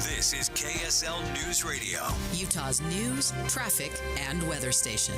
This is KSL News Radio, Utah's news, traffic, and weather station.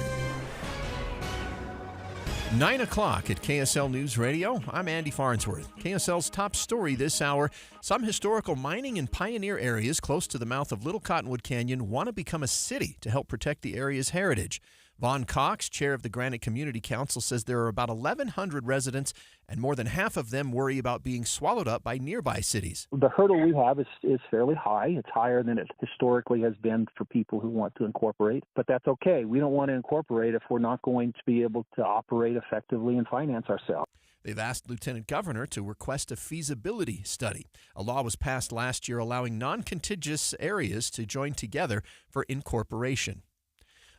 9 o'clock at KSL News Radio. I'm Andy Farnsworth. KSL's top story this hour. Some historical mining and pioneer areas close to the mouth of Little Cottonwood Canyon want to become a city to help protect the area's heritage. Vaughn Cox, chair of the Granite Community Council, says there are about 1,100 residents, and more than half of them worry about being swallowed up by nearby cities. The hurdle we have is fairly high. It's higher than it historically has been for people who want to incorporate, but that's okay. We don't want to incorporate if we're not going to be able to operate effectively and finance ourselves. They've asked Lieutenant Governor to request a feasibility study. A law was passed last year allowing non-contiguous areas to join together for incorporation.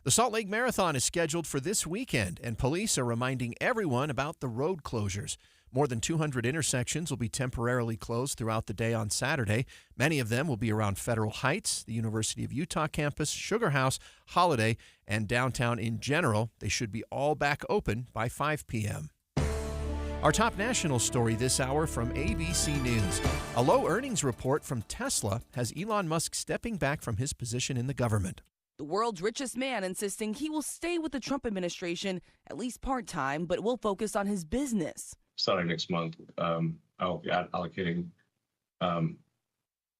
The Salt Lake Marathon is scheduled for this weekend, and police are reminding everyone about the road closures. More than 200 intersections will be temporarily closed throughout the day on Saturday. Many of them will be around Federal Heights, the University of Utah campus, Sugar House, Holiday, and downtown in general. They should be all back open by 5 p.m. Our top national story this hour from ABC News. A low earnings report from Tesla has Elon Musk stepping back from his position in the government. The world's richest man insisting he will stay with the Trump administration, at least part-time, but will focus on his business. Starting next month, I'll be allocating far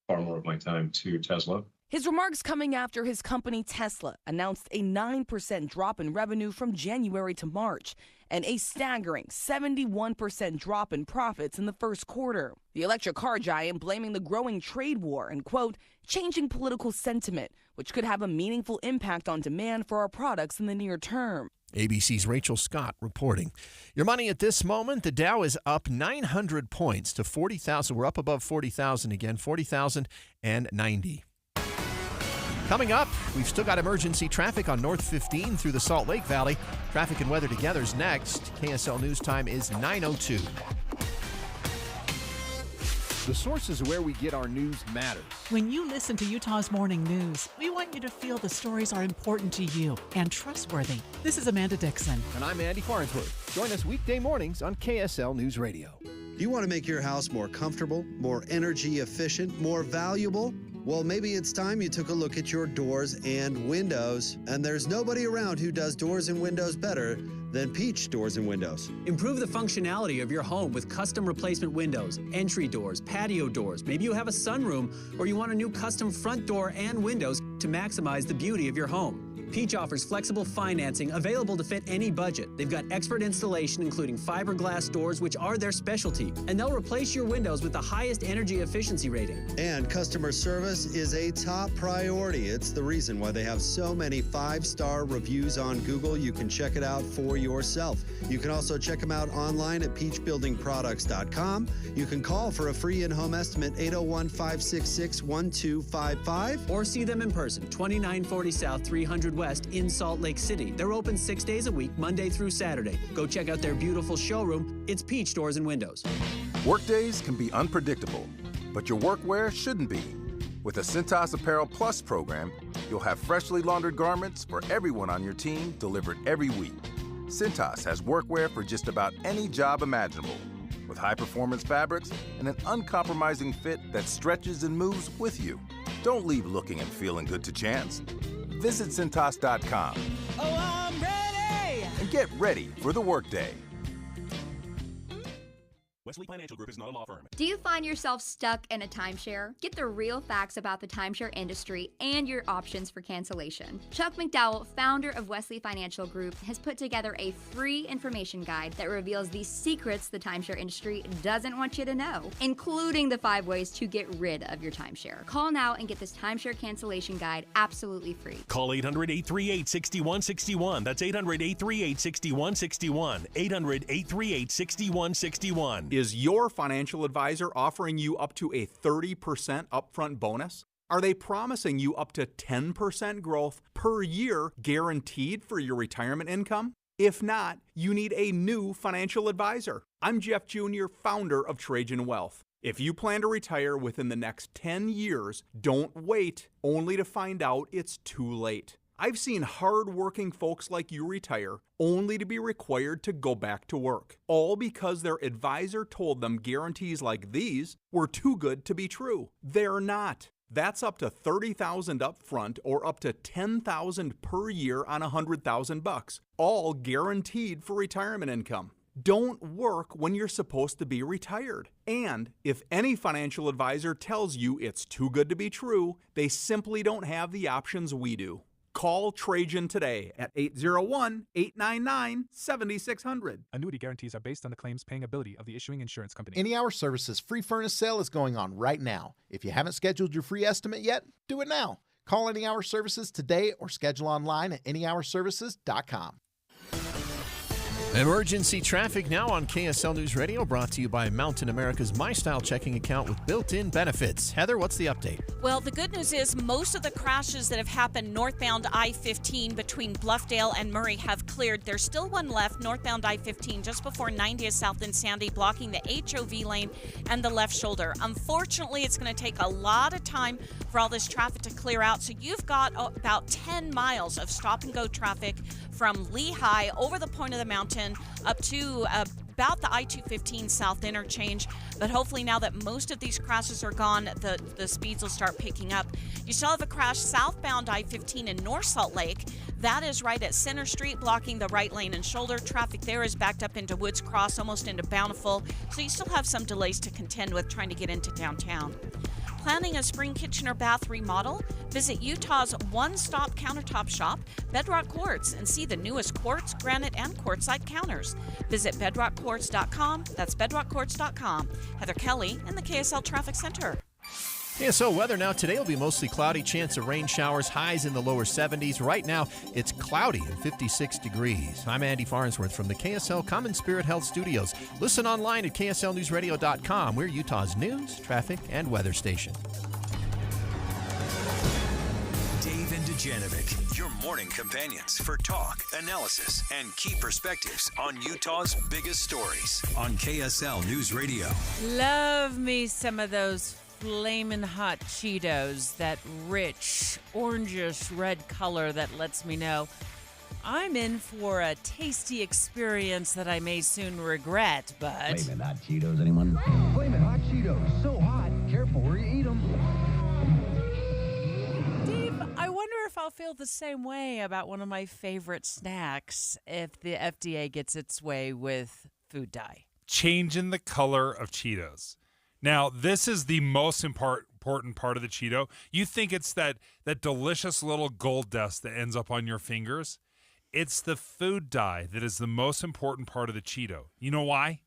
more of my time to Tesla. His remarks coming after his company Tesla announced a 9% drop in revenue from January to March and a staggering 71% drop in profits in the first quarter. The electric car giant blaming the growing trade war and, quote, changing political sentiment, which could have a meaningful impact on demand for our products in the near term. ABC's Rachel Scott reporting. Your money at this moment, the Dow is up 900 points to 40,000. We're up above 40,000 again, 40,090. Coming up, we've still got emergency traffic on North 15 through the Salt Lake Valley. Traffic and weather together is next. KSL News Time is 9:02. The sources where we get our news matters. When you listen to Utah's Morning News, we want you to feel the stories are important to you and trustworthy. This is Amanda Dixon. And I'm Andy Farnsworth. Join us weekday mornings on KSL News Radio. Do you want to make your house more comfortable, more energy efficient, more valuable? Well, maybe it's time you took a look at your doors and windows. And there's nobody around who does doors and windows better than Peach Doors and Windows. Improve the functionality of your home with custom replacement windows, entry doors, patio doors. Maybe you have a sunroom or you want a new custom front door and windows to maximize the beauty of your home. Peach offers flexible financing available to fit any budget. They've got expert installation, including fiberglass doors, which are their specialty, and they'll replace your windows with the highest energy efficiency rating. And customer service is a top priority. It's the reason why they have so many 5-star reviews on Google. You can check it out for yourself. You can also check them out online at peachbuildingproducts.com. You can call for a free in-home estimate, 801-566-1255. Or see them in person, 2940 South 300 West in Salt Lake City. They're open 6 days a week, Monday through Saturday. Go check out their beautiful showroom. It's Peach Doors and Windows. Workdays can be unpredictable, but your workwear shouldn't be. With the Cintas Apparel Plus program, you'll have freshly laundered garments for everyone on your team delivered every week. Cintas has workwear for just about any job imaginable, with high-performance fabrics and an uncompromising fit that stretches and moves with you. Don't leave looking and feeling good to chance. Visit Cintas.com. Oh, I'm ready! And get ready for the workday. Wesley Financial Group is not a law firm. Do you find yourself stuck in a timeshare? Get the real facts about the timeshare industry and your options for cancellation. Chuck McDowell, founder of Wesley Financial Group, has put together a free information guide that reveals the secrets the timeshare industry doesn't want you to know, including the 5 ways to get rid of your timeshare. Call now and get this timeshare cancellation guide absolutely free. Call 800-838-6161. That's 800-838-6161. 800-838-6161. Is your financial advisor offering you up to a 30% upfront bonus? Are they promising you up to 10% growth per year guaranteed for your retirement income? If not, you need a new financial advisor. I'm Jeff Jr., founder of Trajan Wealth. If you plan to retire within the next 10 years, don't wait only to find out it's too late. I've seen hard-working folks like you retire only to be required to go back to work, all because their advisor told them guarantees like these were too good to be true. They're not. That's up to $30,000 up front or up to $10,000 per year on $100,000, all guaranteed for retirement income. Don't work when you're supposed to be retired. And if any financial advisor tells you it's too good to be true, they simply don't have the options we do. Call Trajan today at 801-899-7600. Annuity guarantees are based on the claims paying ability of the issuing insurance company. Any Hour Services free furnace sale is going on right now. If you haven't scheduled your free estimate yet, do it now. Call Any Hour Services today or schedule online at anyhourservices.com. Emergency traffic now on KSL News Radio, brought to you by Mountain America's My Style checking account with built-in benefits. Heather, what's the update? Well, the good news is most of the crashes that have happened northbound I-15 between Bluffdale and Murray have cleared. There's still one left northbound I-15 just before 90th South and Sandy, blocking the HOV lane and the left shoulder. Unfortunately, it's going to take a lot of time for all this traffic to clear out, so you've got about 10 miles of stop-and-go traffic from Lehigh over the point of the mountain up to about the I-215 South interchange. But hopefully now that most of these crashes are gone, the speeds will start picking up. You still have a crash southbound I-15 in North Salt Lake. That is right at Center Street, blocking the right lane and shoulder. Traffic there is backed up into Woods Cross, almost into Bountiful. So you still have some delays to contend with trying to get into downtown. Planning a spring kitchen or bath remodel? Visit Utah's one-stop countertop shop, Bedrock Quartz, and see the newest quartz, granite, and quartzite counters. Visit bedrockquartz.com. That's bedrockquartz.com. Heather Kelly in the KSL Traffic Center. KSL weather now. Today will be mostly cloudy, chance of rain showers, highs in the lower 70s. Right now, it's cloudy and 56 degrees. I'm Andy Farnsworth from the KSL Common Spirit Health Studios. Listen online at kslnewsradio.com. We're Utah's news, traffic, and weather station. Dave and Dujanovic, your morning companions for talk, analysis, and key perspectives on Utah's biggest stories on KSL News Radio. Love me some of those flamin' hot Cheetos, that rich, orangish red color that lets me know I'm in for a tasty experience that I may soon regret, but... Flamin' hot Cheetos, anyone? Flamin' hot Cheetos, so hot, careful where you eat them. Dave, I wonder if I'll feel the same way about one of my favorite snacks if the FDA gets its way with food dye. Changing the color of Cheetos. Now, this is the most important part of the Cheeto. You think it's that delicious little gold dust that ends up on your fingers? It's the food dye that is the most important part of the Cheeto. You know why?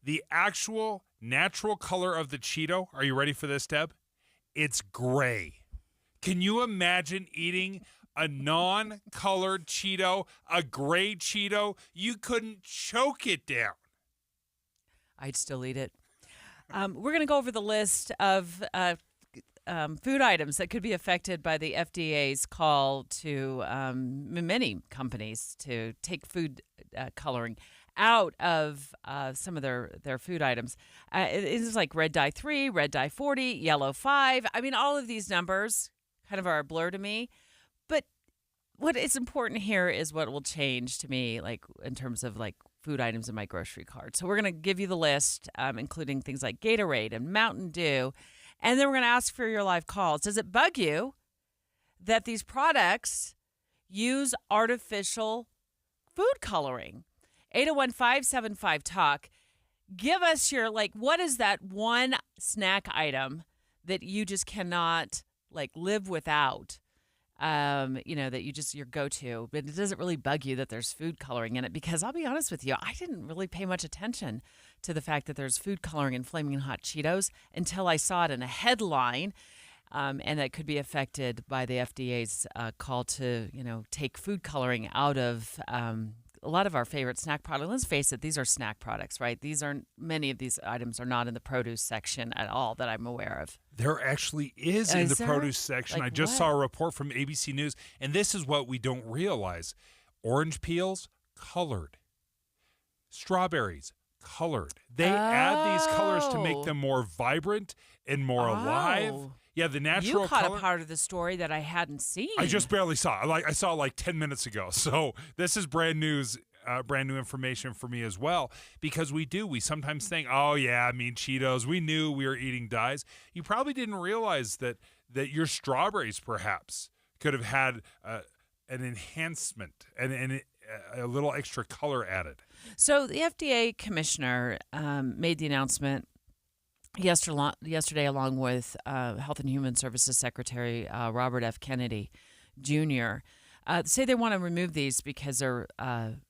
The actual natural color of the Cheeto, are you ready for this, Deb? It's gray. Can you imagine eating a non-colored Cheeto, a gray Cheeto? You couldn't choke it down. I'd still eat it. We're going to go over the list of food items that could be affected by the FDA's call to many companies to take food coloring out of some of their food items. It is like red dye 3, red dye 40, yellow 5. I mean, all of these numbers kind of are a blur to me. But what is important here is what will change to me, like in terms of like food items in my grocery cart. So we're going to give you the list, including things like Gatorade and Mountain Dew. And then we're going to ask for your live calls. Does it bug you that these products use artificial food coloring? 801-575-TALK. Give us your, what is that one snack item that you just cannot, live without? That your go-to, but it doesn't really bug you that there's food coloring in it, because I'll be honest with you, I didn't really pay much attention to the fact that there's food coloring in Flaming Hot Cheetos until I saw it in a headline, and that could be affected by the FDA's call to, take food coloring out of a lot of our favorite snack products. Let's face it, these are snack products, right? Many of these items are not in the produce section at all that I'm aware of. There actually is in the produce section. I just saw a report from ABC News, and this is what we don't realize. Orange peels, colored. Strawberries, colored. They add these colors to make them more vibrant and more alive. Yeah, the natural color. You caught a part of the story that I hadn't seen. I just barely saw. I saw it 10 minutes ago. So this is brand new information for me as well, because we sometimes think, oh yeah, Cheetos. We knew we were eating dyes. You probably didn't realize that that your strawberries perhaps could have had an enhancement and a little extra color added. So the FDA commissioner made the announcement yesterday along with Health and Human Services Secretary Robert F. Kennedy Jr. Say they want to remove these because they're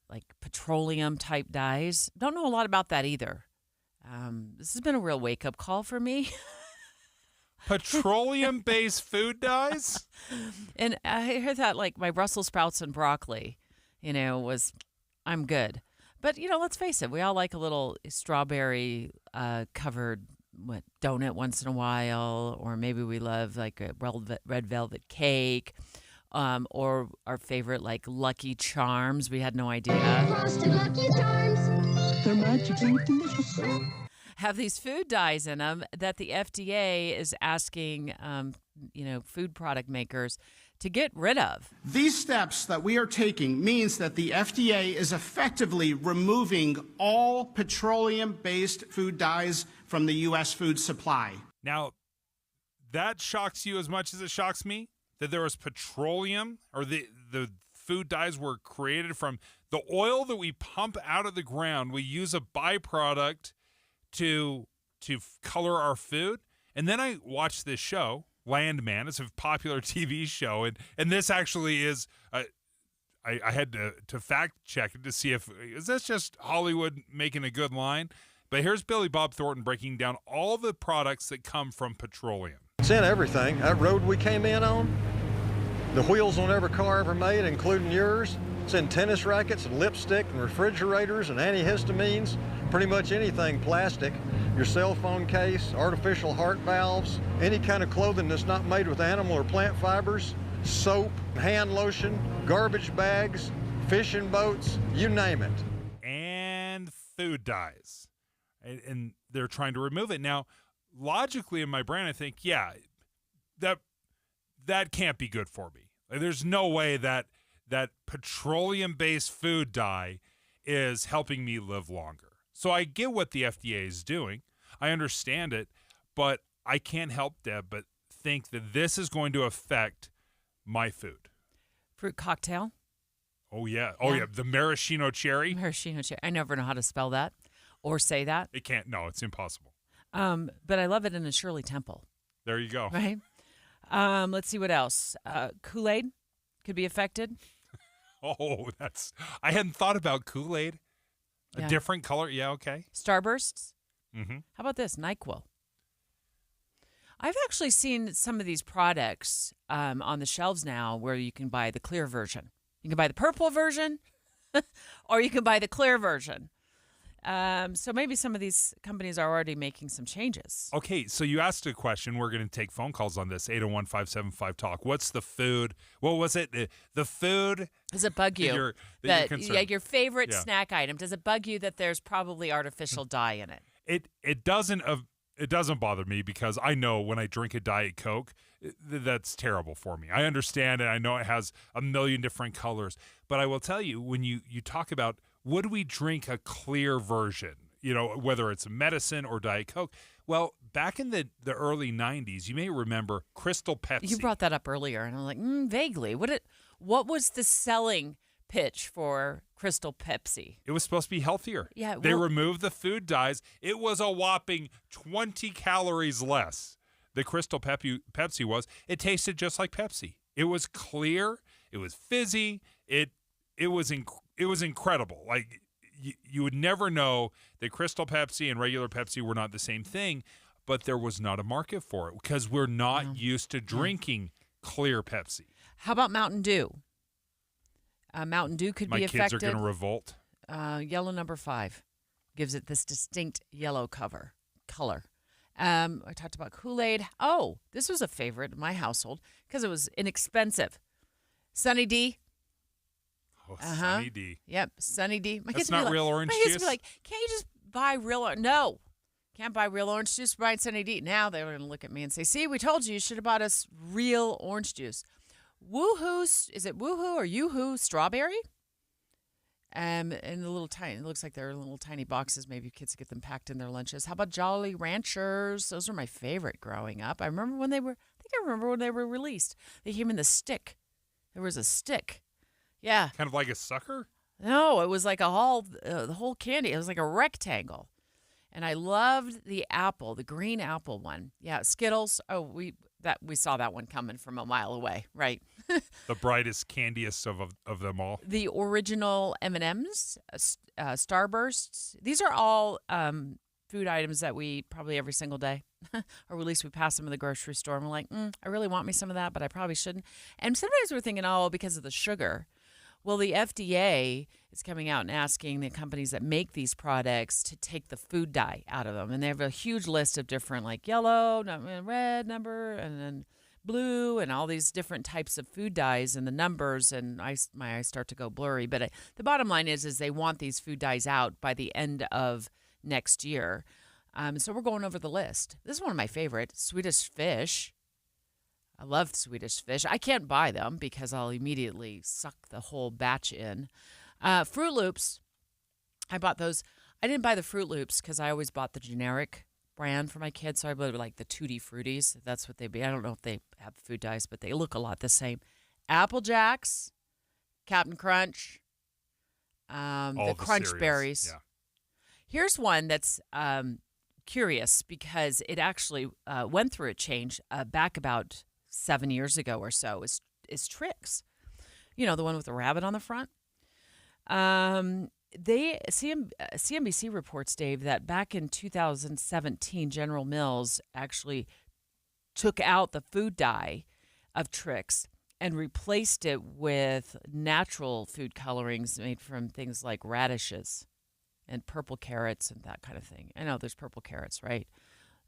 like petroleum-type dyes. Don't know a lot about that either. This has been a real wake-up call for me. Petroleum-based food dyes? And I heard that, like, my Brussels sprouts and broccoli, I'm good. But, let's face it, we all like a little strawberry covered donut once in a while, or maybe we love, like, a red velvet cake, or our favorite, like, Lucky Charms. We had no idea. Frosted Lucky Charms. They're magically delicious. Have these food dyes in them that the FDA is asking, food product makers to get rid of. These steps that we are taking means that the FDA is effectively removing all petroleum-based food dyes from the U.S. food supply. Now, that shocks you as much as it shocks me, that there was petroleum, or the food dyes were created from the oil that we pump out of the ground. We use a byproduct to color our food. And then I watched this show, Landman. It's a popular TV show, and this actually is I had to fact check it to see is this just Hollywood making a good line. But here's Billy Bob Thornton breaking down all the products that come from petroleum. It's in everything. That road we came in on, the wheels on every car ever made, including yours. It's in tennis rackets and lipstick and refrigerators and antihistamines, pretty much anything plastic. Your cell phone case, artificial heart valves, any kind of clothing that's not made with animal or plant fibers, soap, hand lotion, garbage bags, fishing boats, you name it. And food dyes. And they're trying to remove it. Now, logically in my brain, I think, yeah, that can't be good for me. There's no way that petroleum-based food dye is helping me live longer. So I get what the FDA is doing. I understand it, but I can't help, Deb, but think that this is going to affect my food. Fruit cocktail. Oh, yeah. Oh, yeah. The maraschino cherry. Maraschino cherry. I never know how to spell that or say that. It can't. No, it's impossible. But I love it in a Shirley Temple. There you go. Right? Let's see what else. Kool-Aid could be affected. Oh, I hadn't thought about Kool-Aid. Yeah. A different color. Yeah, okay. Starbursts. Mm-hmm. How about this? NyQuil. I've actually seen some of these products on the shelves now where you can buy the clear version. You can buy the purple version or you can buy the clear version. So maybe some of these companies are already making some changes. Okay, so you asked a question. We're going to take phone calls on this, 801-575-TALK. What's the food? What was it? The food? Does it bug you? That you're concerned? Your favorite snack item. Does it bug you that there's probably artificial dye in it? It doesn't bother me because I know when I drink a Diet Coke, that's terrible for me. I understand it. I know it has a million different colors. But I will tell you, when you talk about would we drink a clear version, whether it's medicine or Diet Coke? Well, back in the early 90s, you may remember Crystal Pepsi. You brought that up earlier, and I'm like, vaguely. What was the selling pitch for Crystal Pepsi? It was supposed to be healthier. Yeah, they removed the food dyes. It was a whopping 20 calories less. The Crystal Pepsi was. It tasted just like Pepsi. It was clear. It was fizzy. It was incredible. Like you would never know that Crystal Pepsi and regular Pepsi were not the same thing, but there was not a market for it because we're not used to drinking clear Pepsi. How about Mountain Dew? Mountain Dew could be affected. My kids are going to revolt. Yellow number 5 gives it this distinct yellow color. I talked about Kool-Aid. Oh, this was a favorite in my household because it was inexpensive. Sunny D. Oh, Sunny D. Yep, Sunny D. That's not real orange juice? My kids would be like, can't you just buy real orange? No, can't buy real orange juice, buy Sunny D. Now they're going to look at me and say, see, we told you should have bought us real orange juice. Woohoo, is it Woohoo or Yoo-hoo strawberry? And the little tiny, it looks like they're little tiny boxes. Maybe kids get them packed in their lunches. How about Jolly Ranchers? Those were my favorite growing up. I remember when they think I remember when they were released. They came in the stick. There was a stick. Yeah. Kind of like a sucker? No, it was like the whole candy. It was like a rectangle. And I loved the apple, the green apple one. Yeah, Skittles. Oh, we saw that one coming from a mile away, right? The brightest, candiest of them all. The original M&Ms, Starbursts. These are all food items that we eat probably every single day. Or at least we pass them in the grocery store and we're like, I really want me some of that, but I probably shouldn't. And sometimes we're thinking, because of the sugar. Well, the FDA is coming out and asking the companies that make these products to take the food dye out of them. And they have a huge list of different, like yellow, red number, and then blue, and all these different types of food dyes and the numbers. And my eyes start to go blurry. But the bottom line is they want these food dyes out by the end of next year. So we're going over the list. This is one of my favorite, Swedish fish. I love Swedish fish. I can't buy them because I'll immediately suck the whole batch in. Fruit Loops, I bought those. I didn't buy the Fruit Loops because I always bought the generic brand for my kids. So I bought like the Tutti Fruities. That's what they be. I don't know if they have food dyes, but they look a lot the same. Apple Jacks, Captain Crunch, the Crunch cereals. Berries. Yeah. Here's one that's curious because it actually went through a change back about 7 years ago or so. Is Trix, the one with the rabbit on the front. CNBC reports, Dave, that back in 2017, General Mills actually took out the food dye of Trix and replaced it with natural food colorings made from things like radishes and purple carrots and that kind of thing. I know there's purple carrots, right?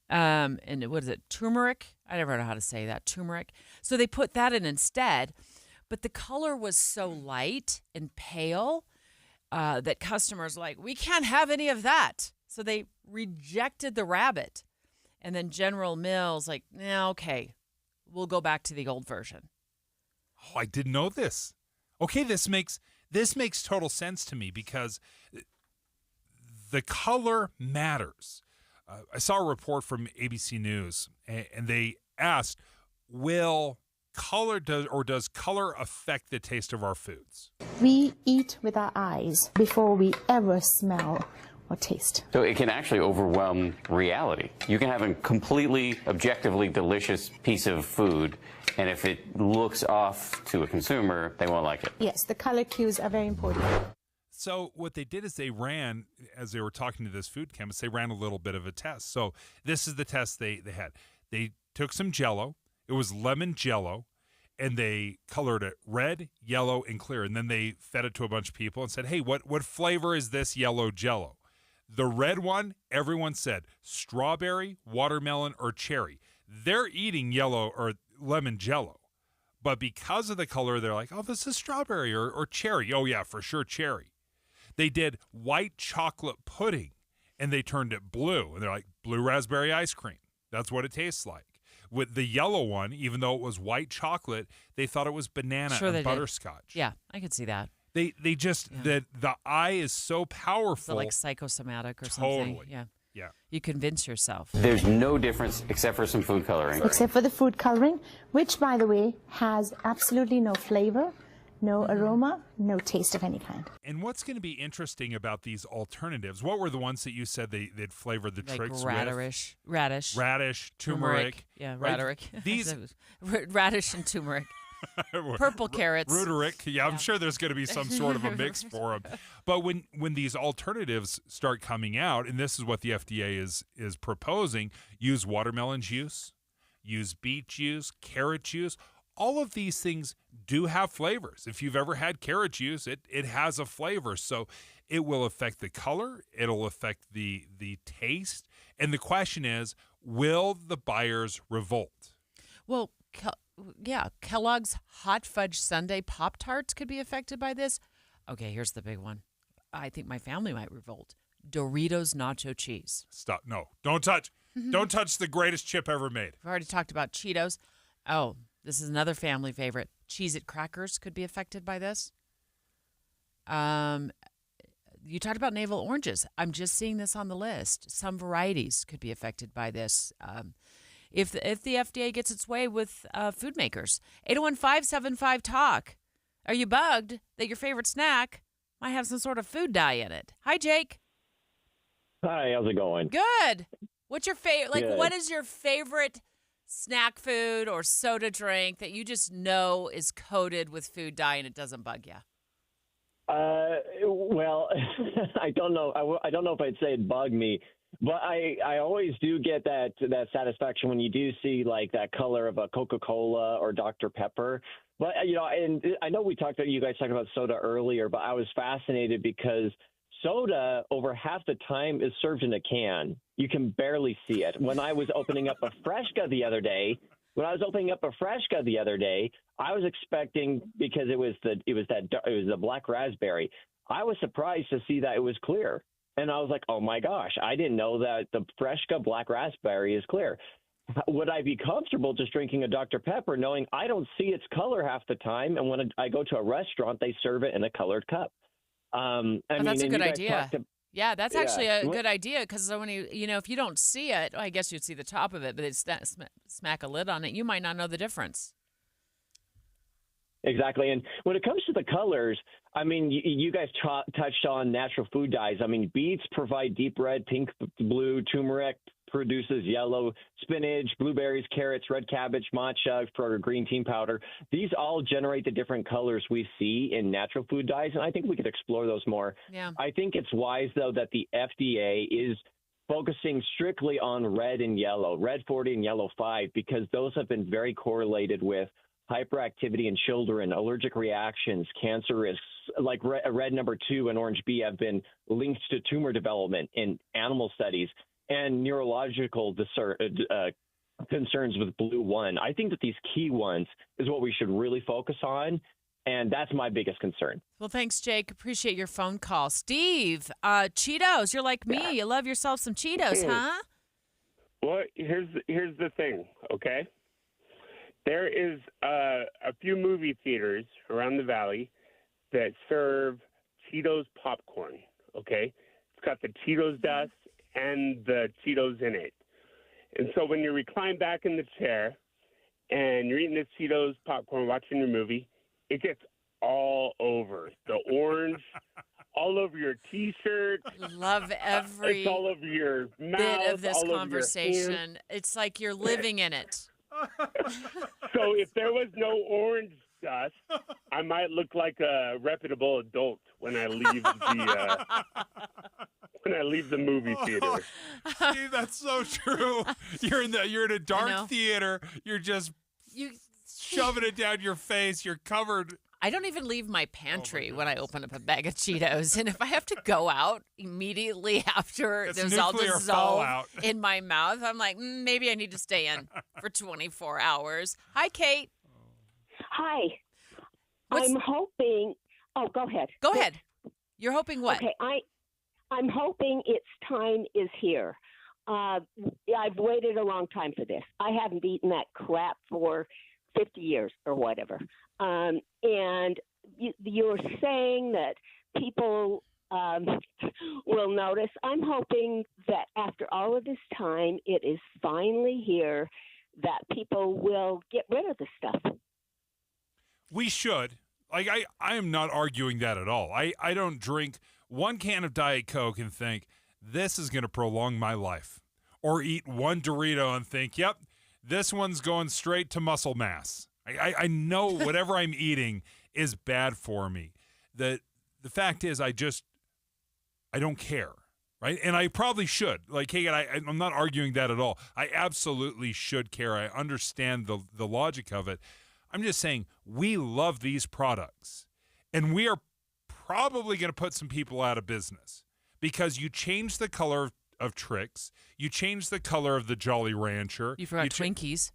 And what is it? Turmeric? I never know how to say that. Turmeric. So they put that in instead, but the color was so light and pale that customers were like, we can't have any of that. So they rejected the rabbit. And then General Mills like, okay, we'll go back to the old version. Oh, I didn't know this. Okay, this makes total sense to me because the color matters. I saw a report from ABC News, and they asked, does color affect the taste of our foods? We eat with our eyes before we ever smell or taste. So it can actually overwhelm reality. You can have a completely objectively delicious piece of food, and if it looks off to a consumer, they won't like it. Yes, the color cues are very important. So what they did is they ran, as they were talking to this food chemist, they ran a little bit of a test. So this is the test they had. They took some Jell-O. It was lemon Jell-O, and they colored it red, yellow, and clear. And then they fed it to a bunch of people and said, hey, what flavor is this yellow Jell-O? The red one, everyone said strawberry, watermelon, or cherry. They're eating yellow or lemon Jell-O. But because of the color, they're like, oh, this is strawberry or cherry. Oh, yeah, for sure, cherry. They did white chocolate pudding, and they turned it blue. And they're like, blue raspberry ice cream. That's what it tastes like. With the yellow one, even though it was white chocolate, they thought it was banana and butterscotch. Yeah, I could see that. They just, the eye is so powerful. So like psychosomatic or totally. Something. Yeah. Yeah. You convince yourself. There's no difference except for some food coloring. Except for the food coloring, which, by the way, has absolutely no flavor, no aroma, no taste of any kind. And what's going to be interesting about these alternatives? What were the ones that you said they'd flavored the Trix with? Radish, turmeric. Yeah, right? radish. These radish and turmeric. Purple carrots. Ruderick. Yeah, I'm sure there's going to be some sort of a mix for them. But when these alternatives start coming out, and this is what the FDA is proposing, use watermelon juice, use beet juice, carrot juice. All of these things do have flavors. If you've ever had carrot juice, it has a flavor. So it will affect the color. It'll affect the taste. And the question is, will the buyers revolt? Well, yeah, Kellogg's Hot Fudge Sundae Pop-Tarts could be affected by this. Okay, here's the big one. I think my family might revolt. Doritos Nacho Cheese. Stop. No, don't touch. Don't touch the greatest chip ever made. We've already talked about Cheetos. Oh, this is another family favorite. Cheez-It crackers could be affected by this. You talked about navel oranges. I'm just seeing this on the list. Some varieties could be affected by this. if the FDA gets its way with food makers. 801-575-TALK. Are you bugged that your favorite snack might have some sort of food dye in it? Hi, Jake. Hi, how's it going? Good. What's your favorite? Like, Good. what is your favorite snack food or soda drink that you just know is coated with food dye and it doesn't bug you? Well, I don't know. I don't know if I'd say it bugged me, but I always do get that satisfaction when you do see like that color of a Coca-Cola or Dr. Pepper. But and I know you guys talked about soda earlier, but I was fascinated because soda over half the time is served in a can. You can barely see it. When I was opening up a Fresca the other day, I was expecting, because it was the black raspberry. I was surprised to see that it was clear, and I was like, "Oh my gosh, I didn't know that the Fresca black raspberry is clear." Would I be comfortable just drinking a Dr. Pepper, knowing I don't see its color half the time, and when I go to a restaurant, they serve it in a colored cup? That's a good idea. Yeah, that's actually a good idea, because when if you don't see it, I guess you'd see the top of it, but it's smack a lid on it, you might not know the difference. Exactly. And when it comes to the colors, I mean, you guys touched on natural food dyes. I mean, beets provide deep red, pink, blue, turmeric produces yellow, spinach, blueberries, carrots, red cabbage, matcha for green tea powder. These all generate the different colors we see in natural food dyes, and I think we could explore those more. Yeah. I think it's wise, though, that the FDA is focusing strictly on red and yellow, red 40 and yellow 5, because those have been very correlated with hyperactivity in children, allergic reactions, cancer risks. Like red number 2 and orange B have been linked to tumor development in animal studies, and neurological concerns with blue 1. I think that these key ones is what we should really focus on, and that's my biggest concern. Well, thanks, Jake. Appreciate your phone call. Steve, Cheetos. You're like me. You love yourself some Cheetos, huh? Well, here's the thing, okay? There is a few movie theaters around the valley that serve Cheetos popcorn, okay? It's got the Cheetos dust and the Cheetos in it. And so when you recline back in the chair and you're eating this Cheetos popcorn, watching your movie, it gets all over. The orange, all over your T-shirt. Love every it's all over your mouth, bit of this all over your conversation. hands. It's like you're living in it. So if there was no orange dust, I might look like a reputable adult when I leave the movie theater. Steve, that's so true. You're in a dark theater. You're just shoving it down your face. You're covered. I don't even leave my pantry when I open up a bag of Cheetos. And if I have to go out immediately after those all dissolve in my mouth, I'm like, maybe I need to stay in for 24 hours. Hi, Kate. Hi. I'm hoping. Oh, go ahead. Go ahead. You're hoping what? Okay, I'm hoping its time is here. I've waited a long time for this. I haven't eaten that crap for 50 years or whatever. And you're saying that people will notice. I'm hoping that after all of this time, it is finally here that people will get rid of the stuff. We should. Like, I am not arguing that at all. I don't drink one can of Diet Coke and think, this is going to prolong my life. Or eat one Dorito and think, yep, this one's going straight to muscle mass. I know whatever I'm eating is bad for me. The fact is, I don't care, right? And I probably should. Like, hey, I'm not arguing that at all. I absolutely should care. I understand the logic of it. I'm just saying we love these products, and we are probably going to put some people out of business because you change the color of Trix, you change the color of the Jolly Rancher. You forgot Twinkies.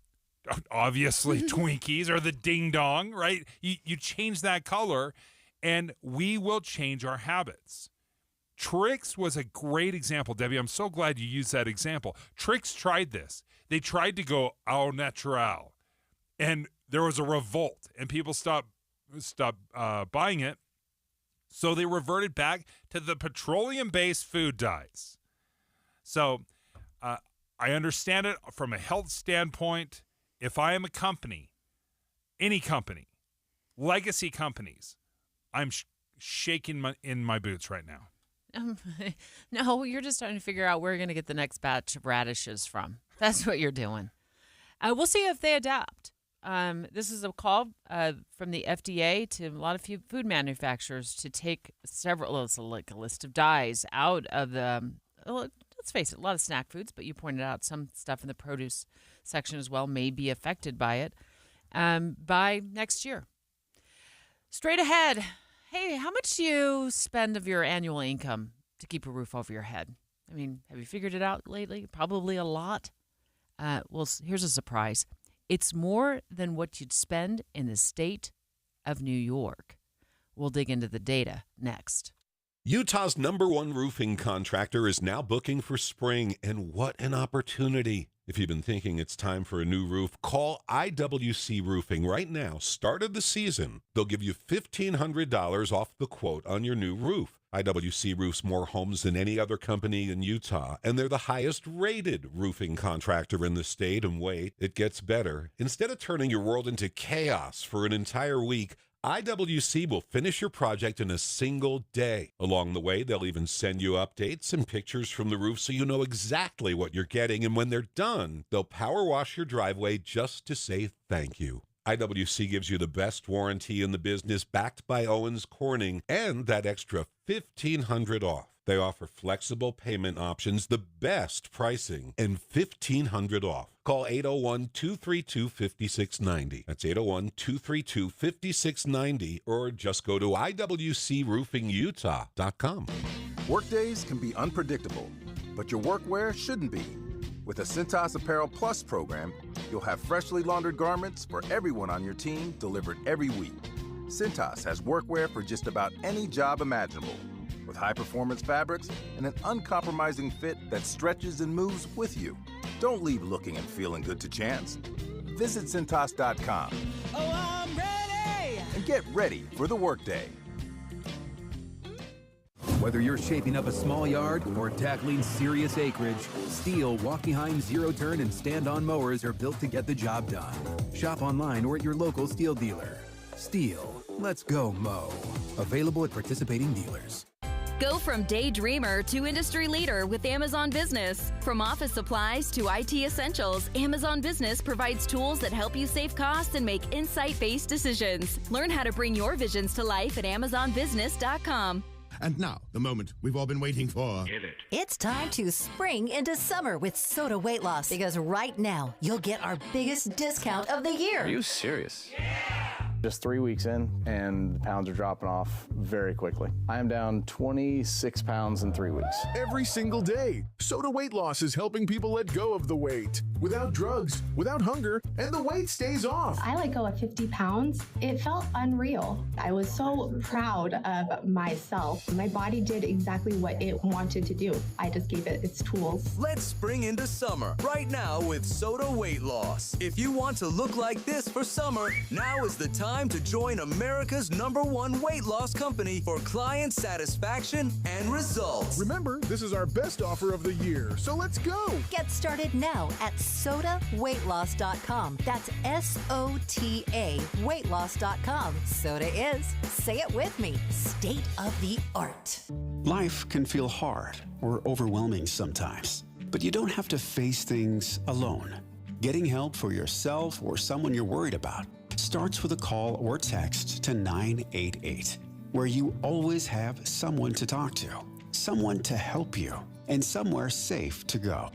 Obviously, Twinkies or the Ding Dong, right? You change that color, and we will change our habits. Trix was a great example, Debbie. I'm so glad you used that example. Trix tried this. They tried to go au natural, and there was a revolt, and people stopped buying it. So they reverted back to the petroleum-based food dyes. So I understand it from a health standpoint. If I am a company, any company, legacy companies, I'm shaking in my boots right now. No, you're just trying to figure out where you're going to get the next batch of radishes from. That's what you're doing. We'll see if they adapt. This is a call from the FDA to a lot of food manufacturers to take several, it's like a list of dyes out of the, let's face it, a lot of snack foods, but you pointed out some stuff in the produce section as well may be affected by it by next year. Straight ahead, hey, how much do you spend of your annual income to keep a roof over your head? I mean, have you figured it out lately? Probably a lot. Well, here's a surprise. It's more than what you'd spend in the state of New York. We'll dig into the data next. Utah's #1 roofing contractor is now booking for spring, and what an opportunity. If you've been thinking it's time for a new roof, call IWC Roofing right now. Start of the season. They'll give you $1,500 off the quote on your new roof. IWC roofs more homes than any other company in Utah, and they're the highest rated roofing contractor in the state. And wait, it gets better. Instead of turning your world into chaos for an entire week, IWC will finish your project in a single day. Along the way, they'll even send you updates and pictures from the roof so you know exactly what you're getting. And when they're done, they'll power wash your driveway just to say thank you. IWC gives you the best warranty in the business, backed by Owens Corning, and that extra $1,500 off. They offer flexible payment options, the best pricing, and $1,500 off. Call 801-232-5690. That's 801-232-5690, or just go to IWCRoofingUtah.com. Workdays can be unpredictable, but your workwear shouldn't be. With a Cintas Apparel Plus program, you'll have freshly laundered garments for everyone on your team delivered every week. Cintas has workwear for just about any job imaginable, with high-performance fabrics and an uncompromising fit that stretches and moves with you. Don't leave looking and feeling good to chance. Visit Cintas.com. Oh, I'm ready! And get ready for the workday. Whether you're shaping up a small yard or tackling serious acreage, Steel walk-behind zero-turn and stand-on mowers are built to get the job done. Shop online or at your local Steel dealer. Steel, let's go mow. Available at participating dealers. Go from daydreamer to industry leader with Amazon Business. From office supplies to IT essentials, Amazon Business provides tools that help you save costs and make insight-based decisions. Learn how to bring your visions to life at AmazonBusiness.com. And now, the moment we've all been waiting for. It's time to spring into summer with Soda Weight Loss, because right now you'll get our biggest discount of the year. Are you serious? Just 3 weeks in, and the pounds are dropping off very quickly. I am down 26 pounds in 3 weeks. Every single day, Soda Weight Loss is helping people let go of the weight. Without drugs, without hunger, and the weight stays off. I let go of 50 pounds. It felt unreal. I was so proud of myself. My body did exactly what it wanted to do. I just gave it its tools. Let's spring into summer right now with Soda Weight Loss. If you want to look like this for summer, now is the time to join America's #1 weight loss company for client satisfaction and results. Remember, this is our best offer of the year, so let's go. Get started now at SodaWeightLoss.com. That's SOTA weightloss.com. Soda is, say it with me, state of the art. Life can feel hard or overwhelming sometimes, but you don't have to face things alone. Getting help for yourself or someone you're worried about starts with a call or text to 988, where you always have someone to talk to, someone to help you, and somewhere safe to go.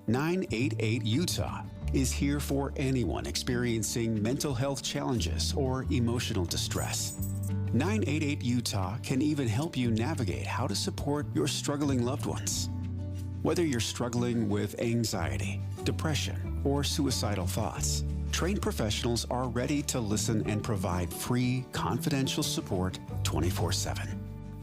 988 Utah is here for anyone experiencing mental health challenges or emotional distress. 988 Utah can even help you navigate how to support your struggling loved ones. Whether you're struggling with anxiety, depression, or suicidal thoughts, trained professionals are ready to listen and provide free, confidential support 24/7.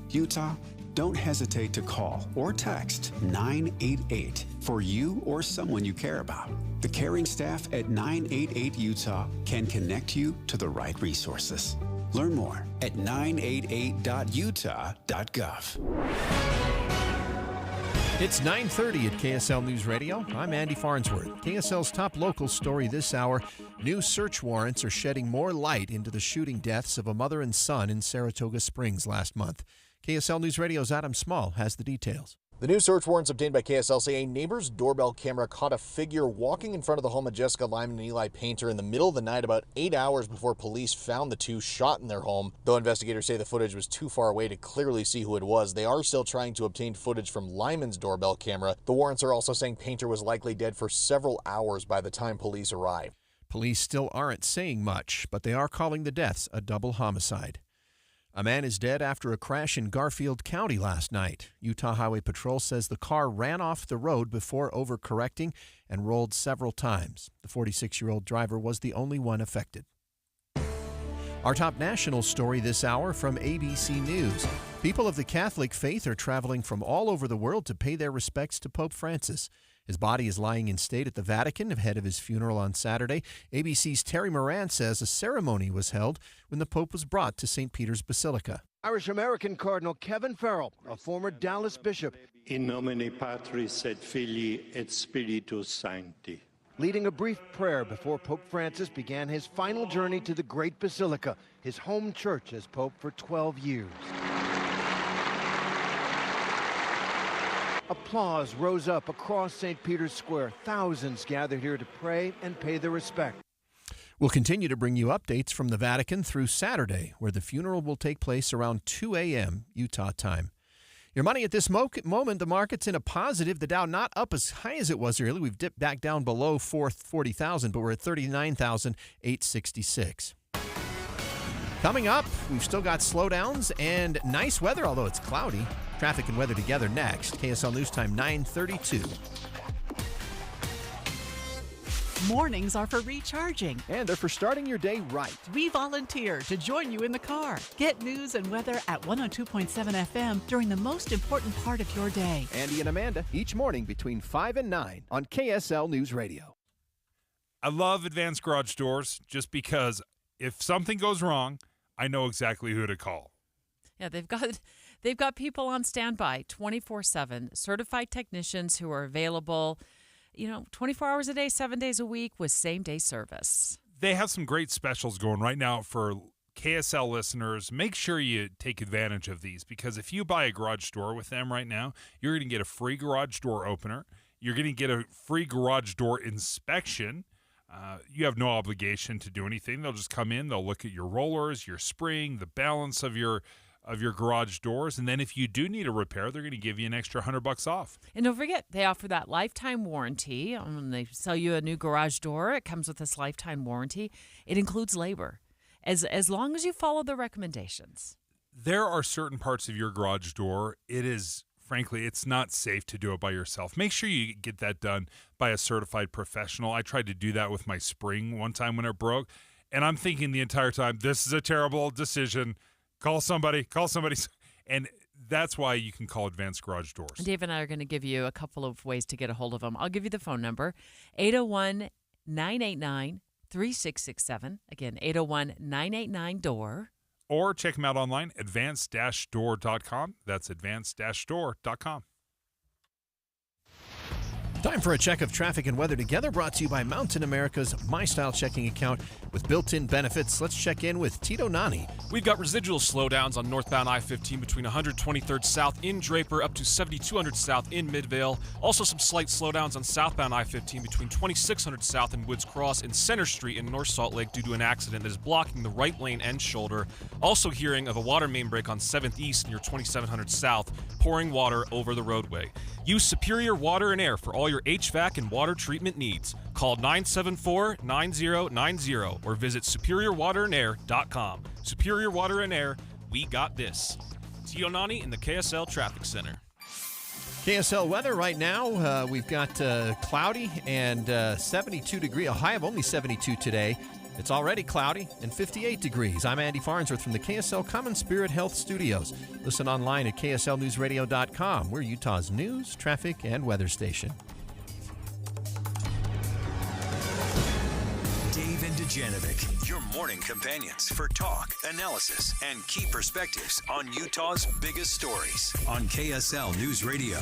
Utah, don't hesitate to call or text 988 for you or someone you care about. The caring staff at 988 Utah can connect you to the right resources. Learn more at 988.utah.gov. It's 9:30 at KSL News Radio. I'm Andy Farnsworth. KSL's top local story this hour. New search warrants are shedding more light into the shooting deaths of a mother and son in Saratoga Springs last month. KSL News Radio's Adam Small has the details. The new search warrants obtained by KSL say a neighbor's doorbell camera caught a figure walking in front of the home of Jessica Lyman and Eli Painter in the middle of the night about 8 hours before police found the two shot in their home. Though investigators say the footage was too far away to clearly see who it was, they are still trying to obtain footage from Lyman's doorbell camera. The warrants are also saying Painter was likely dead for several hours by the time police arrived. Police still aren't saying much, but they are calling the deaths a double homicide. A man is dead after a crash in Garfield County last night. Utah Highway Patrol says the car ran off the road before overcorrecting and rolled several times. The 46-year-old driver was the only one affected. Our top national story this hour from ABC News. People of the Catholic faith are traveling from all over the world to pay their respects to Pope Francis. His body is lying in state at the Vatican ahead of his funeral on Saturday. ABC's Terry Moran says a ceremony was held when the Pope was brought to St. Peter's Basilica. Irish-American Cardinal Kevin Farrell, a former Dallas bishop, In nomine Patris et Filii et Spiritus Sancti, leading a brief prayer before Pope Francis began his final journey to the Great Basilica, his home church as Pope for 12 years. Applause rose up across St. Peter's Square. Thousands gathered here to pray and pay their respect. We'll continue to bring you updates from the Vatican through Saturday, where the funeral will take place around 2 a.m. Utah time. Your money at this moment, the market's in a positive. The Dow not up as high as it was earlier. We've dipped back down below 40,000, but we're at 39,866. Coming up, we've still got slowdowns and nice weather, although it's cloudy. Traffic and weather together next. KSL News Time 9:32. Mornings are for recharging. And they're for starting your day right. We volunteer to join you in the car. Get news and weather at 102.7 FM during the most important part of your day. Andy and Amanda, each morning between 5 and 9 on KSL News Radio. I love Advanced Garage Doors just because if something goes wrong, I know exactly who to call. Yeah, they've got people on standby 24/7, certified technicians who are available, 24 hours a day, 7 days a week with same-day service. They have some great specials going right now for KSL listeners. Make sure you take advantage of these because if you buy a garage door with them right now, you're going to get a free garage door opener. You're going to get a free garage door inspection. You have no obligation to do anything. They'll just come in, they'll look at your rollers, your spring, the balance of your garage doors, and then if you do need a repair, they're going to give you an extra $100 off. And don't forget, they offer that lifetime warranty. When they sell you a new garage door, it comes with this lifetime warranty. It includes labor, as long as you follow the recommendations. There are certain parts of your garage door, frankly, it's not safe to do it by yourself. Make sure you get that done by a certified professional. I tried to do that with my spring one time when it broke, and I'm thinking the entire time, this is a terrible decision. Call somebody. And that's why you can call Advanced Garage Doors. Dave and I are going to give you a couple of ways to get a hold of them. I'll give you the phone number, 801-989-3667. Again, 801-989-DOOR. Or check them out online, advanced-door.com. That's advanced-door.com. Time for a check of traffic and weather together, brought to you by Mountain America's My Style checking account with built-in benefits. Let's check in with Tito Nani. We've got residual slowdowns on northbound I-15 between 123rd South in Draper up to 7200 South in Midvale. Also some slight slowdowns on southbound I-15 between 2600 South and Woods Cross and Center Street in North Salt Lake due to an accident that is blocking the right lane and shoulder. Also hearing of a water main break on 7th East near 2700 South, pouring water over the roadway. Use Superior Water and Air for all your HVAC and water treatment needs. Call 974-9090 or visit superiorwaterandair.com. Superior Water and Air, we got this. Tio Nani in the KSL Traffic Center. KSL weather right now, we've got cloudy and 72 degrees, a high of only 72 today. It's already cloudy and 58 degrees. I'm Andy Farnsworth from the KSL Common Spirit Health Studios. Listen online at kslnewsradio.com. We're Utah's news, traffic, and weather station. Dave and Dujanovic, Your morning companions for talk, analysis, and key perspectives on Utah's biggest stories on KSL News Radio.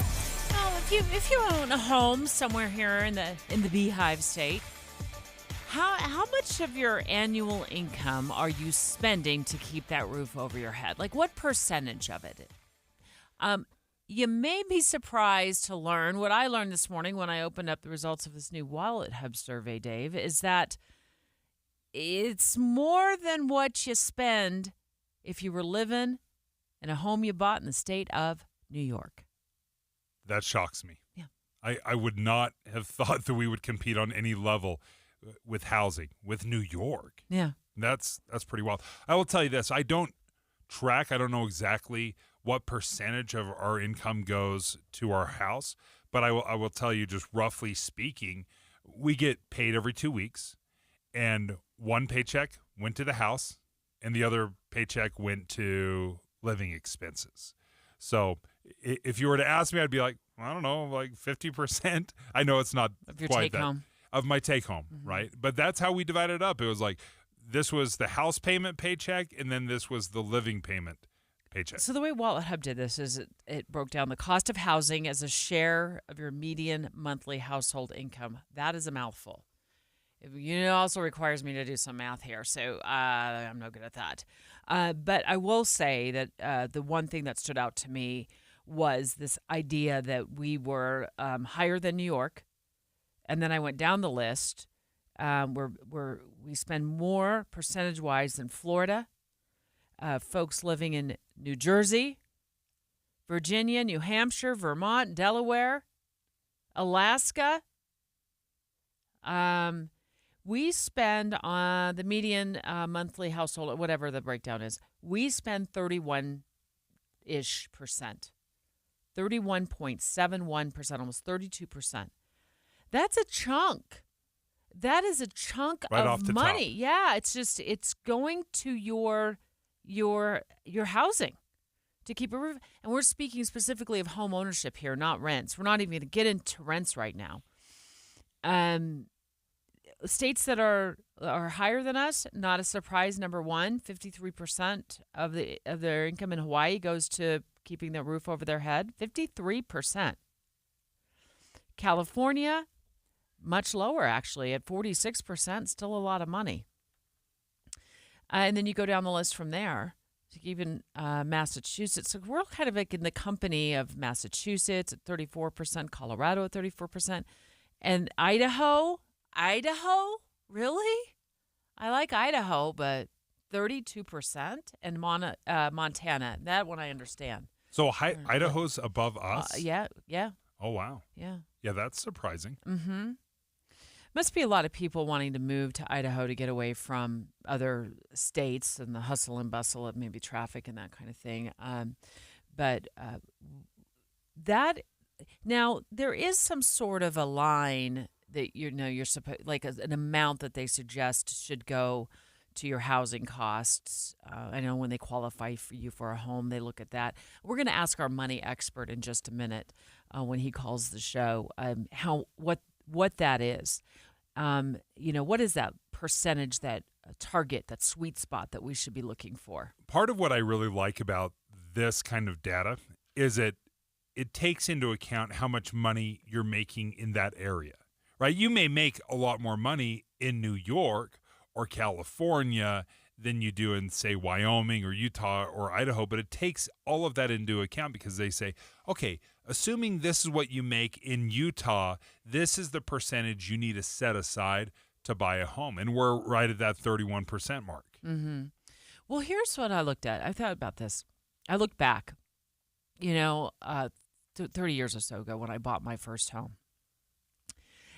Well, if you own a home somewhere here in the Beehive State, how much of your annual income are you spending to keep that roof over your head? Like, what percentage of it? You may be surprised to learn what I learned this morning when I opened up the results of this new Wallet Hub survey, Dave, is that it's more than what you spend if you were living in a home you bought in the state of New York. That shocks me. Yeah. I would not have thought that we would compete on any level with housing, with New York. Yeah. That's pretty wild. I will tell you this. I don't know exactly what percentage of our income goes to our house, but I will tell you, just roughly speaking, we get paid every 2 weeks, and one paycheck went to the house and the other paycheck went to living expenses. So if you were to ask me, I'd be like, I don't know, like 50%. I know it's not of your quite take home. Of my take home, right? But that's how we divided it up. It was like, this was the house payment paycheck, and then this was the living payment paycheck. So the way Wallet Hub did this is it broke down the cost of housing as a share of your median monthly household income. That is a mouthful. It also requires me to do some math here, so I'm no good at that. But I will say that the one thing that stood out to me was this idea that we were higher than New York, and then I went down the list. We spend more percentage-wise than Florida, folks living in New Jersey, Virginia, New Hampshire, Vermont, Delaware, Alaska. We spend on the median monthly household, whatever the breakdown is, we spend 31-ish percent, 31.71%, almost 32%. That's a chunk. That is a chunk right of off the money. top. Yeah, it's going to your housing to keep a roof. And we're speaking specifically of home ownership here, not rents. We're not even going to get into rents right now. States that are higher than us, not a surprise. Number one, 53% of their income in Hawaii goes to keeping the roof over their head. 53%. California, much lower actually, at 46%. Still a lot of money. And then you go down the list from there. Even Massachusetts. So we're kind of like in the company of Massachusetts at 34%, Colorado at 34%, and Idaho, really? I like Idaho, but 32%, and Montana. That one I understand. So Idaho's above us? Yeah. Oh, wow. Yeah. Yeah, that's surprising. Mm-hmm. Must be a lot of people wanting to move to Idaho to get away from other states and the hustle and bustle of maybe traffic and that kind of thing. That now there is some sort of a line that you're supposed, like an amount that they suggest should go to your housing costs. I know when they qualify for you for a home, they look at that. We're going to ask our money expert in just a minute when he calls the show what that is. What is that percentage, that target, that sweet spot that we should be looking for? Part of what I really like about this kind of data is it takes into account how much money you're making in that area, right? You may make a lot more money in New York or California than you do in, say, Wyoming or Utah or Idaho, but it takes all of that into account because they say, okay, assuming this is what you make in Utah, this is the percentage you need to set aside to buy a home. And we're right at that 31% mark. Mm-hmm. Well, here's what I looked at. I thought about this. I looked back, 30 years or so ago when I bought my first home.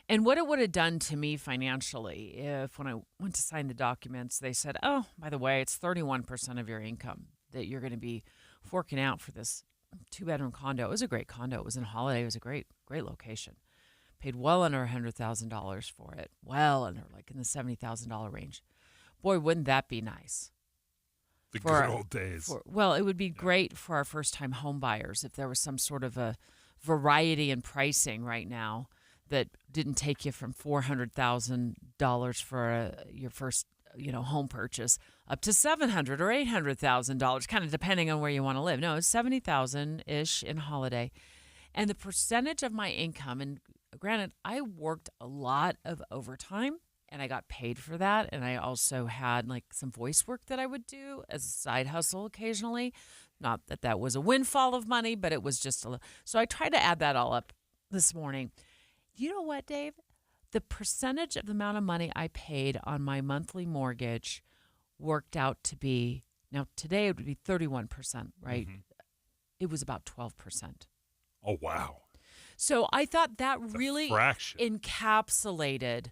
And what it would have done to me financially if when I went to sign the documents, they said, oh, by the way, it's 31% of your income that you're going to be forking out for this 2-bedroom condo. It was a great condo. It was in Holiday. It was a great location. Paid well under $100,000 for it. Well under, like in the $70,000 range. Boy, wouldn't that be nice? The good old days. It would be great for our first-time home buyers if there was some sort of a variety in pricing right now that didn't take you from $400,000 for your first home purchase up to $700,000 or $800,000, kind of depending on where you want to live. No, it's $70,000-ish in Holiday. And the percentage of my income, and granted, I worked a lot of overtime and I got paid for that. And I also had like some voice work that I would do as a side hustle occasionally. Not that that was a windfall of money, but it was just so I tried to add that all up this morning. You know what, Dave? The percentage of the amount of money I paid on my monthly mortgage worked out to be, now today it would be 31%, right? Mm-hmm. It was about 12%. Oh, wow. So I thought that really encapsulated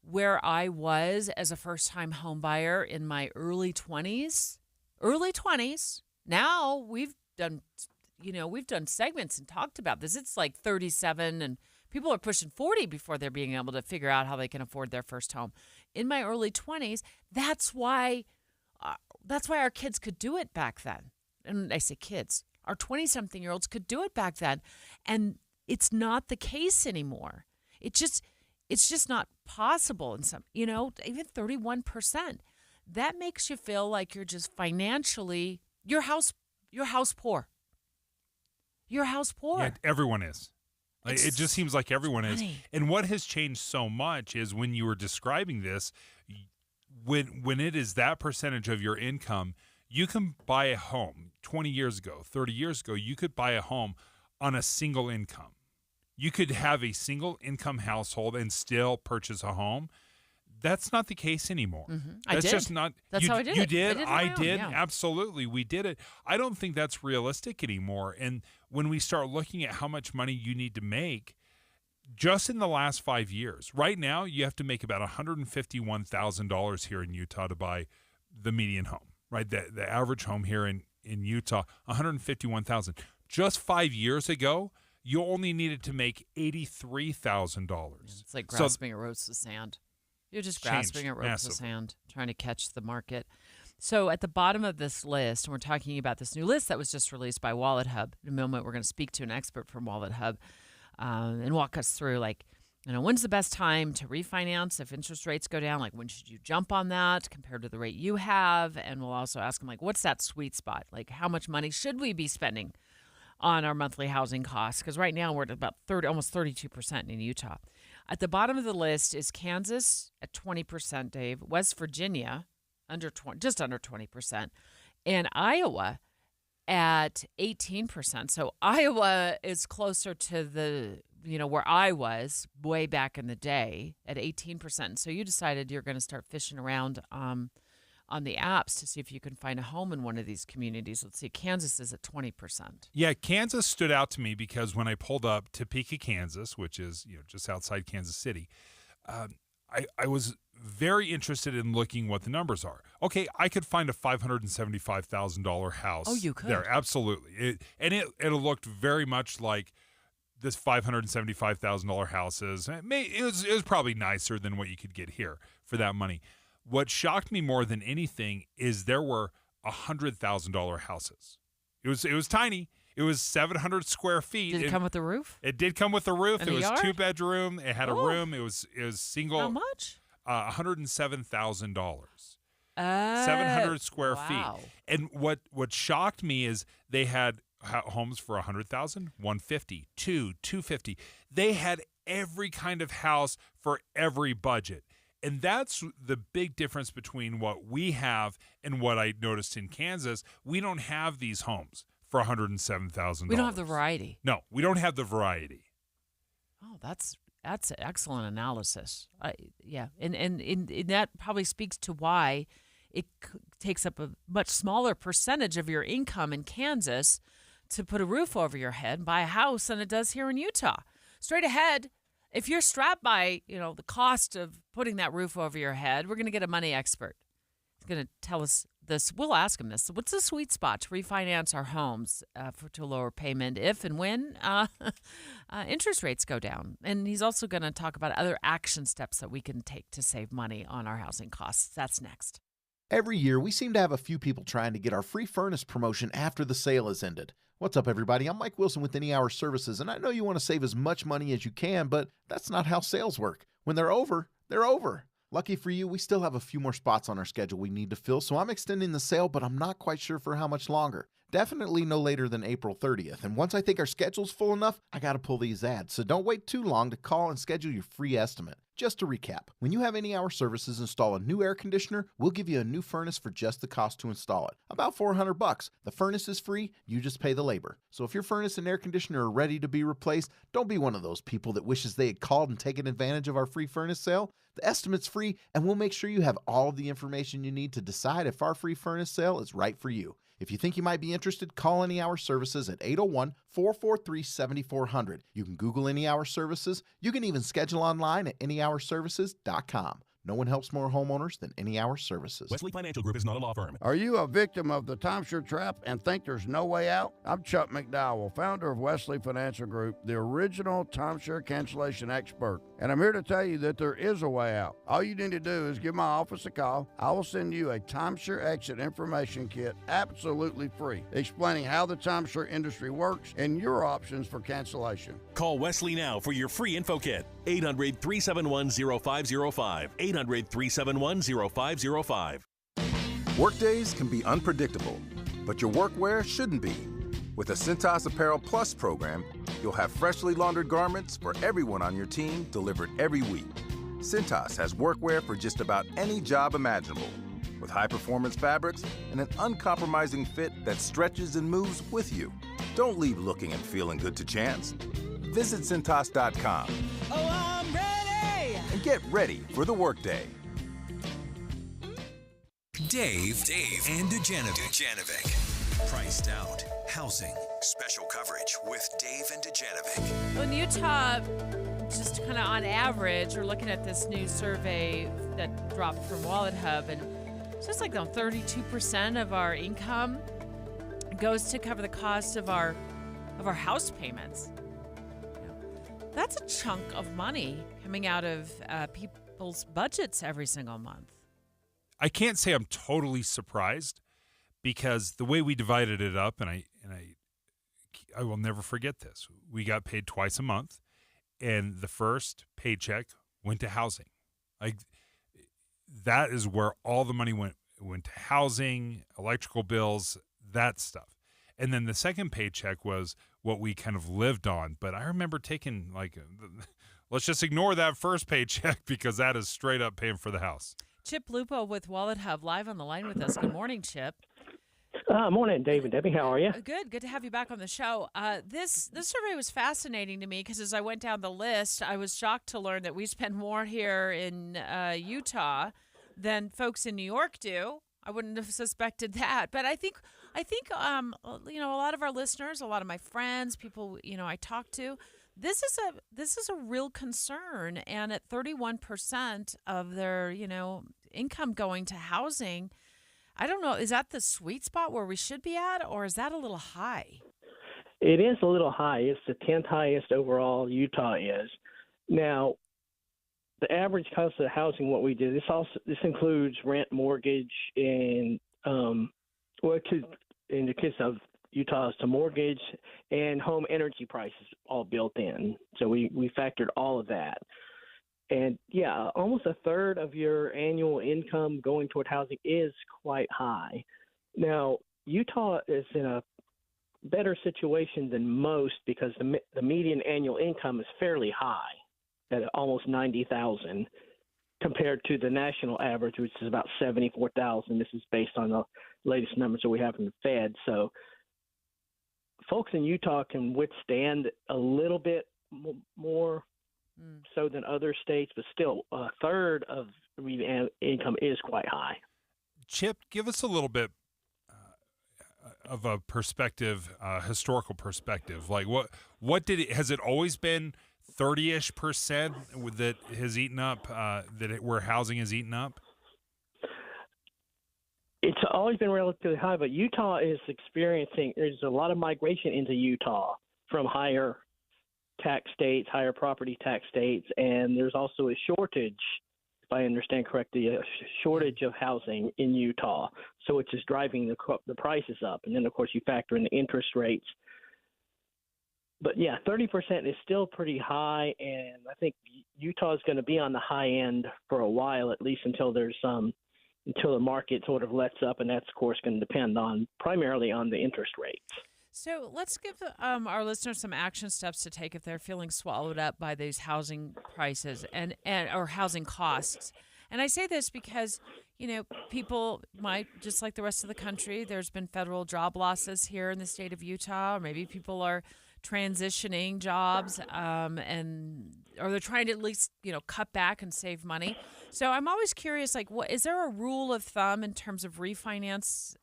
where I was as a first-time home buyer in my early 20s. Early 20s. Now we've done segments and talked about this. It's like 37 and people are pushing 40 before they're being able to figure out how they can afford their first home. In my early 20s, that's why our kids could do it back then. And I say kids. Our 20-something-year-olds could do it back then. And it's not the case anymore. It's just not possible in some, even 31%. That makes you feel like you're just financially, your house poor. Your house poor. Yeah, everyone is. It just seems like everyone is. And what has changed so much is when you were describing this, when it is that percentage of your income, you can buy a home 20 years ago, 30 years ago, you could buy a home on a single income. You could have a single income household and still purchase a home. That's not the case anymore. Mm-hmm. That's just not. That's how I did it. You did? I did. Yeah. Absolutely. We did it. I don't think that's realistic anymore. And when we start looking at how much money you need to make, just in the last 5 years, right now, you have to make about $151,000 here in Utah to buy the median home, right? The average home here in Utah, $151,000. Just 5 years ago, you only needed to make $83,000. It's like grasping at ropes of sand. You're just grasping at ropes massively. of sand, trying to catch the market. So at the bottom of this list, and we're talking about this new list that was just released by Wallet Hub. In a moment, we're going to speak to an expert from Wallet Hub and walk us through, when's the best time to refinance if interest rates go down? Like, when should you jump on that compared to the rate you have? And we'll also ask them, what's that sweet spot? Like, how much money should we be spending on our monthly housing costs? Because right now we're at about almost 32% in Utah. At the bottom of the list is Kansas at 20%, Dave, West Virginia just under 20%, and Iowa at 18%. So Iowa is closer to where I was way back in the day at 18%. So you decided you're going to start fishing around on the apps to see if you can find a home in one of these communities. Let's see, Kansas is at 20%. Yeah, Kansas stood out to me because when I pulled up Topeka, Kansas, which is just outside Kansas City, I was very interested in looking what the numbers are. Okay, I could find a $575,000 house. Oh, you could? There, absolutely. It looked very much like this $575,000 houses. It was probably nicer than what you could get here for that money. What shocked me more than anything is there were $100,000 houses. It was tiny. It was 700 square feet. Did it come with a roof? It did come with a roof. And it a was yard? 2-bedroom. It had a room. It was single. How much? $107,000. 700 square wow. feet. And what shocked me is they had homes for $100,000, $150,000, $250,000. They had every kind of house for every budget. And that's the big difference between what we have and what I noticed in Kansas. We don't have these homes for $107,000. We don't have the variety. No, we don't have the variety. Oh, that's excellent analysis. Yeah, and that probably speaks to why it takes up a much smaller percentage of your income in Kansas to put a roof over your head and buy a house than it does here in Utah. Straight ahead, if you're strapped by, the cost of putting that roof over your head, we're going to get a money expert. He's going to tell us this. We'll ask him this. What's the sweet spot to refinance our homes to a lower payment if and when interest rates go down? And he's also going to talk about other action steps that we can take to save money on our housing costs. That's next. Every year, we seem to have a few people trying to get our free furnace promotion after the sale has ended. What's up, everybody? I'm Mike Wilson with Any Hour Services, and I know you want to save as much money as you can, but that's not how sales work. When they're over, they're over. Lucky for you, we still have a few more spots on our schedule we need to fill, so I'm extending the sale, but I'm not quite sure for how much longer. Definitely no later than April 30th, and once I think our schedule's full enough, I gotta pull these ads, so don't wait too long to call and schedule your free estimate. Just to recap, when you have Any Hour Services install a new air conditioner, we'll give you a new furnace for just the cost to install it. About $400. The furnace is free, you just pay the labor. So if your furnace and air conditioner are ready to be replaced, don't be one of those people that wishes they had called and taken advantage of our free furnace sale. The estimate's free, and we'll make sure you have all of the information you need to decide if our free furnace sale is right for you. If you think you might be interested, call Any Hour Services at 801-443-7400. You can Google Any Hour Services. You can even schedule online at anyhourservices.com. No one helps more homeowners than Any Hour Services. Wesley Financial Group is not a law firm. Are you a victim of the timeshare trap and think there's no way out? I'm Chuck McDowell, founder of Wesley Financial Group, the original timeshare cancellation expert. And I'm here to tell you that there is a way out. All you need to do is give my office a call. I will send you a timeshare exit information kit absolutely free, explaining how the timeshare industry works and your options for cancellation. Call Wesley now for your free info kit. 800-371-0505. 800-371-0505. Workdays can be unpredictable, but your workwear shouldn't be. With the Cintas Apparel Plus program, you'll have freshly laundered garments for everyone on your team delivered every week. Cintas has workwear for just about any job imaginable, with high-performance fabrics and an uncompromising fit that stretches and moves with you. Don't leave looking and feeling good to chance. Visit Cintas.com. Oh, I'm ready! And get ready for the workday. Dave, and Dujanovic. Priced out. Housing. Special coverage with Dave and Dujanovic. Well, in Utah, just kind of on average, we're looking at this new survey that dropped from Wallet Hub, and it's just like 32% of our income goes to cover the cost of our house payments. That's a chunk of money coming out of people's budgets every single month. I can't say I'm totally surprised because the way we divided it up, and I will never forget this. We got paid twice a month, and the first paycheck went to housing. Like that is where all the money went to housing, electrical bills, that stuff. And then the second paycheck was what we kind of lived on. But I remember taking let's just ignore that first paycheck because that is straight up paying for the house. Chip Lupo with Wallet Hub live on the line with us. Good morning, Chip. Morning, Dave and Debbie. How are you? Good to have you back on the show. This survey was fascinating to me because as I went down the list, I was shocked to learn that we spend more here in Utah than folks in New York do. I wouldn't have suspected that, but I think a lot of our listeners, a lot of my friends, people I talk to, this is a real concern. And at 31% of their income going to housing, I don't know, is that the sweet spot where we should be at, or is that a little high? It is a little high. It's the 10th highest overall Utah is. Now, the average cost of housing, what we do, this includes rent, mortgage, and in the case of Utah, it's the mortgage and home energy prices all built in. So we factored all of that. And yeah, almost a third of your annual income going toward housing is quite high. Now, Utah is in a better situation than most because the median annual income is fairly high at almost $90,000 compared to the national average, which is about $74,000. This is based on the latest numbers that we have from the Fed. So folks in Utah can withstand a little bit more so than other states, but still a third of income is quite high. Chip, give us a little bit of a perspective, historical perspective. Like has it always been 30-ish% that has eaten up, where housing has eaten up? It's always been relatively high, but Utah is experiencing, there's a lot of migration into Utah from higher tax states, higher property tax states, and there's also a shortage, if I understand correctly, a shortage of housing in Utah. So it's just driving the prices up. And then, of course, you factor in the interest rates. But yeah, 30% is still pretty high, and I think Utah is going to be on the high end for a while, at least until until the market sort of lets up, and that's of course going to depend primarily on the interest rates. So let's give our listeners some action steps to take if they're feeling swallowed up by these housing prices and or housing costs. And I say this because, people might, just like the rest of the country, there's been federal job losses here in the state of Utah, or maybe people are transitioning jobs or they're trying to at least, cut back and save money. So I'm always curious, is there a rule of thumb in terms of refinancing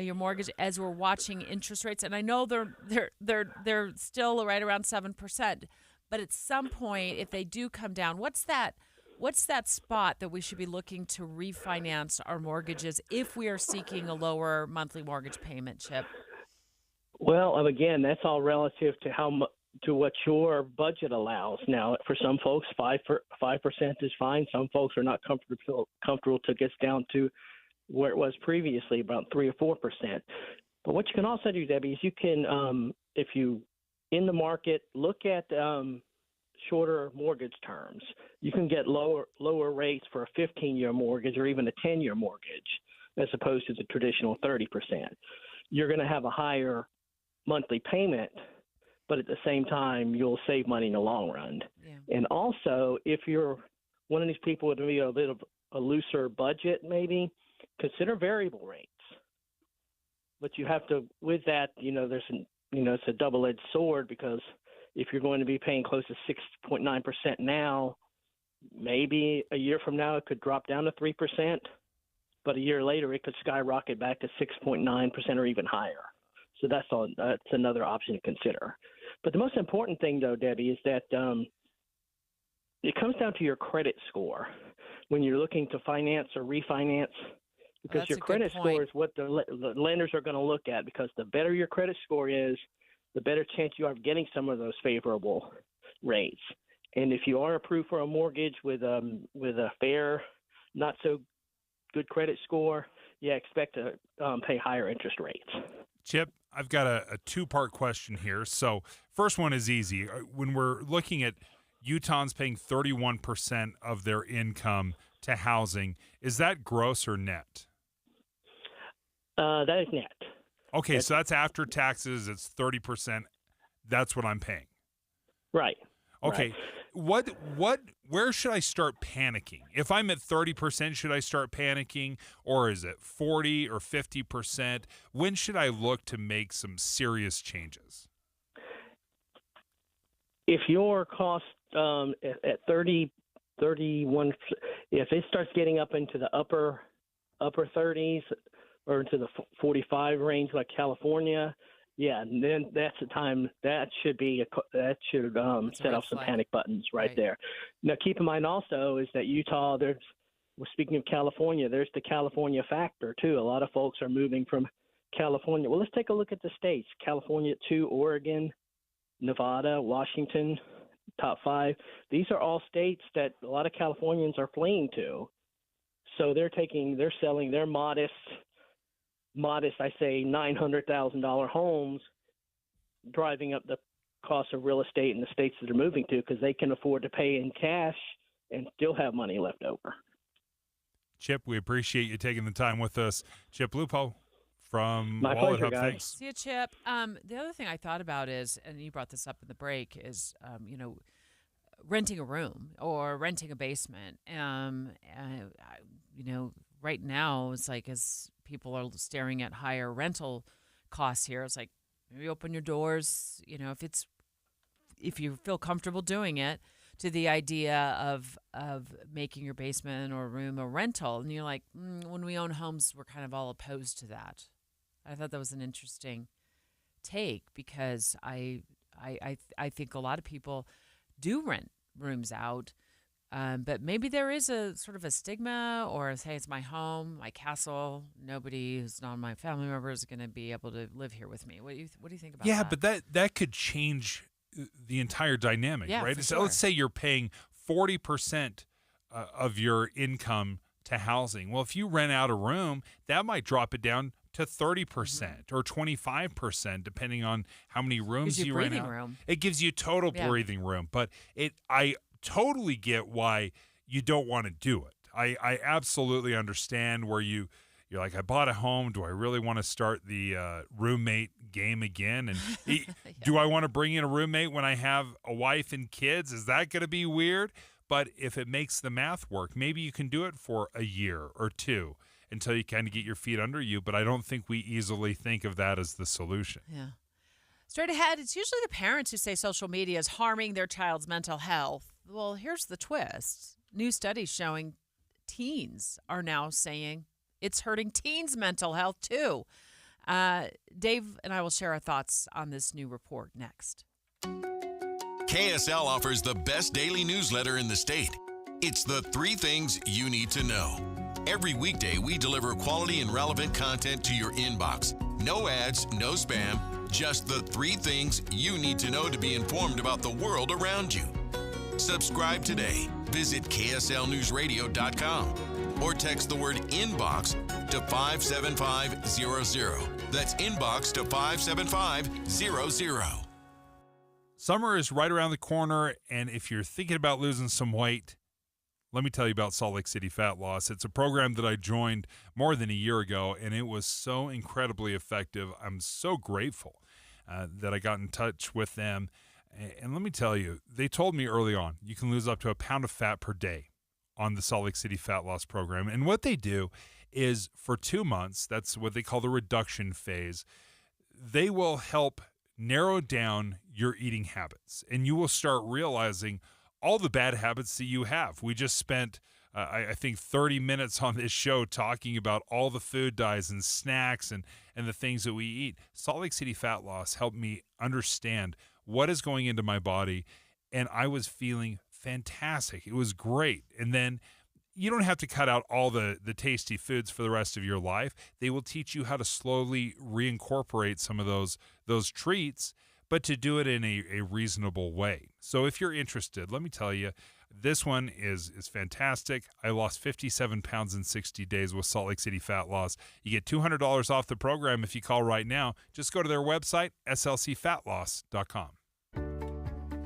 your mortgage as we're watching interest rates? And I know they're still right around 7%, but at some point, if they do come down, what's that spot that we should be looking to refinance our mortgages if we are seeking a lower monthly mortgage payment, Chip? Well, again, that's all relative to to what your budget allows. Now, for some folks, 5% is fine. Some folks are not comfortable to get down to where it was previously, about 3 or 4%. But what you can also do, Debbie, is you can, if you in the market, look at shorter mortgage terms. You can get lower rates for a 15-year mortgage or even a 10-year mortgage, as opposed to the traditional 30%. You're going to have a higher monthly payment, but at the same time, you'll save money in the long run. Yeah. And also, if you're one of these people with maybe a bit of a looser budget, maybe consider variable rates. But you have to, with that, it's a double-edged sword, because if you're going to be paying close to 6.9% now, maybe a year from now it could drop down to 3%, but a year later it could skyrocket back to 6.9% or even higher. So that's another option to consider. But the most important thing, though, Debbie, is that it comes down to your credit score when you're looking to finance or refinance, because your credit score is what the lenders are going to look at, because the better your credit score is, the better chance you are of getting some of those favorable rates. And if you are approved for a mortgage with a fair, not so good credit score, expect to pay higher interest rates. Chip, I've got a two-part question here. So first one is easy. When we're looking at Utahns paying 31% of their income to housing, is that gross or net? That is net. Okay, so that's after taxes. It's 30%. That's what I'm paying. Right. Okay. Right. Where should I start panicking? If I'm at 30%, should I start panicking, or is it 40 or 50%? When should I look to make some serious changes? If your cost at 30, 31, if it starts getting up into the upper 30s or into the 45 range like California, then that's the time that should set off some panic buttons right there. Now, keep in mind also is that Utah, we're speaking of California, there's the California factor too. A lot of folks are moving from California. Well, let's take a look at the states. California 2, Oregon, Nevada, Washington, top 5. These are all states that a lot of Californians are fleeing to. So they're selling their modest, I say, $900,000 homes, driving up the cost of real estate in the states that they're moving to, because they can afford to pay in cash and still have money left over. Chip, we appreciate you taking the time with us. Chip Lupo from My Wallet pleasure, Hub. guys. Thanks. See you, Chip. The other thing I thought about is, and you brought this up in the break, is renting a room or renting a basement. Right now it's like, as people are staring at higher rental costs here, it's like, maybe open your doors, if you feel comfortable doing it, to the idea of making your basement or room a rental. And you're like, when we own homes, we're kind of all opposed to that. I thought that was an interesting take, because I think a lot of people do rent rooms out. But maybe there is a sort of a stigma, or hey, it's my home, my castle. Nobody who's not my family member is going to be able to live here with me. What do you think about that? Yeah, but that could change the entire dynamic, right? So sure. let's say you're paying 40% of your income to housing. Well, if you rent out a room, that might drop it down to 30% or 25%, depending on how many rooms Gives you rent breathing out. room. It gives you total breathing room, but I totally get why you don't want to do it. I absolutely understand where you're like, I bought a home. Do I really want to start the roommate game again? And do I want to bring in a roommate when I have a wife and kids? Is that going to be weird? But if it makes the math work, maybe you can do it for a year or two until you kind of get your feet under you. But I don't think we easily think of that as the solution. Yeah. Straight ahead, it's usually the parents who say social media is harming their child's mental health. Well, here's the twist. New studies showing teens are now saying it's hurting teens' mental health, too. Dave and I will share our thoughts on this new report next. KSL offers the best daily newsletter in the state. It's the 3 things you need to know. Every weekday, we deliver quality and relevant content to your inbox. No ads, no spam, just the 3 things you need to know to be informed about the world around you. Subscribe today. Visit KSLNewsRadio.com or text the word inbox to 57500. That's inbox to 57500. Summer is right around the corner, and if you're thinking about losing some weight, let me tell you about Salt Lake City Fat Loss. It's a program that I joined more than a year ago, and it was so incredibly effective. I'm so grateful that I got in touch with them. And let me tell you, they told me early on, you can lose up to a pound of fat per day on the Salt Lake City Fat Loss program. And what they do is for 2 months, that's what they call the reduction phase, they will help narrow down your eating habits. And you will start realizing all the bad habits that you have. We just spent, I think, 30 minutes on this show talking about all the food dyes and snacks and the things that we eat. Salt Lake City Fat Loss helped me understand what is going into my body, and I was feeling fantastic. It was great. And then you don't have to cut out all the tasty foods for the rest of your life. They will teach you how to slowly reincorporate some of those treats, but to do it in a reasonable way. So if you're interested, let me tell you, this one is fantastic. I lost 57 pounds in 60 days with Salt Lake City Fat Loss. You get $200 off the program if you call right now. Just go to their website, slcfatloss.com.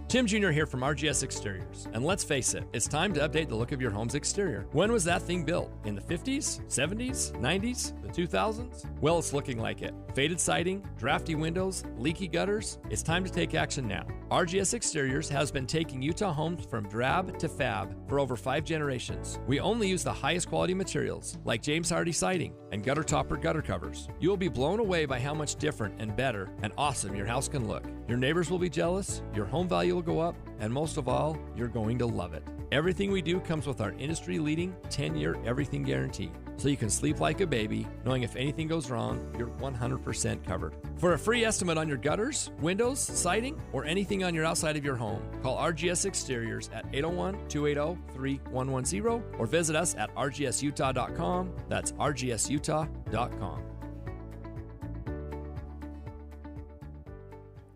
Tim Jr. here from RGS Exteriors. And let's face it, it's time to update the look of your home's exterior. When was that thing built? In the 50s, 70s, 90s, the 2000s? Well, it's looking like it. Faded siding, drafty windows, leaky gutters. It's time to take action now. RGS Exteriors has been taking Utah homes from drab to fab for over 5 generations. We only use the highest quality materials, like James Hardy siding and gutter topper gutter covers. You will be blown away by how much different and better and awesome your house can look. Your neighbors will be jealous, your home value will go up, and most of all, you're going to love it. Everything we do comes with our industry-leading 10-year everything guarantee, so you can sleep like a baby, knowing if anything goes wrong, you're 100% covered. For a free estimate on your gutters, windows, siding, or anything on your outside of your home, call RGS Exteriors at 801-280-3110 or visit us at rgsutah.com. That's rgsutah.com.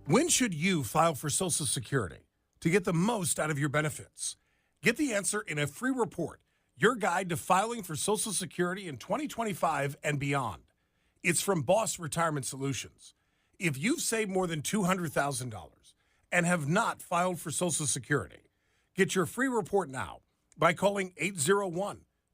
When should you file for Social Security to get the most out of your benefits? Get the answer in a free report, your guide to filing for Social Security in 2025 and beyond. It's from Boss Retirement Solutions. If you've saved more than $200,000 and have not filed for Social Security, get your free report now by calling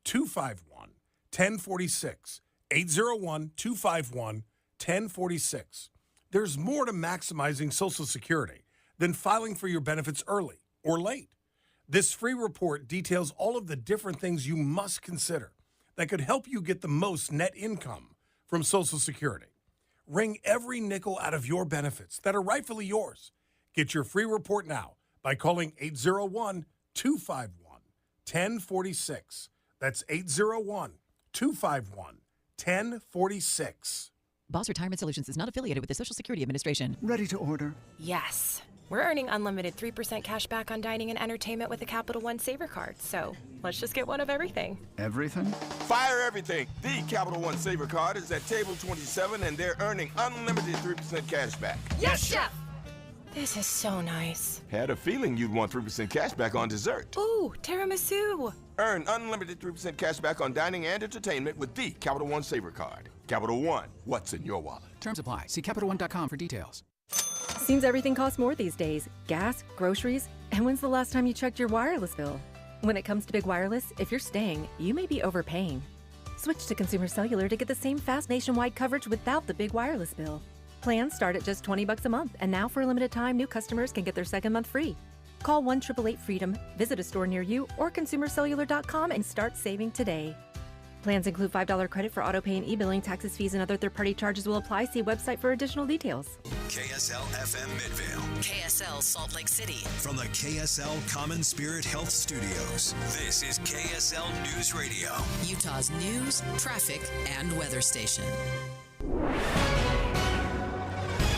801-251-1046, 801-251-1046. There's more to maximizing Social Security than filing for your benefits early or late. This free report details all of the different things you must consider that could help you get the most net income from Social Security. Wring every nickel out of your benefits that are rightfully yours. Get your free report now by calling 801-251-1046. That's 801-251-1046. Boss Retirement Solutions is not affiliated with the Social Security Administration. Ready to order? Yes. We're earning unlimited 3% cash back on dining and entertainment with the Capital One Saver Card. So let's just get one of everything. Everything? Fire everything. The Capital One Saver Card is at table 27, and they're earning unlimited 3% cash back. Yes, Chef! This is so nice. Had a feeling you'd want 3% cash back on dessert. Ooh, tiramisu. Earn unlimited 3% cash back on dining and entertainment with the Capital One Saver Card. Capital One, what's in your wallet? Terms apply. See CapitalOne.com for details. Seems everything costs more these days. Gas, groceries, and when's the last time you checked your wireless bill? When it comes to big wireless, if you're staying, you may be overpaying. Switch to Consumer Cellular to get the same fast nationwide coverage without the big wireless bill. Plans start at just $20 a month, and now for a limited time, new customers can get their second month free. Call 1-888-FREEDOM, visit a store near you, or consumercellular.com and start saving today. Plans include $5 credit for autopay and e-billing. Taxes, fees, and other third-party charges will apply. See website for additional details. KSL FM Midvale. KSL Salt Lake City. From the KSL Common Spirit Health Studios, this is KSL News Radio. Utah's news, traffic, and weather station.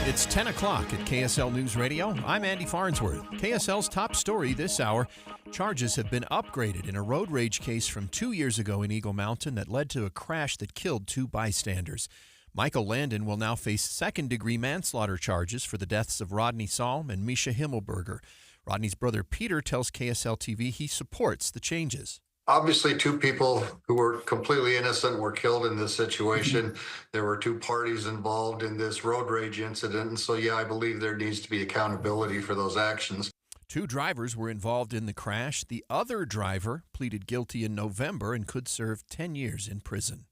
It's 10 o'clock at KSL News Radio. I'm Andy Farnsworth. KSL's top story this hour. Charges have been upgraded in a road rage case from 2 years ago in Eagle Mountain that led to a crash that killed 2 bystanders. Michael Landon will now face second-degree manslaughter charges for the deaths of Rodney Salm and Misha Himmelberger. Rodney's brother Peter tells KSL TV he supports the changes. Obviously, 2 people who were completely innocent were killed in this situation. There were 2 parties involved in this road rage incident. And so, yeah, I believe there needs to be accountability for those actions. 2 drivers were involved in the crash. The other driver pleaded guilty in November and could serve 10 years in prison.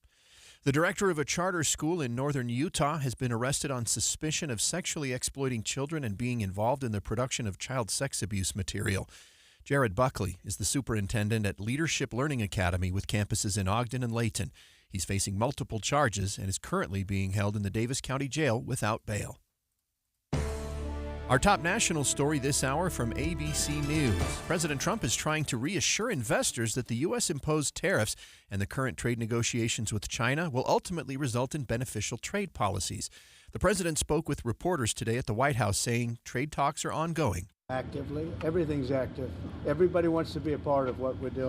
The director of a charter school in northern Utah has been arrested on suspicion of sexually exploiting children and being involved in the production of child sex abuse material. Jared Buckley is the superintendent at Leadership Learning Academy with campuses in Ogden and Layton. He's facing multiple charges and is currently being held in the Davis County Jail without bail. Our top national story this hour from ABC News. President Trump is trying to reassure investors that the U.S. imposed tariffs and the current trade negotiations with China will ultimately result in beneficial trade policies. The president spoke with reporters today at the White House saying trade talks are ongoing. Actively. Everything's active. Everybody wants to be a part of what we're doing.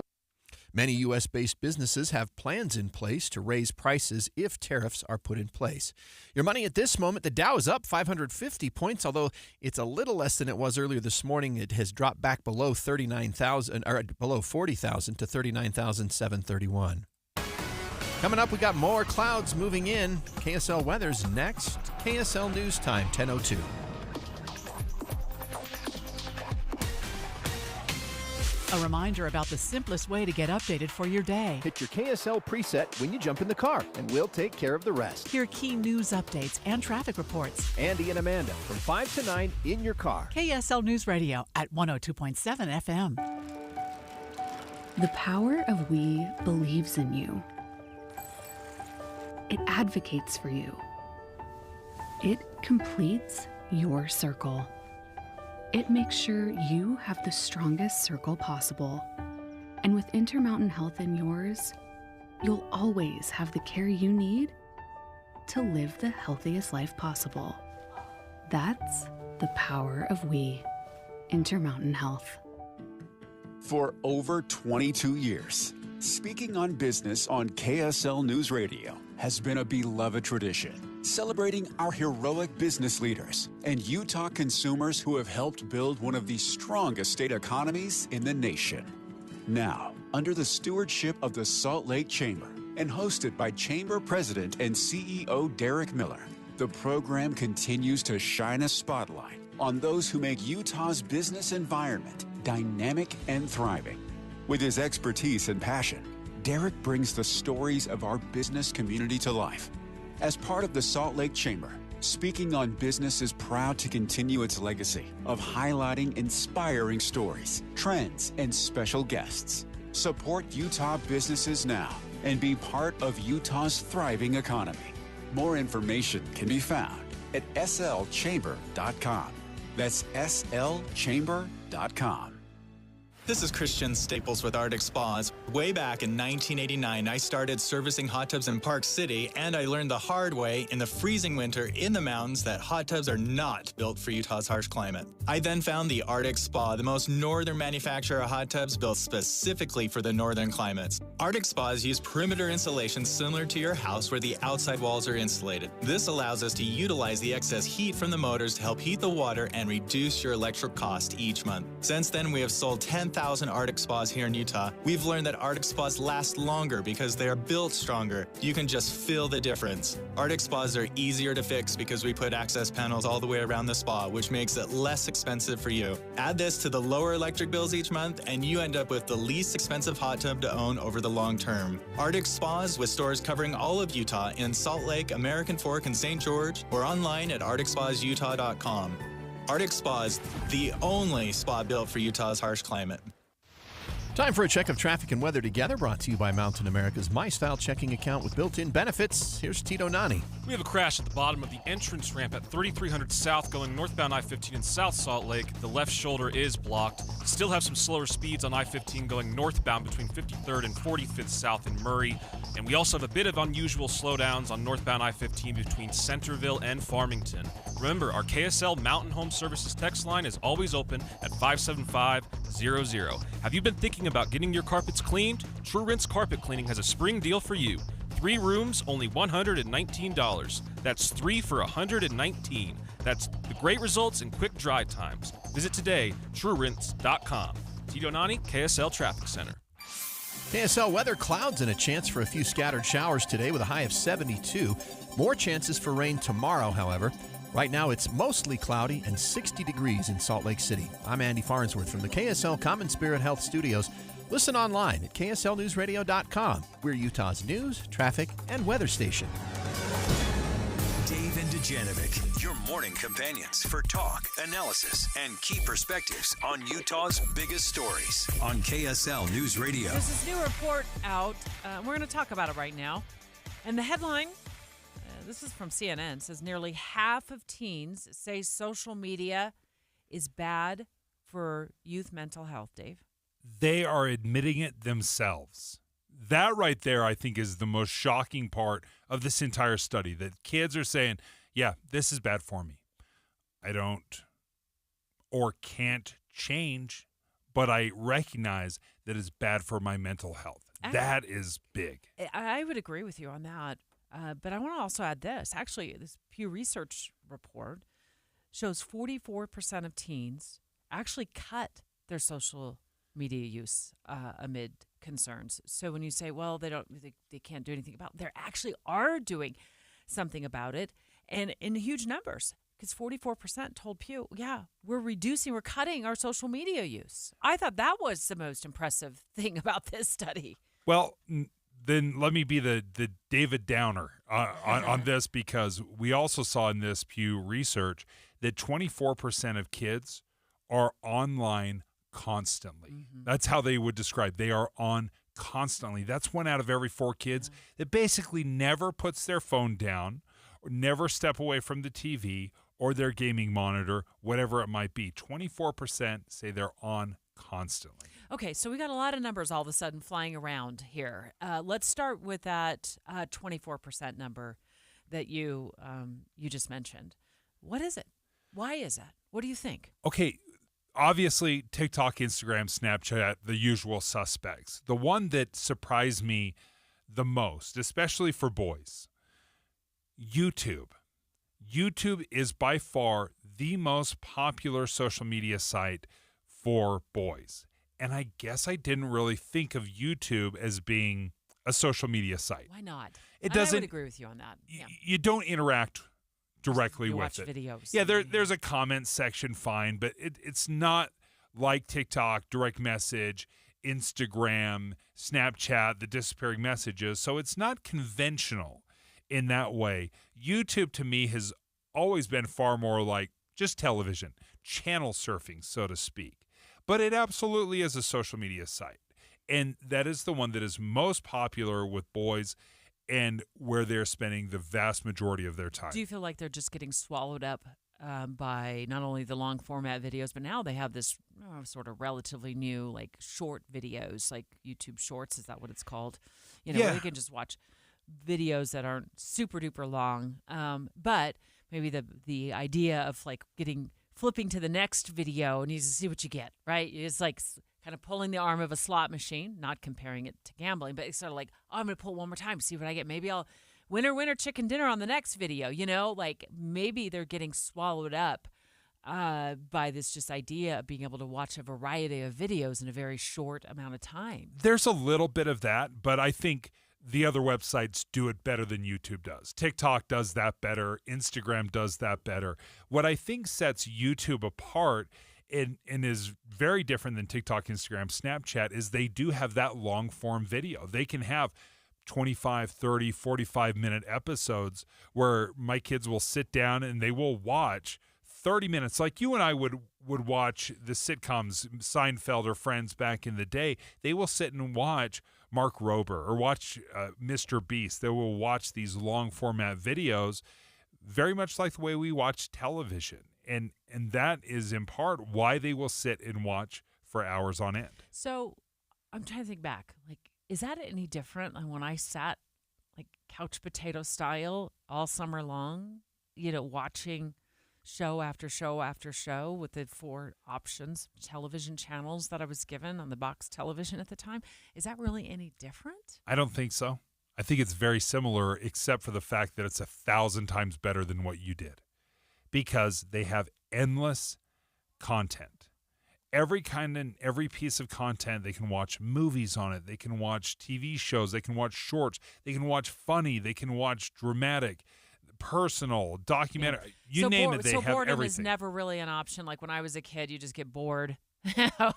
Many U.S.-based businesses have plans in place to raise prices if tariffs are put in place. Your money at this moment, the Dow is up 550 points, although it's a little less than it was earlier this morning. It has dropped back below 39,000 or below 40,000 to 39,731. Coming up, we got more clouds moving in. KSL weather's next. KSL News Time, 10:02. A reminder about the simplest way to get updated for your day. Hit your KSL preset when you jump in the car, and we'll take care of the rest. Hear key news updates and traffic reports. Andy and Amanda from 5 to 9 in your car. KSL News Radio at 102.7 FM. The power of we believes in you. It advocates for you. It completes your circle. It makes sure you have the strongest circle possible. And with Intermountain Health in yours, you'll always have the care you need to live the healthiest life possible. That's the power of we. Intermountain Health. For over 22 years, speaking on business on KSL News Radio has been a beloved tradition, celebrating our heroic business leaders and Utah consumers who have helped build one of the strongest state economies in the nation. Now, under the stewardship of the Salt Lake Chamber and hosted by Chamber President and CEO Derek Miller, the program continues to shine a spotlight on those who make Utah's business environment dynamic and thriving. With his expertise and passion, Derek brings the stories of our business community to life. As part of the Salt Lake Chamber, Speaking on Business is proud to continue its legacy of highlighting inspiring stories, trends, and special guests. Support Utah businesses now and be part of Utah's thriving economy. More information can be found at slchamber.com. That's slchamber.com. This is Christian Staples with Arctic Spas. Way back in 1989, I started servicing hot tubs in Park City, and I learned the hard way in the freezing winter in the mountains that hot tubs are not built for Utah's harsh climate. I then found the Arctic Spa, the most northern manufacturer of hot tubs built specifically for the northern climates. Arctic Spas use perimeter insulation similar to your house where the outside walls are insulated. This allows us to utilize the excess heat from the motors to help heat the water and reduce your electric cost each month. Since then, we have sold 10,000 Arctic Spas here in Utah. We've learned that Arctic Spas last longer because they are built stronger. You can just feel the difference. Arctic Spas are easier to fix because we put access panels all the way around the spa, which makes it less expensive for you. Add this to the lower electric bills each month, and you end up with the least expensive hot tub to own over the long term. Arctic Spas with stores covering all of Utah in Salt Lake, American Fork, and St. George, or online at arcticspasutah.com. Arctic Spas, the only spa built for Utah's harsh climate. Time for a check of traffic and weather together, brought to you by Mountain America's MyStyle checking account with built-in benefits. Here's Tito Nani. We have a crash at the bottom of the entrance ramp at 3300 South going northbound I-15 in South Salt Lake. The left shoulder is blocked. Still have some slower speeds on I-15 going northbound between 53rd and 45th South in Murray. And we also have a bit of unusual slowdowns on northbound I-15 between Centerville and Farmington. Remember, our KSL Mountain Home Services text line is always open at 57500. Have you been thinking about getting your carpets cleaned? True Rinse Carpet Cleaning has a spring deal for you. 3 rooms, only $119. That's 3 for $119. That's the great results and quick dry times. Visit today, truerinse.com. Tito Nani, KSL Traffic Center. KSL weather, clouds and a chance for a few scattered showers today with a high of 72. More chances for rain tomorrow, however. Right now, it's mostly cloudy and 60 degrees in Salt Lake City. I'm Andy Farnsworth from the KSL Common Spirit Health Studios. Listen online at kslnewsradio.com. We're Utah's news, traffic, and weather station. Dave and Dujanovic, your morning companions for talk, analysis, and key perspectives on Utah's biggest stories on KSL News Radio. There's this new report out. We're going to talk about it right now. And the headline, this is from CNN, says nearly half of teens say social media is bad for youth mental health, Dave. They are admitting it themselves. That right there, I think, is the most shocking part of this entire study, that kids are saying, yeah, this is bad for me. I don't or can't change, but I recognize that it's bad for my mental health. That is big. I would agree with you on that. But I want to also add this. Actually, this Pew Research report shows 44% of teens actually cut their social media use amid concerns. So when you say, well, they can't do anything about it, they actually are doing something about it, and in huge numbers. Because 44% told Pew, yeah, we're cutting our social media use. I thought that was the most impressive thing about this study. Well, then let me be the David Downer on this, because we also saw in this Pew research that 24% of kids are online constantly. Mm-hmm. That's how they would describe. They are on constantly. That's 1 out of every 4 kids that basically never puts their phone down, or never step away from the TV or their gaming monitor, whatever it might be. 24% say they're on constantly. Okay, so we got a lot of numbers all of a sudden flying around here. Let's start with that 24% number that you just mentioned. What is it? Why is that? What do you think? Okay, obviously TikTok, Instagram, Snapchat, the usual suspects. The one that surprised me the most, especially for boys, YouTube. YouTube is by far the most popular social media site for boys. And I guess I didn't really think of YouTube as being a social media site. Why not? It doesn't. I would agree with you on that. Yeah. You don't interact directly with it. Videos. Yeah, there's a comment section, fine, but it's not like TikTok, direct message, Instagram, Snapchat, the disappearing messages. So it's not conventional in that way. YouTube to me has always been far more like just television, channel surfing, so to speak. But it absolutely is a social media site. And that is the one that is most popular with boys and where they're spending the vast majority of their time. Do you feel like they're just getting swallowed up by not only the long format videos, but now they have this sort of relatively new, like short videos, like YouTube Shorts? Is that what it's called? You know, where you can just watch videos that aren't super duper long. But maybe the idea of like flipping to the next video and you just see what you get, right? It's like kind of pulling the arm of a slot machine, not comparing it to gambling, but it's sort of like, oh, I'm going to pull one more time, see what I get. Maybe I'll winner, chicken dinner on the next video, like maybe they're getting swallowed up by this just idea of being able to watch a variety of videos in a very short amount of time. There's a little bit of that, but I think the other websites do it better than YouTube does. TikTok does that better. Instagram does that better. What I think sets YouTube apart and is very different than TikTok, Instagram, Snapchat is they do have that long form video. They can have 25, 30, 45-minute episodes where my kids will sit down and they will watch 30 minutes like you and I would watch the sitcoms, Seinfeld or Friends back in the day. They will sit and watch Mark Rober or watch Mr. Beast. They will watch these long format videos very much like the way we watch television. And that is in part why they will sit and watch for hours on end. So I'm trying to think back. Like, is that any different than when I sat like couch potato style all summer long, watching show after show after show with the 4 options, television channels that I was given on the box television at the time? Is that really any different? I don't think so. I think it's very similar, except for the fact that it's 1,000 times better than what you did because they have endless content. Every piece of content, they can watch movies on it. They can watch TV shows. They can watch shorts. They can watch funny. They can watch dramatic, personal, documentary. You name it, they have boredom everything. is never really an option. Like when I was a kid, you just get bored.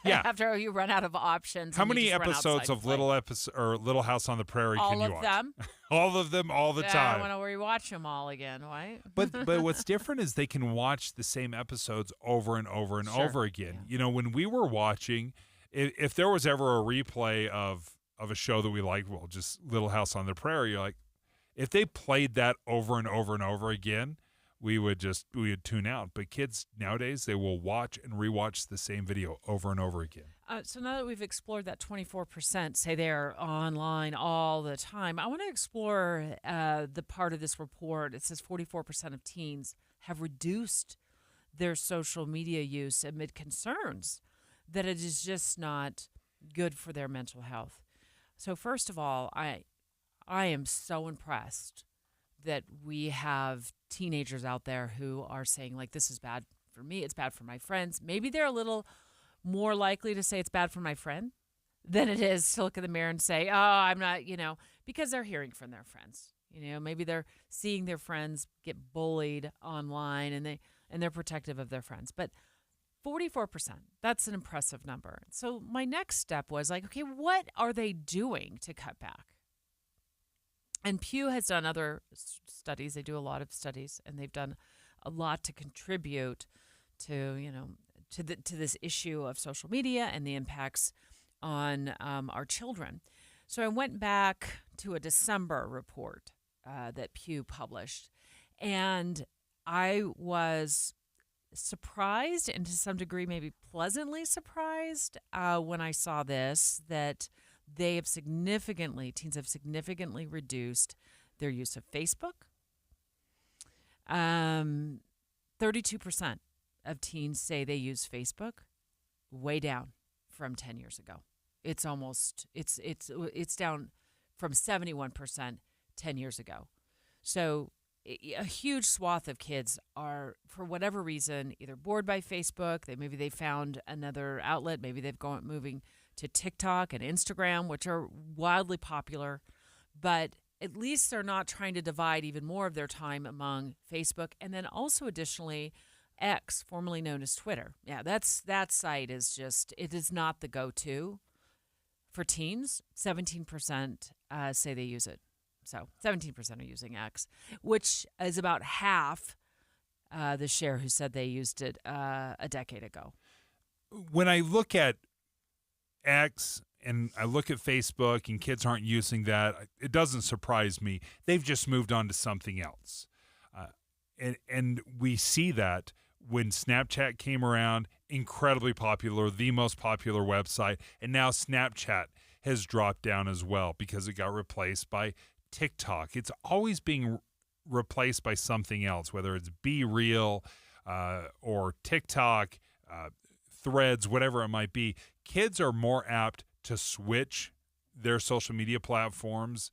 Yeah. After you run out of options. How many episodes of Little House on the Prairie can you watch? All of them. All of them, all the time. I want to rewatch them all again, right? But what's different is they can watch the same episodes over and over and over again. Yeah. When we were watching, if there was ever a replay of a show that we liked, well, just Little House on the Prairie, you're like, if they played that over and over and over again, we would tune out. But kids nowadays, they will watch and rewatch the same video over and over again. So now that we've explored that 24%, say they're online all the time, I want to explore the part of this report. It says 44% of teens have reduced their social media use amid concerns that it is just not good for their mental health. So first of all, I am so impressed that we have teenagers out there who are saying, like, this is bad for me, it's bad for my friends. Maybe they're a little more likely to say it's bad for my friend than it is to look in the mirror and say, oh, I'm not, because they're hearing from their friends. Maybe they're seeing their friends get bullied online and they're protective of their friends. But 44%, that's an impressive number. So my next step was like, okay, what are they doing to cut back? And Pew has done other studies. They do a lot of studies, and they've done a lot to contribute to, to this issue of social media and the impacts on our children. So I went back to a December report that Pew published, and I was surprised, and to some degree maybe pleasantly surprised when I saw this, that teens have significantly reduced their use of Facebook. 32% of teens say they use Facebook, way down from 10 years ago. It's down from 71% 10 years ago. So a huge swath of kids are, for whatever reason, either bored by Facebook. Maybe they found another outlet. Maybe they've moving to TikTok and Instagram, which are wildly popular, but at least they're not trying to divide even more of their time among Facebook. And then also additionally, X, formerly known as Twitter. Yeah, that site is it is not the go-to for teens. 17% say they use it. So 17% are using X, which is about half the share who said they used it a decade ago. When I look at X and I look at Facebook and kids aren't using that, it doesn't surprise me. They've just moved on to something else. And we see that when Snapchat came around, incredibly popular, the most popular website, and now Snapchat has dropped down as well because it got replaced by TikTok. It's always being replaced by something else, whether it's Be Real or TikTok, Threads, whatever it might be, kids are more apt to switch their social media platforms.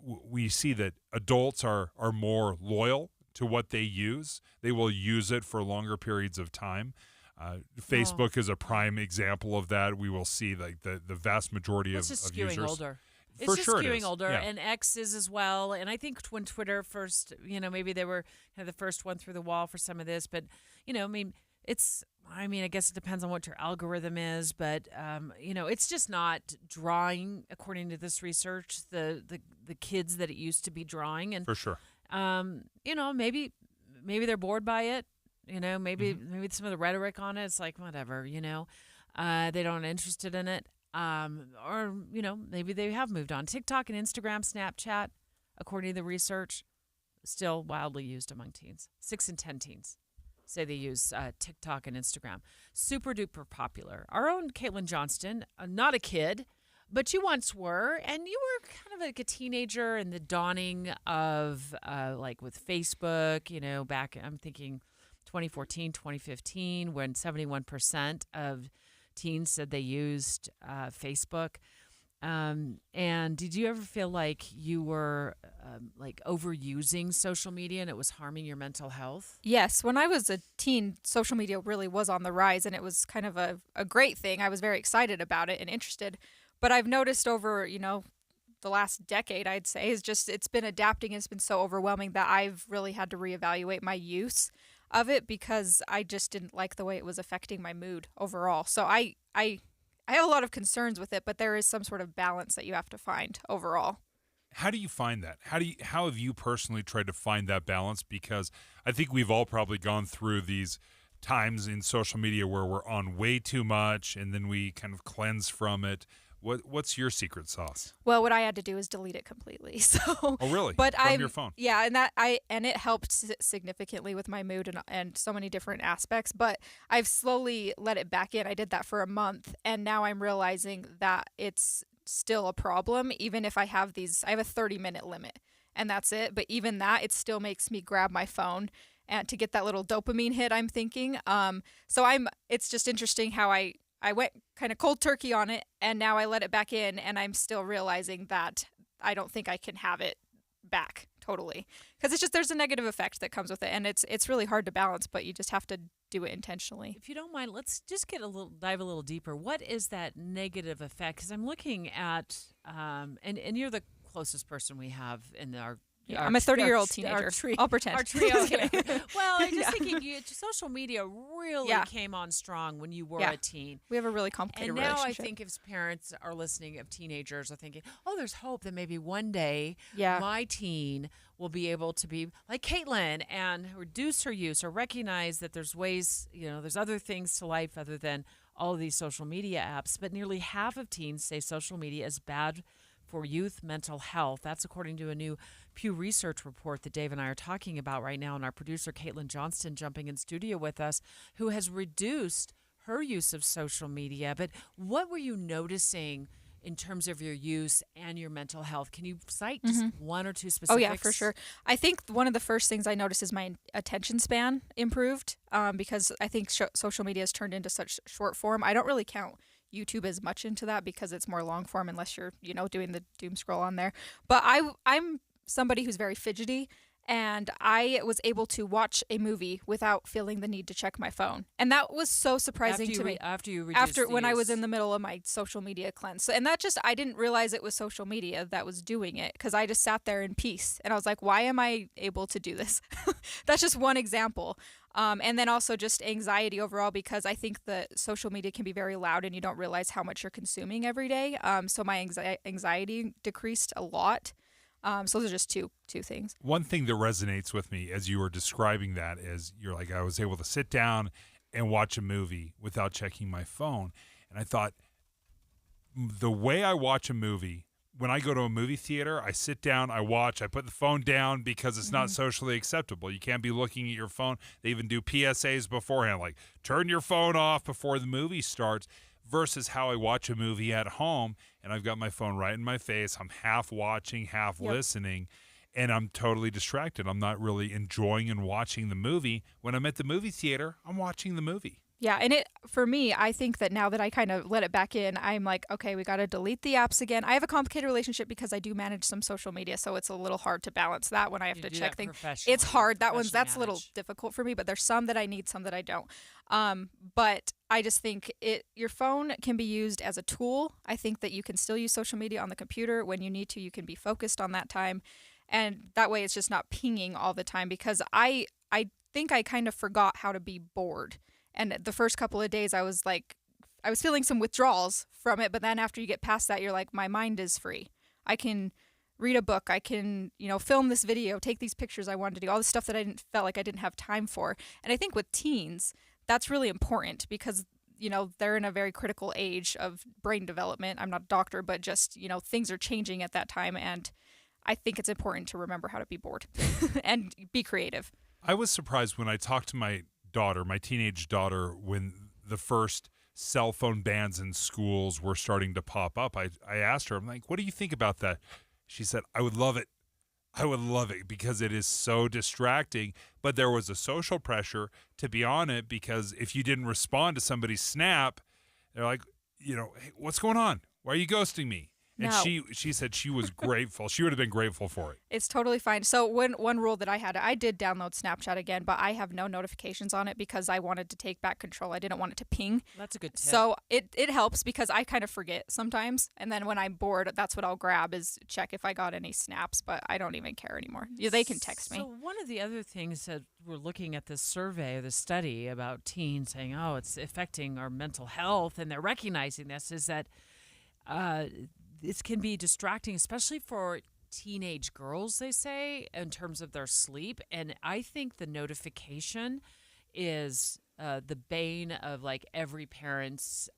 We see that adults are more loyal to what they use. They will use it for longer periods of time. Facebook is a prime example of that. We will see like the vast majority It's just skewing users. older. For It's just sure it skewing is. older, Yeah. and X is as well. And I think when Twitter first, maybe they were kind of the first one through the wall for some of this. But, I guess it depends on what your algorithm is. But, it's just not drawing, according to this research, the kids that it used to be drawing. And For sure. Maybe they're bored by it. Maybe some of the rhetoric on it, it's like, whatever, they don't interested in it. Or maybe they have moved on. TikTok and Instagram, Snapchat, according to the research, still wildly used among teens. 6 in 10 teens say they use TikTok and Instagram. Super duper popular. Our own Caitlin Johnston, not a kid, but you once were, and you were kind of like a teenager in the dawning of like with Facebook, back, I'm thinking 2014, 2015, when 71% of teens said they used Facebook. And did you ever feel like you were like overusing social media and it was harming your mental health? Yes. When I was a teen, social media really was on the rise, and it was kind of a great thing. I was very excited about it and interested. But I've noticed over, the last decade, I'd say, it's been adapting. It's been so overwhelming that I've really had to reevaluate my use of it because I just didn't like the way it was affecting my mood overall. So I have a lot of concerns with it, but there is some sort of balance that you have to find overall. How do you find that? How have you personally tried to find that balance? Because I think we've all probably gone through these times in social media where we're on way too much and then we kind of cleanse from it. What's your secret sauce? Well, what I had to do is delete it completely. So, oh, really? But From your phone? Yeah, and it helped significantly with my mood and so many different aspects. But I've slowly let it back in. I did that for a month, and now I'm realizing that it's still a problem. Even if I have a 30-minute limit, and that's it. But even that, it still makes me grab my phone and to get that little dopamine hit. I'm thinking. It's just interesting how I went kind of cold turkey on it, and now I let it back in, and I'm still realizing that I don't think I can have it back totally. Because there's a negative effect that comes with it, and it's really hard to balance, but you just have to do it intentionally. If you don't mind, let's just dive a little deeper. What is that negative effect? Because I'm looking at, and you're the closest person we have in our Yeah, I'm a 30-year-old teenager. I'll pretend. Our trio. Well, I'm just thinking social media really came on strong when you were a teen. We have a really complicated relationship. And now I think if parents are listening of teenagers are thinking, oh, there's hope that maybe one day my teen will be able to be like Caitlin and reduce her use or recognize that there's ways, there's other things to life other than all of these social media apps. But nearly half of teens say social media is bad for youth mental health. That's according to a new Pew Research report that Dave and I are talking about right now, and our producer Caitlin Johnston jumping in studio with us, who has reduced her use of social media. But what were you noticing in terms of your use and your mental health? Can you cite just one or two specifics? Oh, yeah, for sure. I think one of the first things I noticed is my attention span improved because I think social media has turned into such short form. I don't really count YouTube as much into that because it's more long form unless you're, doing the doom scroll on there. But I'm somebody who's very fidgety, and I was able to watch a movie without feeling the need to check my phone. And that was so surprising to me. When I was in the middle of my social media cleanse. So, and that I didn't realize it was social media that was doing it because I just sat there in peace. And I was like, why am I able to do this? That's just one example. And then also just anxiety overall, because I think that social media can be very loud and you don't realize how much you're consuming every day. So my anxiety decreased a lot. So those are just two things. One thing that resonates with me as you were describing that is you're like, I was able to sit down and watch a movie without checking my phone. And I thought, the way I watch a movie, when I go to a movie theater, I sit down, I watch, I put the phone down because it's not socially acceptable. You can't be looking at your phone. They even do PSAs beforehand, like turn your phone off before the movie starts, versus how I watch a movie at home and I've got my phone right in my face. I'm half watching, half listening, and I'm totally distracted. I'm not really enjoying and watching the movie. When I'm at the movie theater, I'm watching the movie. Yeah, and for me, I think that now that I kind of let it back in, I'm like, okay, we got to delete the apps again. I have a complicated relationship because I do manage some social media, so it's a little hard to balance that when I have to check things. It's hard. That's a little difficult for me, but there's some that I need, some that I don't. But I just think your phone can be used as a tool. I think that you can still use social media on the computer when you need to. You can be focused on that time, and that way it's just not pinging all the time, because I think I kind of forgot how to be bored. And the first couple of days I was feeling some withdrawals from it, but then after you get past that, you're like, my mind is free. I can read a book. I can, film this video, take these pictures I wanted to do, all the stuff that felt like I didn't have time for. And I think with teens, that's really important because, they're in a very critical age of brain development. I'm not a doctor, but just, things are changing at that time. And I think it's important to remember how to be bored and be creative. I was surprised when I talked to my teenage daughter, when the first cell phone bans in schools were starting to pop up. I asked her, I'm like, what do you think about that? She said, I would love it. I would love it because it is so distracting. But there was a social pressure to be on it, because if you didn't respond to somebody's snap, they're like, hey, what's going on? Why are you ghosting me? And she said she was grateful. She would have been grateful for it. It's totally fine. So one rule that I did download Snapchat again, but I have no notifications on it because I wanted to take back control. I didn't want it to ping. That's a good tip. So it helps because I kind of forget sometimes. And then when I'm bored, that's what I'll grab is check if I got any snaps, but I don't even care anymore. Yeah, they can text me. So one of the other things that we're looking at this survey or this study about teens saying, oh, it's affecting our mental health, and they're recognizing this, is that this can be distracting, especially for teenage girls, they say, in terms of their sleep. And I think the notification is the bane of every parent's,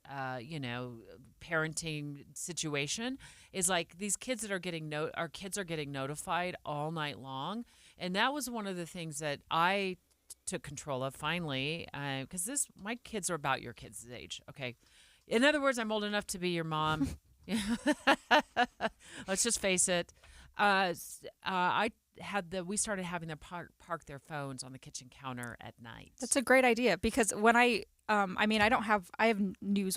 parenting situation. Is these kids that are getting our kids are getting notified all night long. And that was one of the things that I took control of finally, because my kids are about your kids' age. Okay. In other words, I'm old enough to be your mom. Let's just face it. We started having them park their phones on the kitchen counter at night. That's a great idea because when I have news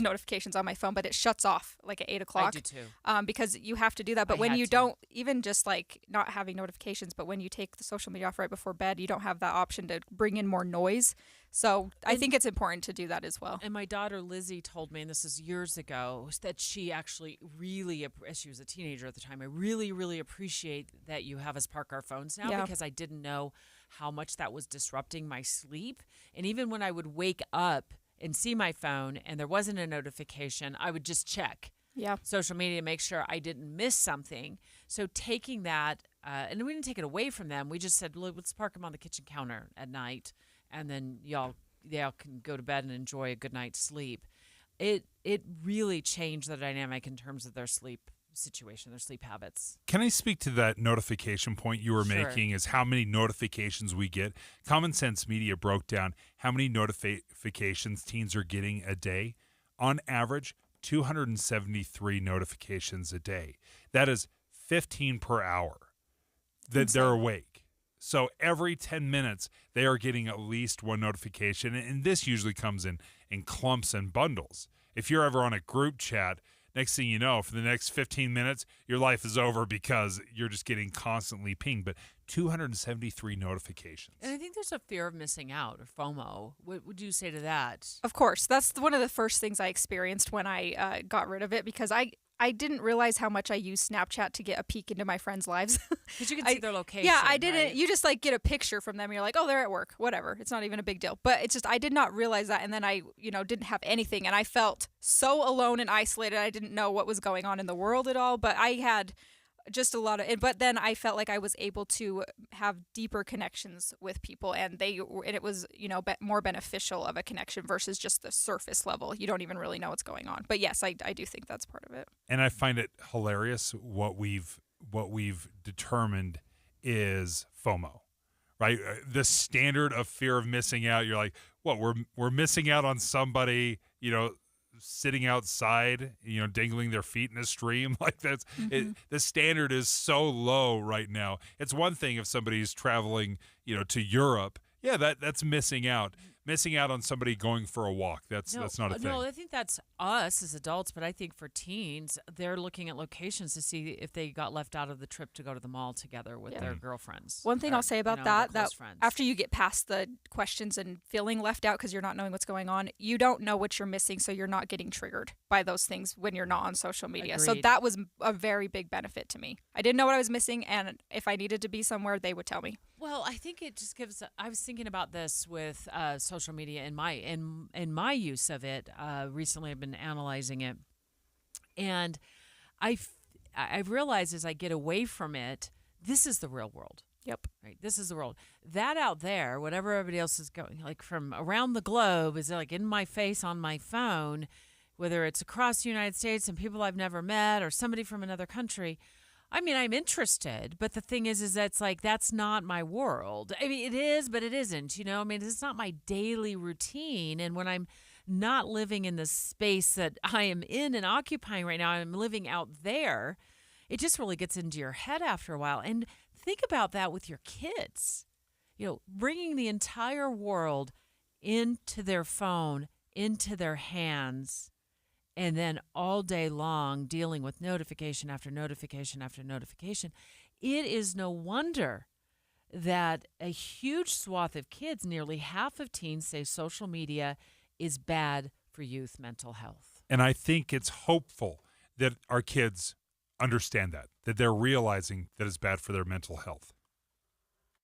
notifications on my phone, but it shuts off at 8 o'clock. I do too. Because you have to do that. But when you don't, even just not having notifications, but when you take the social media off right before bed, you don't have that option to bring in more noise. So I think it's important to do that as well. And my daughter Lizzie told me, and this is years ago, that she actually really, as she was a teenager at the time, I really, really appreciate that you have us park our phones now because I didn't know how much that was disrupting my sleep. And even when I would wake up and see my phone and there wasn't a notification, I would just check social media to make sure I didn't miss something. So taking that, and we didn't take it away from them. We just said, let's park them on the kitchen counter at night, and then y'all can go to bed and enjoy a good night's sleep. It really changed the dynamic in terms of their sleep situation, their sleep habits. Can I speak to that notification point you were making, is how many notifications we get? Common Sense Media broke down how many notifications teens are getting a day. On average, 273 notifications a day. That is 15 per hour that they're awake. So every 10 minutes, they are getting at least one notification. And this usually comes in clumps and bundles. If you're ever on a group chat, next thing you know, for the next 15 minutes, your life is over because you're just getting constantly pinged. But 273 notifications. And I think there's a fear of missing out, or FOMO. What would you say to that? Of course. That's one of the first things I experienced when I got rid of it, because I didn't realize how much I used Snapchat to get a peek into my friends' lives. Because you can see their location. Yeah, I didn't. Right? You just get a picture from them. You're like, oh, they're at work. Whatever. It's not even a big deal. But it's just I did not realize that, and then I didn't have anything, and I felt so alone and isolated. I didn't know what was going on in the world at all. But I had just a lot of it. But then I felt like I was able to have deeper connections with people, and it was more beneficial of a connection versus just the surface level. You don't even really know what's going on. But yes, I do think that's part of it. And I find it hilarious what we've determined is FOMO, right? The standard of fear of missing out. You're like, what? We're missing out on somebody, sitting outside, dangling their feet in a stream. That's the standard is so low right now. It's one thing if somebody's traveling, to Europe. Yeah, that's missing out. missing out on somebody going for a walk. That's not a thing. No, I think that's us as adults, but I think for teens, they're looking at locations to see if they got left out of the trip to go to the mall together with their girlfriends. One thing I'll say about their that friends. after you get past the questions and feeling left out because you're not knowing what's going on, you don't know what you're missing, so you're not getting triggered by those things when you're not on social media. So Agreed. that was a very big benefit to me. I didn't know what I was missing, and if I needed to be somewhere, they would tell me. Well, I think it just gives. I was thinking about this with social media and my use of it. Recently, I've been analyzing it, and I've realized as I get away from it, this is the real world. Yep. Right. This is the world. That out there, whatever everybody else is going, like from around the globe, is like in my face on my phone, whether it's across the United States and people I've never met or somebody from another country. I mean, I'm interested, but the thing is that it's like, that's not my world. I mean, it is, but it isn't, I mean, it's not my daily routine. And when I'm not living in the space that I am in and occupying right now, I'm living out there, it just really gets into your head after a while. And think about that with your kids, bringing the entire world into their phone, into their hands, and then all day long dealing with notification after notification after notification. It is no wonder that a huge swath of kids, nearly half of teens, say social media is bad for youth mental health. And I think it's hopeful that our kids understand that they're realizing that it's bad for their mental health.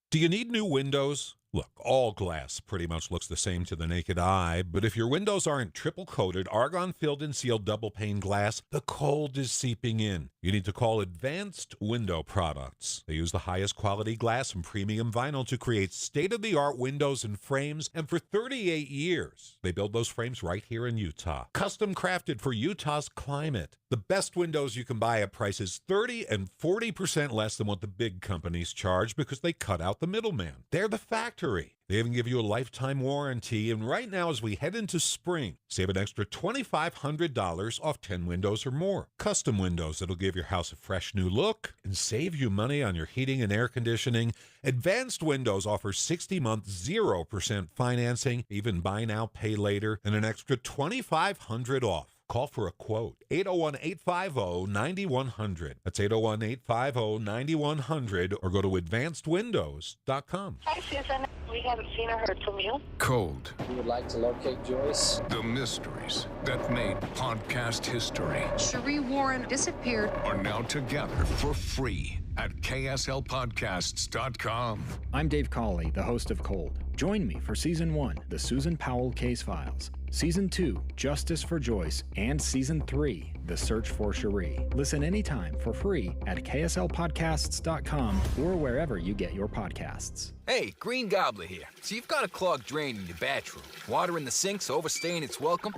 Do you need new windows? Look, all glass pretty much looks the same to the naked eye, but if your windows aren't triple-coated, argon-filled and sealed double-pane glass, the cold is seeping in. You need to call Advanced Window Products. They use the highest quality glass and premium vinyl to create state-of-the-art windows and frames, and for 38 years, they build those frames right here in Utah. Custom crafted for Utah's climate. The best windows you can buy at prices 30 and 40% less than what the big companies charge because they cut out the middleman. They're the factory. They even give you a lifetime warranty, and right now as we head into spring, save an extra $2,500 off 10 windows or more. Custom windows that'll give your house a fresh new look and save you money on your heating and air conditioning. Advanced Windows offers 60-month 0% financing, even buy now, pay later, and an extra $2,500 off. Call for a quote, 801-850-9100. That's 801-850-9100, or go to advancedwindows.com. Hi, Susan. We haven't seen or heard from you. Cold. We would like to locate Joyce. The mysteries that made podcast history Cherie Warren disappeared are now together for free at KSLPodcasts.com. I'm Dave Cawley, the host of Cold. Join me for Season 1, The Susan Powell Case Files. Season 2, Justice for Joyce, and Season 3, The Search for Cherie. Listen anytime for free at KSLPodcasts.com or wherever you get your podcasts. Hey, Green Gobbler here. So you've got a clogged drain in your bathroom. Water in the sink's overstaying its welcome.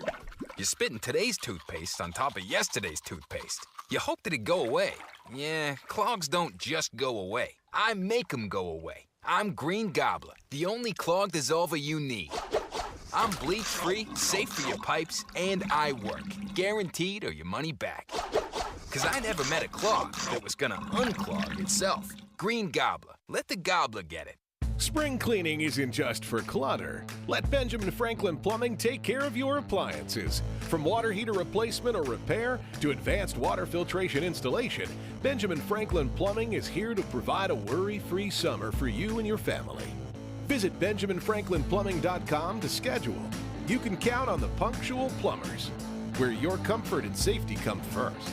You're spitting today's toothpaste on top of yesterday's toothpaste. You hope that it go away. Yeah, clogs don't just go away. I make them go away. I'm Green Gobbler, the only clog dissolver you need. I'm bleach-free, safe for your pipes, and I work. Guaranteed or your money back. Because I never met a clog that was gonna unclog itself. Green Gobbler. Let the gobbler get it. Spring cleaning isn't just for clutter. Let Benjamin Franklin Plumbing take care of your appliances. From water heater replacement or repair to advanced water filtration installation, Benjamin Franklin Plumbing is here to provide a worry-free summer for you and your family. Visit BenjaminFranklinPlumbing.com to schedule. You can count on the punctual plumbers, where your comfort and safety come first.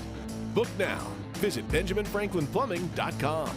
Book now. Visit BenjaminFranklinPlumbing.com.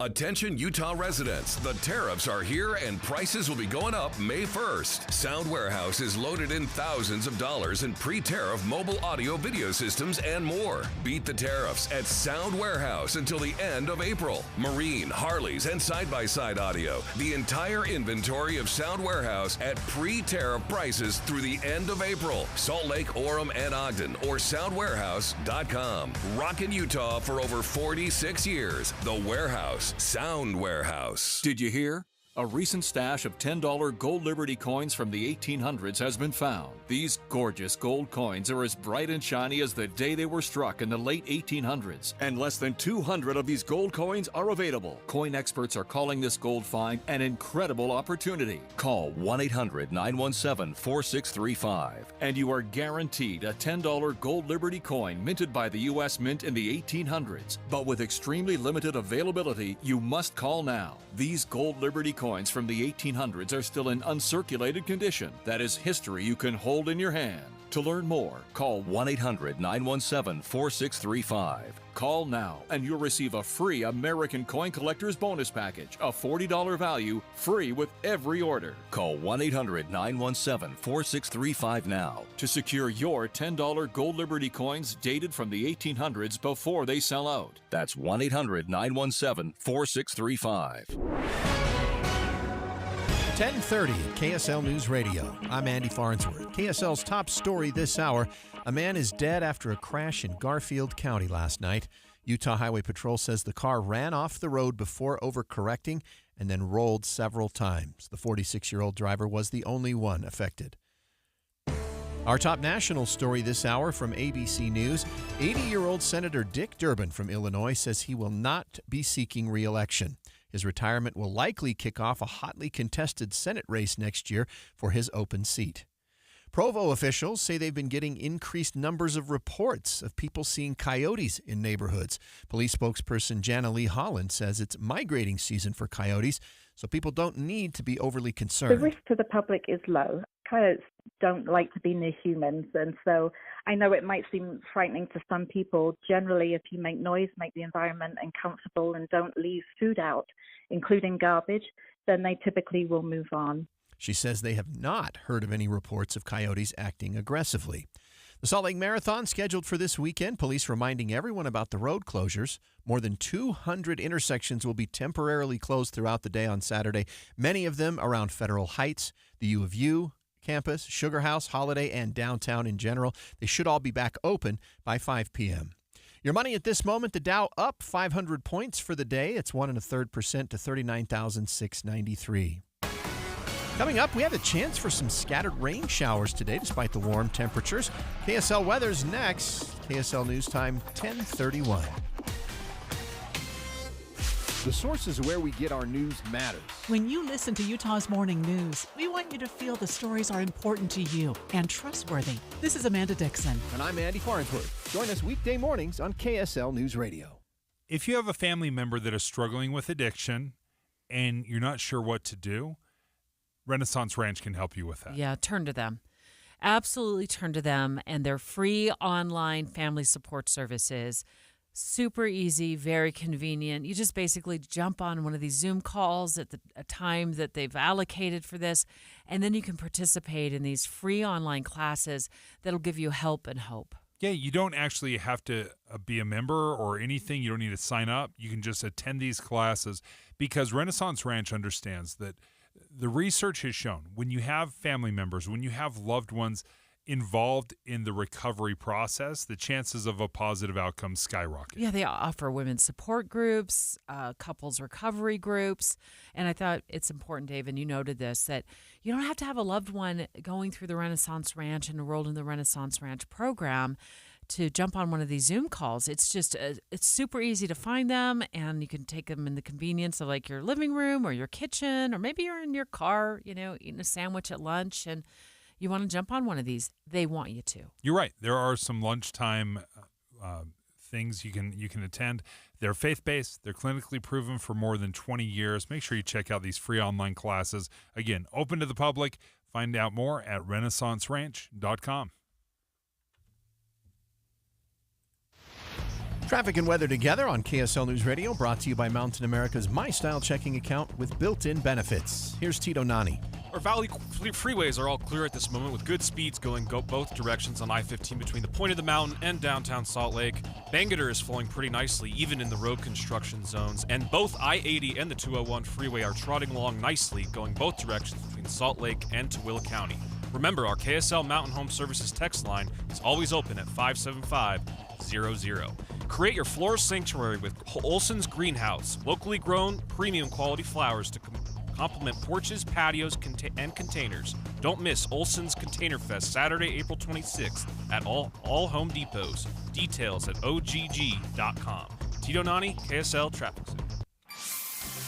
Attention Utah residents, the tariffs are here and prices will be going up May 1st. Sound Warehouse is loaded in thousands of dollars in pre-tariff mobile audio video systems and more. Beat the tariffs at Sound Warehouse until the end of April. Marine, Harleys, and side-by-side audio. The entire inventory of Sound Warehouse at pre-tariff prices through the end of April. Salt Lake, Orem, and Ogden, or soundwarehouse.com. Rockin' Utah for over 46 years. The Warehouse. Sound Warehouse. Did you hear? A recent stash of $10 gold Liberty coins from the 1800s has been found. These gorgeous gold coins are as bright and shiny as the day they were struck in the late 1800s, and less than 200 of these gold coins are available. Coin experts are calling this gold find an incredible opportunity. Call 1-800-917-4635, and you are guaranteed a $10 gold Liberty coin minted by the U.S. Mint in the 1800s. But with extremely limited availability, you must call now. These gold Liberty coins from the 1800s are still in uncirculated condition. That is history you can hold in your hand. To learn more, call 1-800-917-4635. Call now and you'll receive a free American Coin Collector's Bonus Package, a $40 value, free with every order. Call 1-800-917-4635 now to secure your $10 gold Liberty coins dated from the 1800s before they sell out. That's 1-800-917-4635. 10:30 KSL News Radio. I'm Andy Farnsworth. KSL's top story this hour: a man is dead after a crash in Garfield County last night. Utah Highway Patrol says the car ran off the road before overcorrecting and then rolled several times. The 46-year-old driver was the only one affected. Our top national story this hour from ABC News: 80-year-old Senator Dick Durbin from Illinois says he will not be seeking re-election. His retirement will likely kick off a hotly contested Senate race next year for his open seat. Provo officials say they've been getting increased numbers of reports of people seeing coyotes in neighborhoods. Police spokesperson Jana Lee Holland says it's migrating season for coyotes, so people don't need to be overly concerned. The risk to the public is low. Coyotes don't like to be near humans, and so I know it might seem frightening to some people. Generally, if you make noise, make the environment uncomfortable, and don't leave food out, including garbage, then they typically will move on. She says they have not heard of any reports of coyotes acting aggressively. The Salt Lake Marathon scheduled for this weekend. Police reminding everyone about the road closures. More than 200 intersections will be temporarily closed throughout the day on Saturday, many of them around Federal Heights, the U of U campus, Sugar House, Holiday, and downtown in general. They should all be back open by 5 p.m. Your money at this moment: the Dow up 500 points for the day. It's 1 1/3% to 39,693. Coming up, we have a chance for some scattered rain showers today despite the warm temperatures. KSL weather's next. KSL News Time 10:31. The sources where we get our news matters. When you listen to Utah's Morning News, we want you to feel the stories are important to you and trustworthy. This is Amanda Dixon. And I'm Andy Farnsworth. Join us weekday mornings on KSL News Radio. If you have a family member that is struggling with addiction and you're not sure what to do, Renaissance Ranch can help you with that. Yeah, turn to them. Absolutely turn to them and their free online family support services. Super easy, very convenient. You just basically jump on one of these Zoom calls at a time that they've allocated for this, and then you can participate in these free online classes that'll give you help and hope. Yeah, you don't actually have to be a member or anything. You don't need to sign up. You can just attend these classes because Renaissance Ranch understands that the research has shown when you have family members, when you have loved ones involved in the recovery process, the chances of a positive outcome skyrocket. Yeah, they offer women's support groups, couples recovery groups. And I thought it's important, Dave, and you noted this, that you don't have to have a loved one going through the Renaissance Ranch and enrolled in the Renaissance Ranch program to jump on one of these Zoom calls. It's just, it's super easy to find them, and you can take them in the convenience of like your living room or your kitchen, or maybe you're in your car, eating a sandwich at lunch, and you want to jump on one of these. They want you to. You're right. There are some lunchtime things you can attend. They're faith-based. They're clinically proven for more than 20 years. Make sure you check out these free online classes. Again, open to the public. Find out more at renaissanceranch.com. Traffic and weather together on KSL News Radio, brought to you by Mountain America's My Style checking account with built-in benefits. Here's Tito Nani. Our Valley freeways are all clear at this moment with good speeds going both directions on I-15 between the point of the mountain and downtown Salt Lake. Bangerter is flowing pretty nicely, even in the road construction zones. And both I-80 and the 201 freeway are trotting along nicely, going both directions between Salt Lake and Tooele County. Remember, our KSL Mountain Home Services text line is always open at 575-00. Create your floral sanctuary with Olson's Greenhouse, locally grown, premium quality flowers to Complement porches, patios, and containers. Don't miss Olson's Container Fest Saturday, April 26th at all Home Depots. Details at ogg.com. Tito Nani, KSL Traffic Center.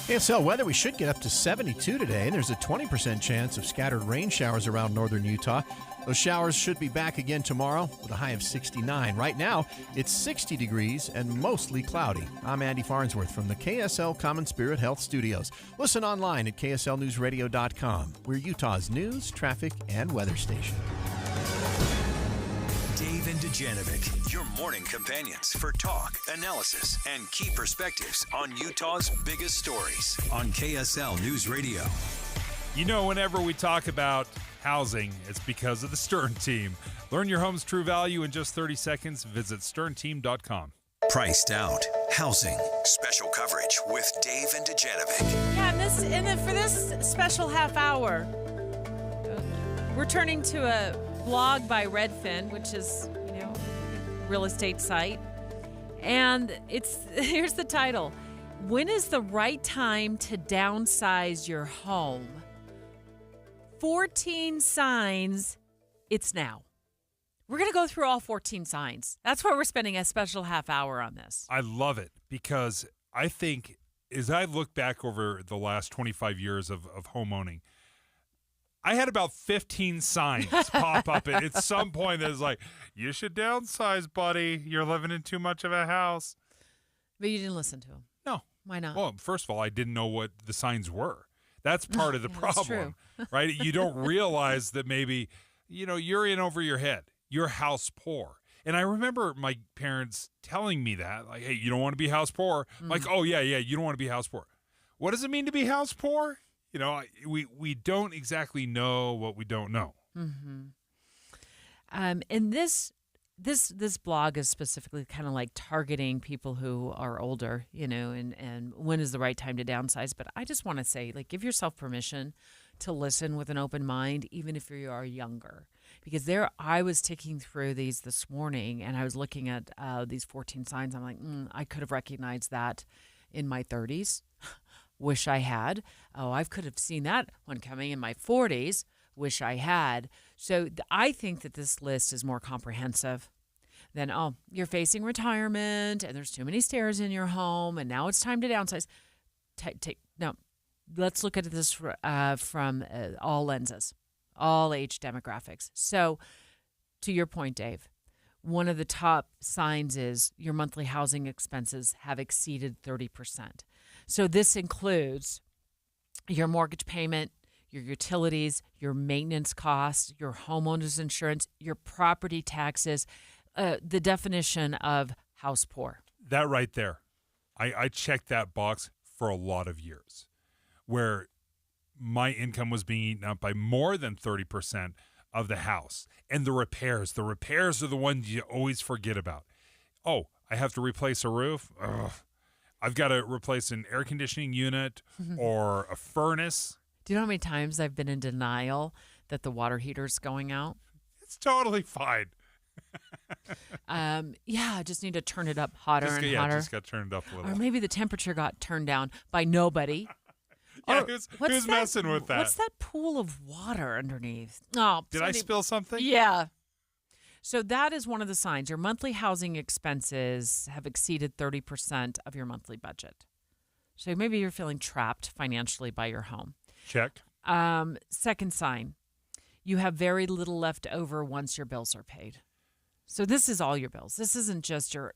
KSL weather, we should get up to 72 today, and there's a 20% chance of scattered rain showers around northern Utah. Those showers should be back again tomorrow with a high of 69. Right now, it's 60 degrees and mostly cloudy. I'm Andy Farnsworth from the KSL Common Spirit Health Studios. Listen online at kslnewsradio.com. We're Utah's news, traffic, and weather station. Dave and Dujanovic, your morning companions for talk, analysis, and key perspectives on Utah's biggest stories on KSL News Radio. You know, whenever we talk about housing, it's because of the Stern Team. Learn your home's true value in just 30 seconds. Visit sternteam.com. Priced Out Housing. Special coverage with Dave and Dujanovic. Yeah, for this special half hour, we're turning to a blog by Redfin, which is, a real estate site. And here's the title. When is the right time to downsize your home? 14 signs, it's now. We're going to go through all 14 signs. That's why we're spending a special half hour on this. I love it because I think as I look back over the last 25 years of home owning, I had about 15 signs pop up at some point that was like, you should downsize, buddy. You're living in too much of a house. But you didn't listen to them. No. Why not? Well, first of all, I didn't know what the signs were. That's part of the problem, right? You don't realize that maybe, you're in over your head. You're house poor. And I remember my parents telling me that, like, hey, you don't want to be house poor. Like, oh, yeah, you don't want to be house poor. What does it mean to be house poor? We don't exactly know what we don't know. Mm-hmm. And this blog is specifically kind of like targeting people who are older, and when is the right time to downsize. But I just want to say, give yourself permission to listen with an open mind, even if you are younger. Because I was ticking through these this morning, and I was looking at these 14 signs. I'm like, I could have recognized that in my 30s. Wish I had. Oh, I could have seen that one coming in my 40s. Wish I had. So I think that this list is more comprehensive than, you're facing retirement and there's too many stairs in your home and now it's time to downsize. No, let's look at this from all lenses, all age demographics. So to your point, Dave, one of the top signs is your monthly housing expenses have exceeded 30%. So this includes your mortgage payment, your utilities, your maintenance costs, your homeowner's insurance, your property taxes, the definition of house poor. That right there. I checked that box for a lot of years where my income was being eaten up by more than 30% of the house. And the repairs are the ones you always forget about. Oh, I have to replace a roof? Ugh. I've got to replace an air conditioning unit or a furnace. Do you know how many times I've been in denial that the water heater's going out? It's totally fine. I just need to turn it up hotter and hotter. Just got turned up a little. Or maybe the temperature got turned down by nobody. Who's messing with that? What's that pool of water underneath? Oh, Did I spill something? Yeah. So that is one of the signs. Your monthly housing expenses have exceeded 30% of your monthly budget. So maybe you're feeling trapped financially by your home. Check. Second sign, you have very little left over once your bills are paid. So this is all your bills. This isn't just your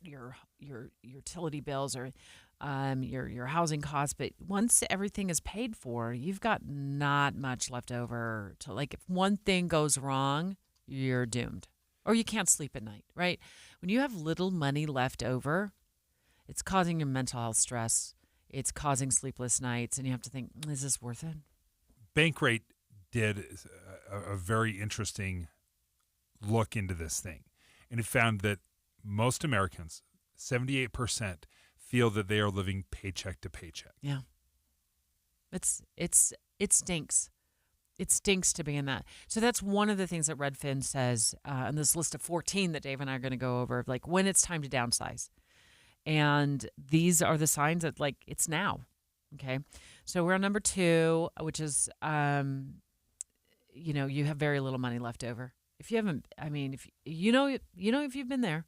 utility bills or your housing costs, but once everything is paid for, you've got not much left over to, if one thing goes wrong, you're doomed. Or you can't sleep at night, right? When you have little money left over, it's causing your mental health stress. It's causing sleepless nights, and you have to think, is this worth it? Bankrate did a very interesting look into this thing, and it found that most Americans, 78%, feel that they are living paycheck to paycheck. Yeah. It stinks. It stinks to be in that. So that's one of the things that Redfin says on this list of 14 that Dave and I are going to go over, when it's time to downsize. And these are the signs that, it's now. Okay. So we're on number 2, which is, you have very little money left over. If you haven't, if if you've been there,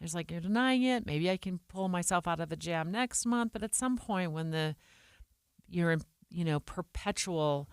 it's like you're denying it. Maybe I can pull myself out of a jam next month. But at some point when you're in, perpetual,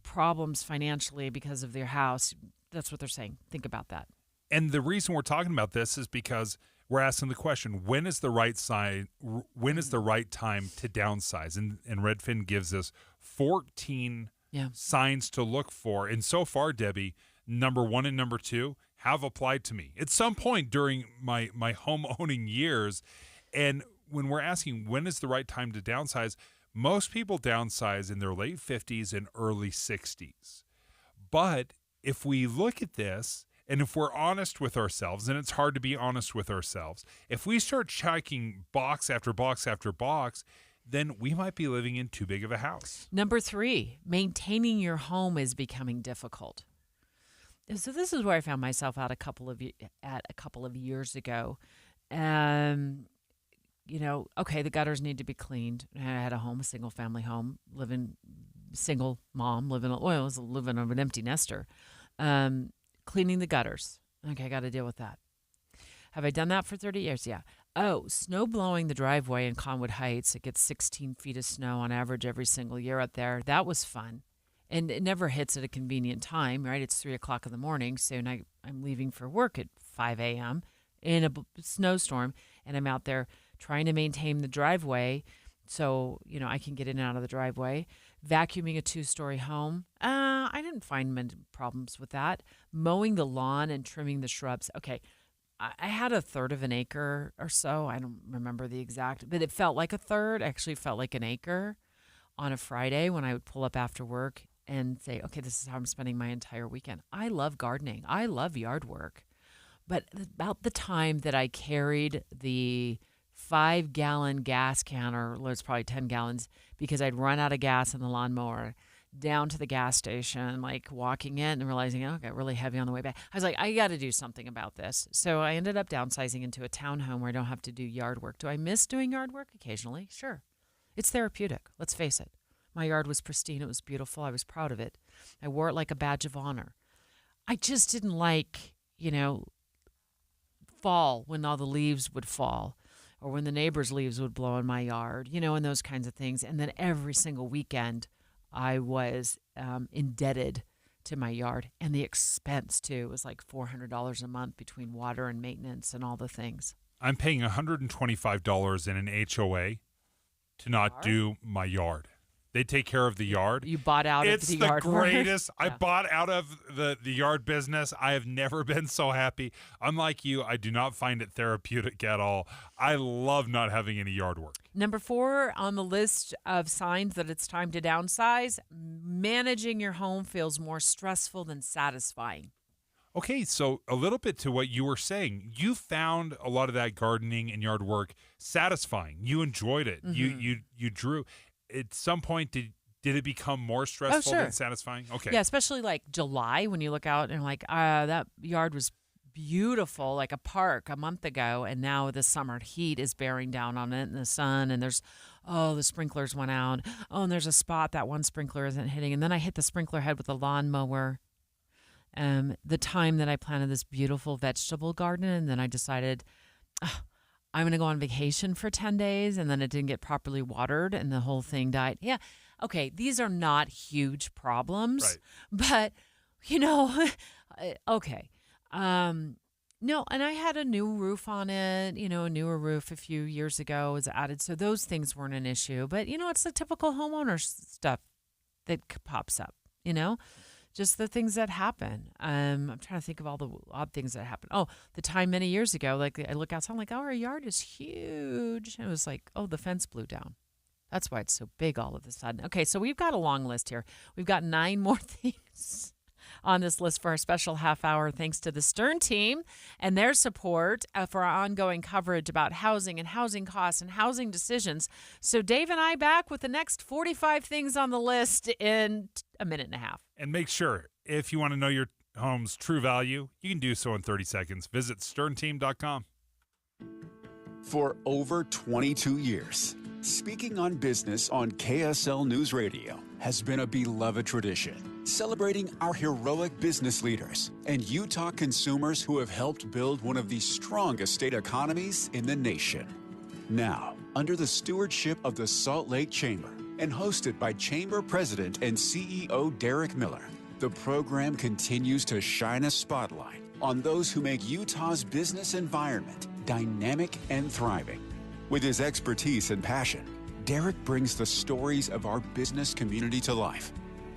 problems financially because of their house, that's what they're saying. Think about that. And the reason we're talking about this is because we're asking the question, when is the right time to downsize? And Redfin gives us 14 signs to look for. And so far, Debbie, number 1 and number 2 have applied to me at some point during my home owning years. And when we're asking when is the right time to downsize, most people downsize in their late 50s and early 60s. But if we look at this, and if we're honest with ourselves, and it's hard to be honest with ourselves, if we start checking box after box after box, then we might be living in too big of a house. Number 3, maintaining your home is becoming difficult. So this is where I found myself at a couple of years ago. Okay, the gutters need to be cleaned. I had a single family home, single mom, living of an empty nester. Cleaning the gutters. Okay, I got to deal with that. Have I done that for 30 years? Yeah. Oh, snow blowing the driveway in Conwood Heights. It gets 16 feet of snow on average every single year out there. That was fun. And it never hits at a convenient time, right? It's 3 o'clock in the morning. So I'm leaving for work at 5 a.m. in a snowstorm. And I'm out there trying to maintain the driveway so, I can get in and out of the driveway. Vacuuming a 2-story home. I didn't find many problems with that. Mowing the lawn and trimming the shrubs. Okay, I had 1/3 of an acre or so. I don't remember the exact, but it felt like 1/3. Actually felt like an acre on a Friday when I would pull up after work and say, okay, this is how I'm spending my entire weekend. I love gardening. I love yard work. But about the time that I carried the 5-gallon gas can, or it's probably 10 gallons, because I'd run out of gas in the lawnmower, down to the gas station, like walking in and realizing, I got really heavy on the way back. I was like, I got to do something about this. So I ended up downsizing into a townhome where I don't have to do yard work. Do I miss doing yard work? Occasionally, sure. It's therapeutic. Let's face it. My yard was pristine. It was beautiful. I was proud of it. I wore it like a badge of honor. I just didn't like, fall when all the leaves would fall, or when the neighbors' leaves would blow in my yard, and those kinds of things. And then every single weekend, I was indebted to my yard. And the expense, too, was like $400 a month between water and maintenance and all the things. I'm paying $125 in an HOA to not do my yard. They take care of the yard. You bought out of the yard. It's the greatest. I bought out of the yard business. I have never been so happy. Unlike you, I do not find it therapeutic at all. I love not having any yard work. Number 4 on the list of signs that it's time to downsize, managing your home feels more stressful than satisfying. Okay, so a little bit to what you were saying. You found a lot of that gardening and yard work satisfying. You enjoyed it. Mm-hmm. You drew. At some point, did it become more stressful than satisfying? Okay. Yeah, especially like July when you look out and like, that yard was beautiful, like a park a month ago, and now the summer heat is bearing down on it in the sun, and there's, the sprinklers went out. Oh, and there's a spot that one sprinkler isn't hitting. And then I hit the sprinkler head with a lawnmower. The time that I planted this beautiful vegetable garden, and then I decided, I'm going to go on vacation for 10 days, and then it didn't get properly watered, and the whole thing died. Yeah, okay, these are not huge problems, but, okay. No, and I had a new roof on it, a newer roof a few years ago was added, so those things weren't an issue. But, it's the typical homeowner stuff that pops up, just the things that happen. I'm trying to think of all the odd things that happen. Oh, the time many years ago, like I look outside, I'm like, our yard is huge. And it was like, the fence blew down. That's why it's so big all of a sudden. Okay, so we've got a long list here. We've got 9 more things on this list for our special half hour, thanks to the Stern team and their support for our ongoing coverage about housing and housing costs and housing decisions. So Dave and I back with the next 45 things on the list in a minute and a half. And make sure, if you want to know your home's true value, you can do so in 30 seconds. Visit sternteam.com. For over 22 years, Speaking on Business on KSL News Radio has been a beloved tradition, celebrating our heroic business leaders and Utah consumers who have helped build one of the strongest state economies in the nation. Now, under the stewardship of the Salt Lake Chamber and hosted by Chamber President and CEO Derek Miller, the program continues to shine a spotlight on those who make Utah's business environment dynamic and thriving. With his expertise and passion, Derek brings the stories of our business community to life.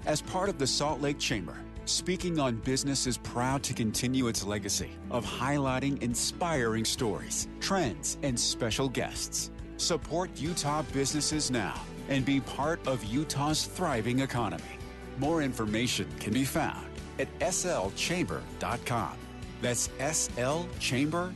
As part of the Salt Lake Chamber, Speaking on Business is proud to continue its legacy of highlighting inspiring stories, trends, and special guests. Support Utah businesses now and be part of Utah's thriving economy. More information can be found at slchamber.com. That's slchamber.com.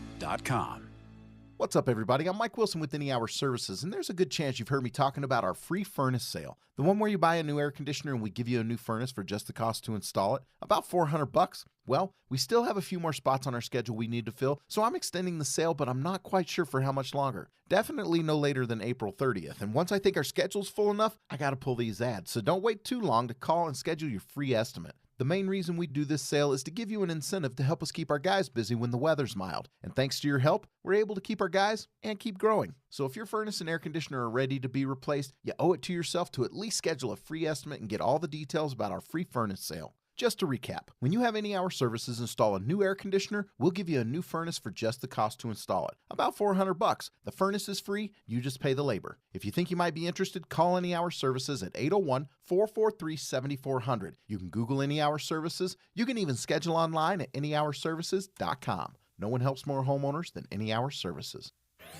What's up, everybody? I'm Mike Wilson with Any Hour Services, and there's a good chance you've heard me talking about our free furnace sale. The one where you buy a new air conditioner and we give you a new furnace for just the cost to install it, about $400. Well, we still have a few more spots on our schedule we need to fill, so I'm extending the sale, but I'm not quite sure for how much longer. Definitely no later than April 30th, and once I think our schedule's full enough, I gotta pull these ads, so don't wait too long to call and schedule your free estimate. The main reason we do this sale is to give you an incentive to help us keep our guys busy when the weather's mild. And thanks to your help, we're able to keep our guys and keep growing. So if your furnace and air conditioner are ready to be replaced, you owe it to yourself to at least schedule a free estimate and get all the details about our free furnace sale. Just to recap, when you have Any Hour Services install a new air conditioner, we'll give you a new furnace for just the cost to install it. About $400. The furnace is free, you just pay the labor. If you think you might be interested, call Any Hour Services at 801-443-7400. You can Google Any Hour Services. You can even schedule online at anyhourservices.com. No one helps more homeowners than Any Hour Services.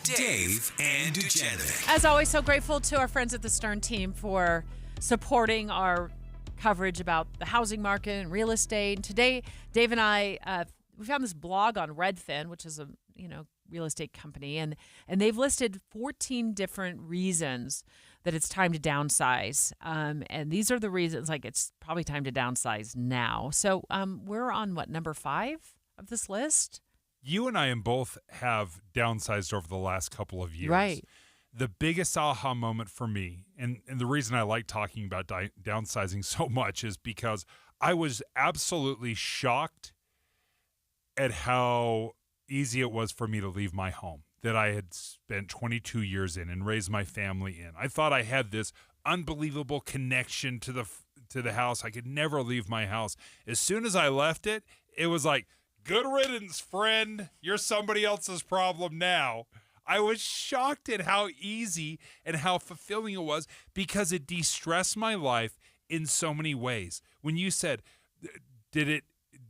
Dave and Dujanovic. As always, so grateful to our friends at the Stern team for supporting our coverage about the housing market and real estate. And today, Dave and I, we found this blog on Redfin, which is a real estate company, and they've listed 14 different reasons that it's time to downsize. And these are the reasons, like it's probably time to downsize now. So we're on number 5 of this list? You and I both have downsized over the last couple of years. Right. The biggest aha moment for me, and the reason I like talking about downsizing so much is because I was absolutely shocked at how easy it was for me to leave my home that I had spent 22 years in and raised my family in. I thought I had this unbelievable connection to the house. I could never leave my house. As soon as I left it, it was like, good riddance, friend. You're somebody else's problem now. I was shocked at how easy and how fulfilling it was because it de-stressed my life in so many ways. When you said,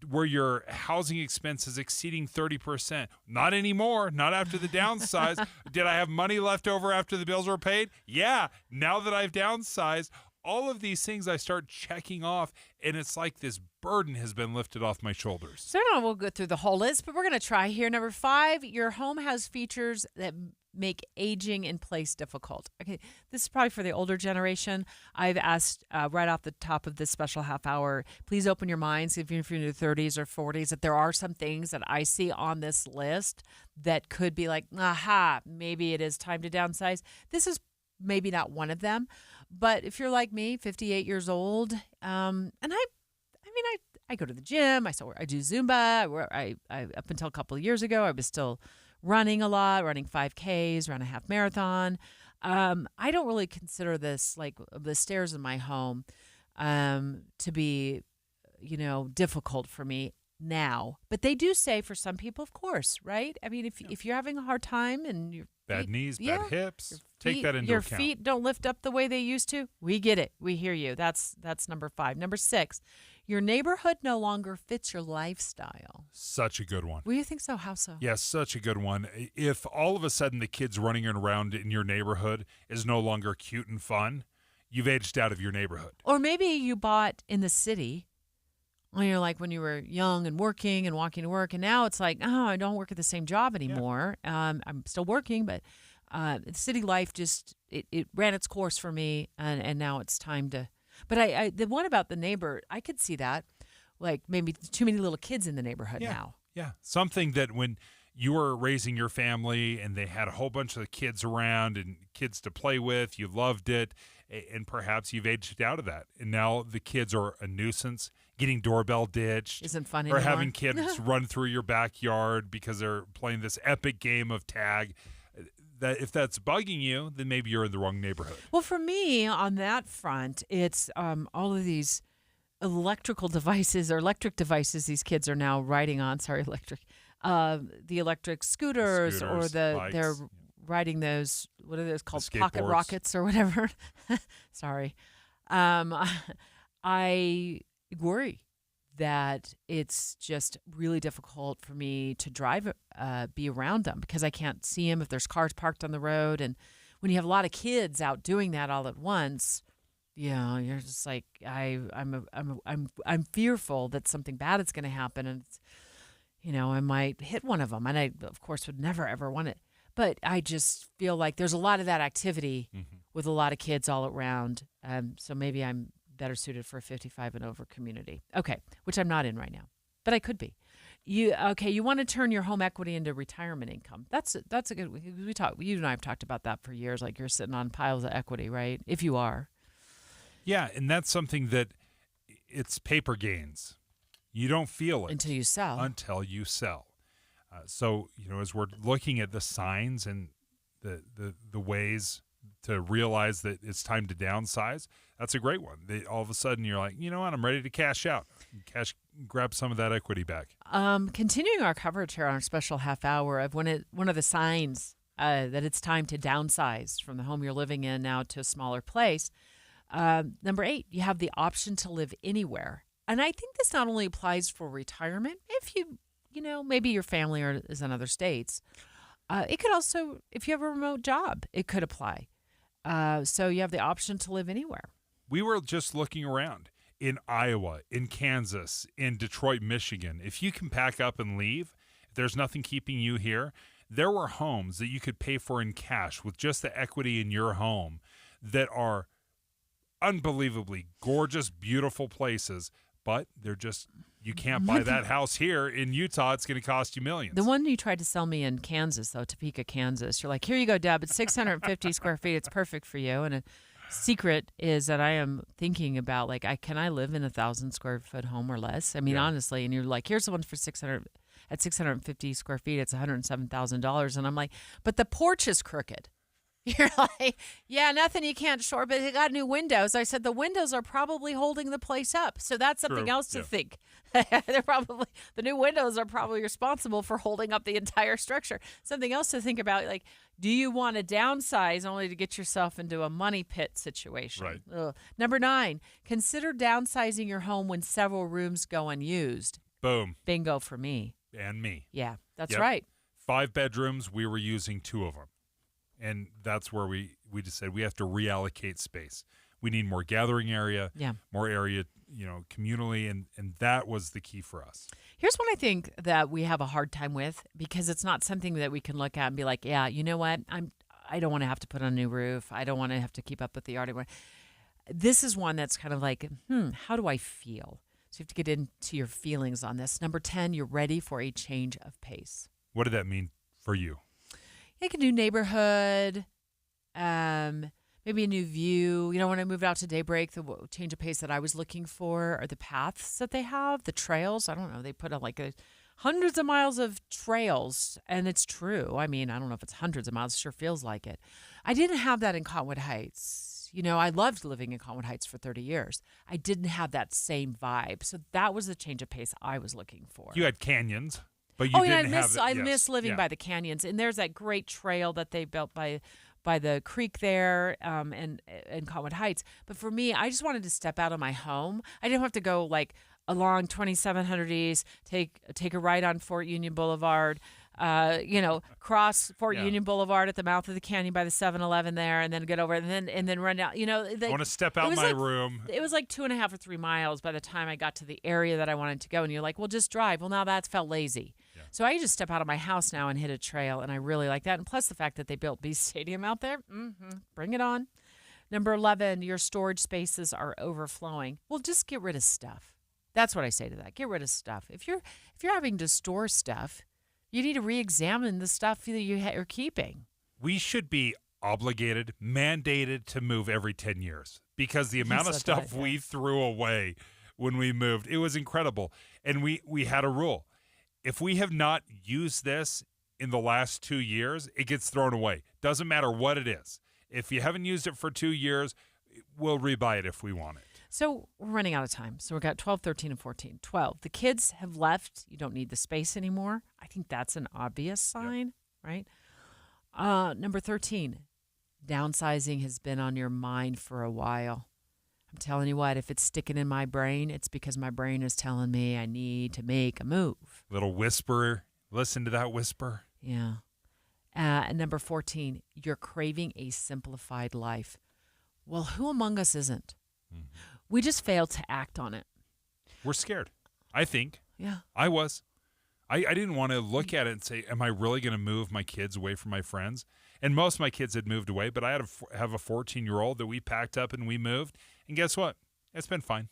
were your housing expenses exceeding 30%? Not anymore. Not after the downsize. Did I have money left over after the bills were paid? Yeah. Now that I've downsized, all of these things I start checking off, and it's like this burden has been lifted off my shoulders. So I don't know, we'll go through the whole list, but we're going to try here. Number 5, your home has features that make aging in place difficult. Okay, this is probably for the older generation. I've asked right off the top of this special half hour, please open your minds, even if you're in your 30s or 40s, that there are some things that I see on this list that could be like, aha, maybe it is time to downsize. This is maybe not one of them. But if you're like me, 58 years old, and I go to the gym, I do Zumba. I up until a couple of years ago, I was still running a lot, running 5Ks, run a half marathon. I don't really consider this, like the stairs in my home, to be, difficult for me now. But they do say for some people, of course, right? I mean, if you're having a hard time and you're bad knees, bad hips, take that into account. Your feet don't lift up the way they used to. We get it. We hear you. That's number 5. Number 6, your neighborhood no longer fits your lifestyle. Such a good one. Well, you think so? How so? Yes, such a good one. If all of a sudden the kids running around in your neighborhood is no longer cute and fun, you've aged out of your neighborhood. Or maybe you bought in the city when you're like when you were young and working and walking to work, and now it's like, oh, I don't work at the same job anymore. Yeah. I'm still working, but city life just it ran its course for me, and now it's time to. But the one about the neighbor, I could see that, like maybe too many little kids in the neighborhood now. Yeah, something that when you were raising your family and they had a whole bunch of kids around and kids to play with. You loved it, and perhaps you've aged out of that. And now the kids are a nuisance, getting doorbell ditched. Isn't fun or anymore. having kids run through your backyard because they're playing this epic game of tag. That if that's bugging you, then maybe you're in the wrong neighborhood. Well, for me, on that front, it's all of these electric devices these kids are now riding on. Sorry, electric. The electric scooters or bikes. they're riding those, what are those called? Pocket skateboards. rockets or whatever. Sorry. I worry that it's just really difficult for me to drive, be around them because I can't see them if there's cars parked on the road. And when you have a lot of kids out doing that all at once, you're just like, I'm fearful that something bad is going to happen, and I might hit one of them, and I of course would never ever want it. But I just feel like there's a lot of that activity with a lot of kids all around. So maybe I'm better suited for a 55 and over community. Okay, which I'm not in right now, but I could be. You want to turn your home equity into retirement income. That's a good. You and I have talked about that for years. Like you're sitting on piles of equity, right? If you are. Yeah, and that's something that it's paper gains. You don't feel it until you sell. So as we're looking at the signs and the ways to realize that it's time to downsize, that's a great one. All of a sudden you're like, you know what, I'm ready to cash out, grab some of that equity back. Continuing our coverage here on our special half hour of one of the signs that it's time to downsize from the home you're living in now to a smaller place. Number 8, you have the option to live anywhere. And I think this not only applies for retirement, if maybe your family is in other states. It could also, if you have a remote job, it could apply. So you have the option to live anywhere. We were just looking around in Iowa, in Kansas, in Detroit, Michigan. If you can pack up and leave, if there's nothing keeping you here, there were homes that you could pay for in cash with just the equity in your home that are unbelievably gorgeous, beautiful places, but they're just, you can't buy that house here in Utah. It's going to cost you millions. The one you tried to sell me in Kansas, though, Topeka, Kansas, you're like, here you go, Deb. It's 650 square feet. It's perfect for you. And a secret is that I am thinking about, can I live in 1,000 square foot home or less? I mean, honestly, and you're like, here's the one for 650 square feet. It's $107,000. And I'm like, but the porch is crooked. You're like, yeah, nothing you can't shore, but it got new windows. I said the windows are probably holding the place up. So that's something else to think. The new windows are probably responsible for holding up the entire structure. Something else to think about, do you want to downsize only to get yourself into a money pit situation? Right. Ugh. Number 9, consider downsizing your home when several rooms go unused. Boom. Bingo for me. And me. Yeah, that's right. 5 bedrooms, we were using 2 of them. And that's where we just said we have to reallocate space. We need more gathering area, more area, communally, and that was the key for us. Here's one I think that we have a hard time with because it's not something that we can look at and be like, yeah, you know what? I don't want to have to put on a new roof. I don't want to have to keep up with the yard. This is one that's kind of like, how do I feel? So you have to get into your feelings on this. Number 10, you're ready for a change of pace. What did that mean for you? Like a new neighborhood, maybe a new view. When I moved out to Daybreak, the change of pace that I was looking for are the paths that they have, the trails. I don't know. They put hundreds of miles of trails, and it's true. I mean, I don't know if it's hundreds of miles. It sure feels like it. I didn't have that in Cottonwood Heights. I loved living in Cottonwood Heights for 30 years. I didn't have that same vibe. So that was the change of pace I was looking for. You had canyons. But you didn't have it. I miss living by the canyons, and there's that great trail that they built by the creek there, and Cottonwood Heights. But for me, I just wanted to step out of my home. I didn't have to go along 2700 East, take a right on Fort Union Boulevard, cross Fort Union Boulevard at the mouth of the canyon by the 7-Eleven there, and then get over and then run down. I want to step out my room. It was 2.5 or 3 miles by the time I got to the area that I wanted to go, and you're like, well, just drive. Well, now that felt lazy. Yeah. So I just step out of my house now and hit a trail, and I really like that. And plus the fact that they built Beast Stadium out there, bring it on. Number 11, your storage spaces are overflowing. Well, just get rid of stuff. That's what I say to that. Get rid of stuff. If you're having to store stuff, You need to re-examine the stuff that you're keeping. We should be obligated, mandated to move every 10 years because the amount of stuff we threw away when we moved, it was incredible. And we had a rule. If we have not used this in the last 2 years, it gets thrown away. Doesn't matter what it is. If you haven't used it for 2 years, we'll rebuy it if we want it. So we're running out of time. So we've got 12, 13, and 14. 12. The kids have left. You don't need the space anymore. I think that's an obvious sign, right? Number 13, downsizing has been on your mind for a while. I'm telling you what, if it's sticking in my brain, it's because my brain is telling me I need to make a move. Little whisper. Listen to that whisper. Yeah. And number 14, you're craving a simplified life. Well, who among us isn't? Mm-hmm. We just failed to act on it. We're scared, I think. Yeah. I was. I didn't want to look at it and say, am I really going to move my kids away from my friends? And most of my kids had moved away, but I have a 14-year-old that we packed up and we moved. And guess what? It's been fine.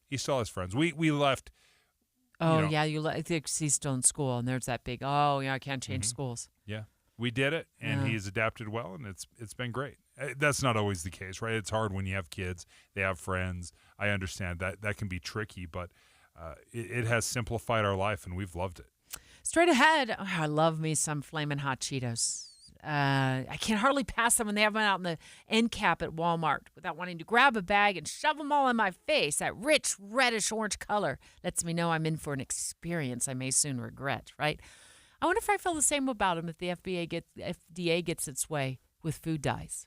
He still has friends. We left. Oh, yeah. He's still in school, and there's that big, I can't change schools. Yeah. We did it, and he's adapted well, and it's been great. That's not always the case, right? It's hard when you have kids. They have friends. I understand that can be tricky, but it has simplified our life, and we've loved it. Straight ahead, I love me some Flamin' Hot Cheetos. I can hardly pass them when they have them out in the end cap at Walmart without wanting to grab a bag and shove them all in my face. That rich, reddish-orange color lets me know I'm in for an experience I may soon regret, right? I wonder if I feel the same about them if the FDA gets its way with food dyes.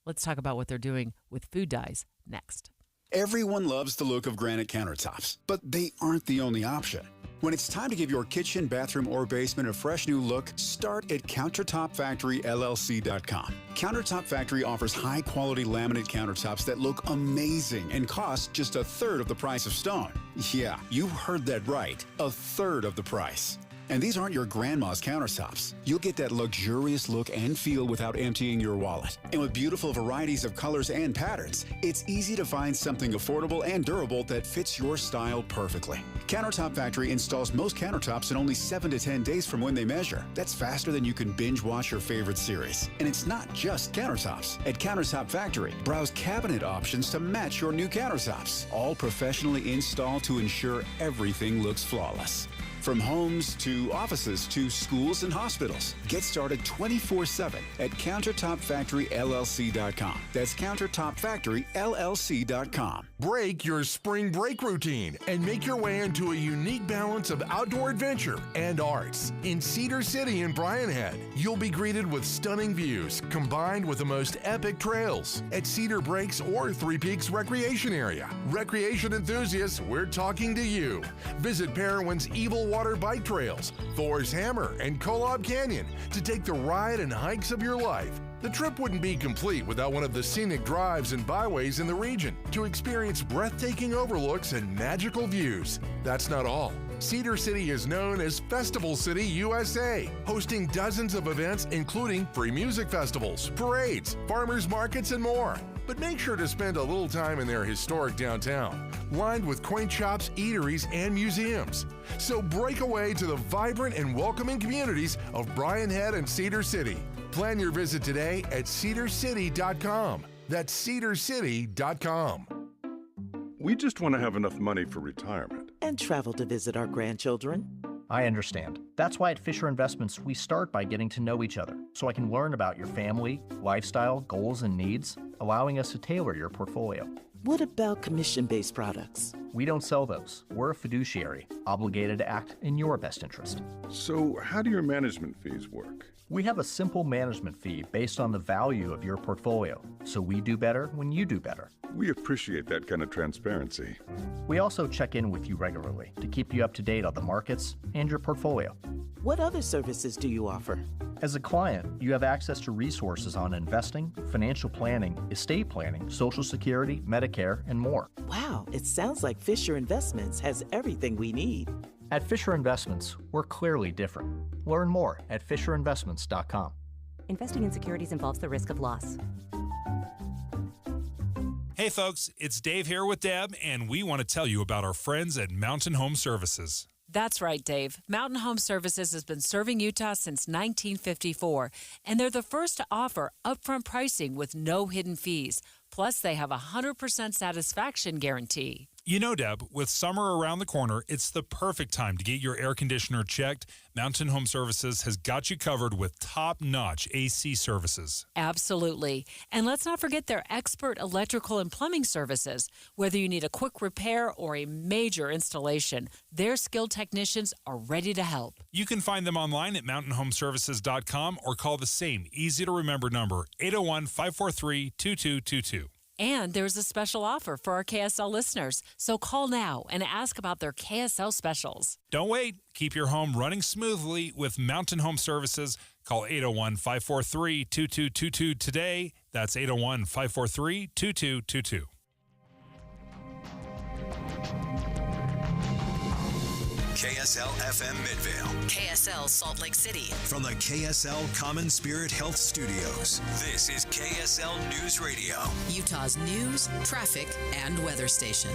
Let's talk about what they're doing with food dyes next. Everyone loves the look of granite countertops, but they aren't the only option. When it's time to give your kitchen, bathroom, or basement a fresh new look, start at CountertopFactoryLLC.com. Countertop Factory offers high-quality laminate countertops that look amazing and cost just a third of the price of stone. Yeah, you heard that right, a third of the price. And these aren't your grandma's countertops. You'll get that luxurious look and feel without emptying your wallet. And with beautiful varieties of colors and patterns, it's easy to find something affordable and durable that fits your style perfectly. Countertop Factory installs most countertops in only 7 to 10 days from when they measure. That's faster than you can binge watch your favorite series. And it's not just countertops. At Countertop Factory, browse cabinet options to match your new countertops, all professionally installed to ensure everything looks flawless. From homes to offices to schools and hospitals. Get started 24/7 at CountertopFactoryLLC.com. That's CountertopFactoryLLC.com. Break your spring break routine and make your way into a unique balance of outdoor adventure and arts. In Cedar City and Bryan Head, you'll be greeted with stunning views combined with the most epic trails at Cedar Breaks or Three Peaks Recreation Area. Recreation enthusiasts, we're talking to you. Visit Parowan's Evil Water Bike Trails, Thor's Hammer, and Kolob Canyon to take the ride and hikes of your life. The trip wouldn't be complete without one of the scenic drives and byways in the region to experience breathtaking overlooks and magical views. That's not all. Cedar City is known as Festival City, USA, hosting dozens of events including free music festivals, parades, farmers markets, and more. But make sure to spend a little time in their historic downtown, lined with quaint shops, eateries, and museums. So break away to the vibrant and welcoming communities of Bryan Head and Cedar City. Plan your visit today at cedarcity.com. That's cedarcity.com. We just want to have enough money for retirement. And travel to visit our grandchildren. I understand. That's why at Fisher Investments, we start by getting to know each other so I can learn about your family, lifestyle, goals, and needs, allowing us to tailor your portfolio. What about commission-based products? We don't sell those. We're a fiduciary, obligated to act in your best interest. So how do your management fees work? We have a simple management fee based on the value of your portfolio, so we do better when you do better. We appreciate that kind of transparency. We also check in with you regularly to keep you up to date on the markets and your portfolio. What other services do you offer? As a client, you have access to resources on investing, financial planning, estate planning, Social Security, Medicare, and more. Wow, it sounds like Fisher Investments has everything we need. At Fisher Investments, we're clearly different. Learn more at FisherInvestments.com. Investing in securities involves the risk of loss. Hey folks, it's Dave here with Deb, and we want to tell you about our friends at Mountain Home Services. That's right, Dave. Mountain Home Services has been serving Utah since 1954, and they're the first to offer upfront pricing with no hidden fees. Plus, they have a 100% satisfaction guarantee. You know, Deb, with summer around the corner, it's the perfect time to get your air conditioner checked. Mountain Home Services has got you covered with top-notch AC services. Absolutely. And let's not forget their expert electrical and plumbing services. Whether you need a quick repair or a major installation, their skilled technicians are ready to help. You can find them online at mountainhomeservices.com or call the same easy-to-remember number, 801-543-2222. And there's a special offer for our KSL listeners. So call now and ask about their KSL specials. Don't wait. Keep your home running smoothly with Mountain Home Services. Call 801-543-2222 today. That's 801-543-2222. KSL FM Midvale. KSL Salt Lake City. From the KSL Common Spirit Health Studios, this is KSL News Radio. Utah's news, traffic, and weather station.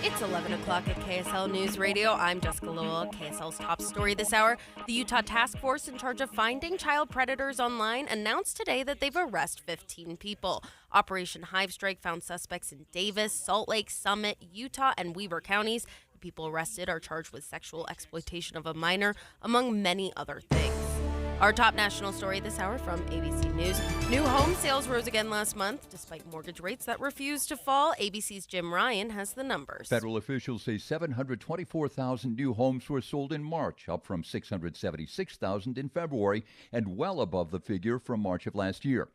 It's 11 o'clock at KSL News Radio. I'm Jessica Lowell. KSL's top story this hour. The Utah Task Force in charge of finding child predators online announced today that they've arrested 15 people. Operation Hive Strike found suspects in Davis, Salt Lake, Summit, Utah, and Weber counties. The people arrested are charged with sexual exploitation of a minor, among many other things. Our top national story this hour from ABC News. New home sales rose again last month, despite mortgage rates that refused to fall. ABC's Jim Ryan has the numbers. Federal officials say 724,000 new homes were sold in March, up from 676,000 in February, and well above the figure from March of last year.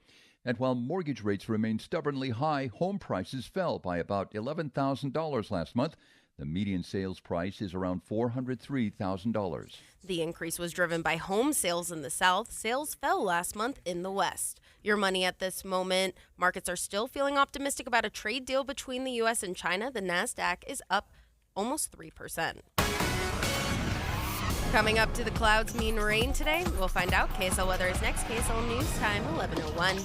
And while mortgage rates remain stubbornly high, home prices fell by about $11,000 last month. The median sales price is around $403,000. The increase was driven by home sales in the South. Sales fell last month in the West. Your money at this moment. Markets are still feeling optimistic about a trade deal between the U.S. and China. The NASDAQ is up almost 3%. Coming up, do the clouds mean rain today? We'll find out. KSL weather is next. KSL News Time, 11:01.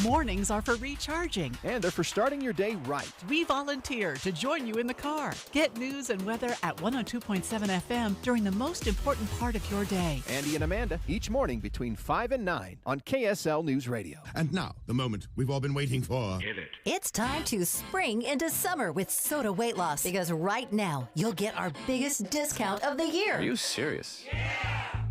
Mornings are for recharging. And they're for starting your day right. We volunteer to join you in the car. Get news and weather at 102.7 FM during the most important part of your day. Andy and Amanda, each morning between 5 and 9 on KSL News Radio. And now, the moment we've all been waiting for. Get it. It's time to spring into summer with Soda Weight Loss. Because right now, you'll get our biggest discount of the year. Are you serious? Yeah!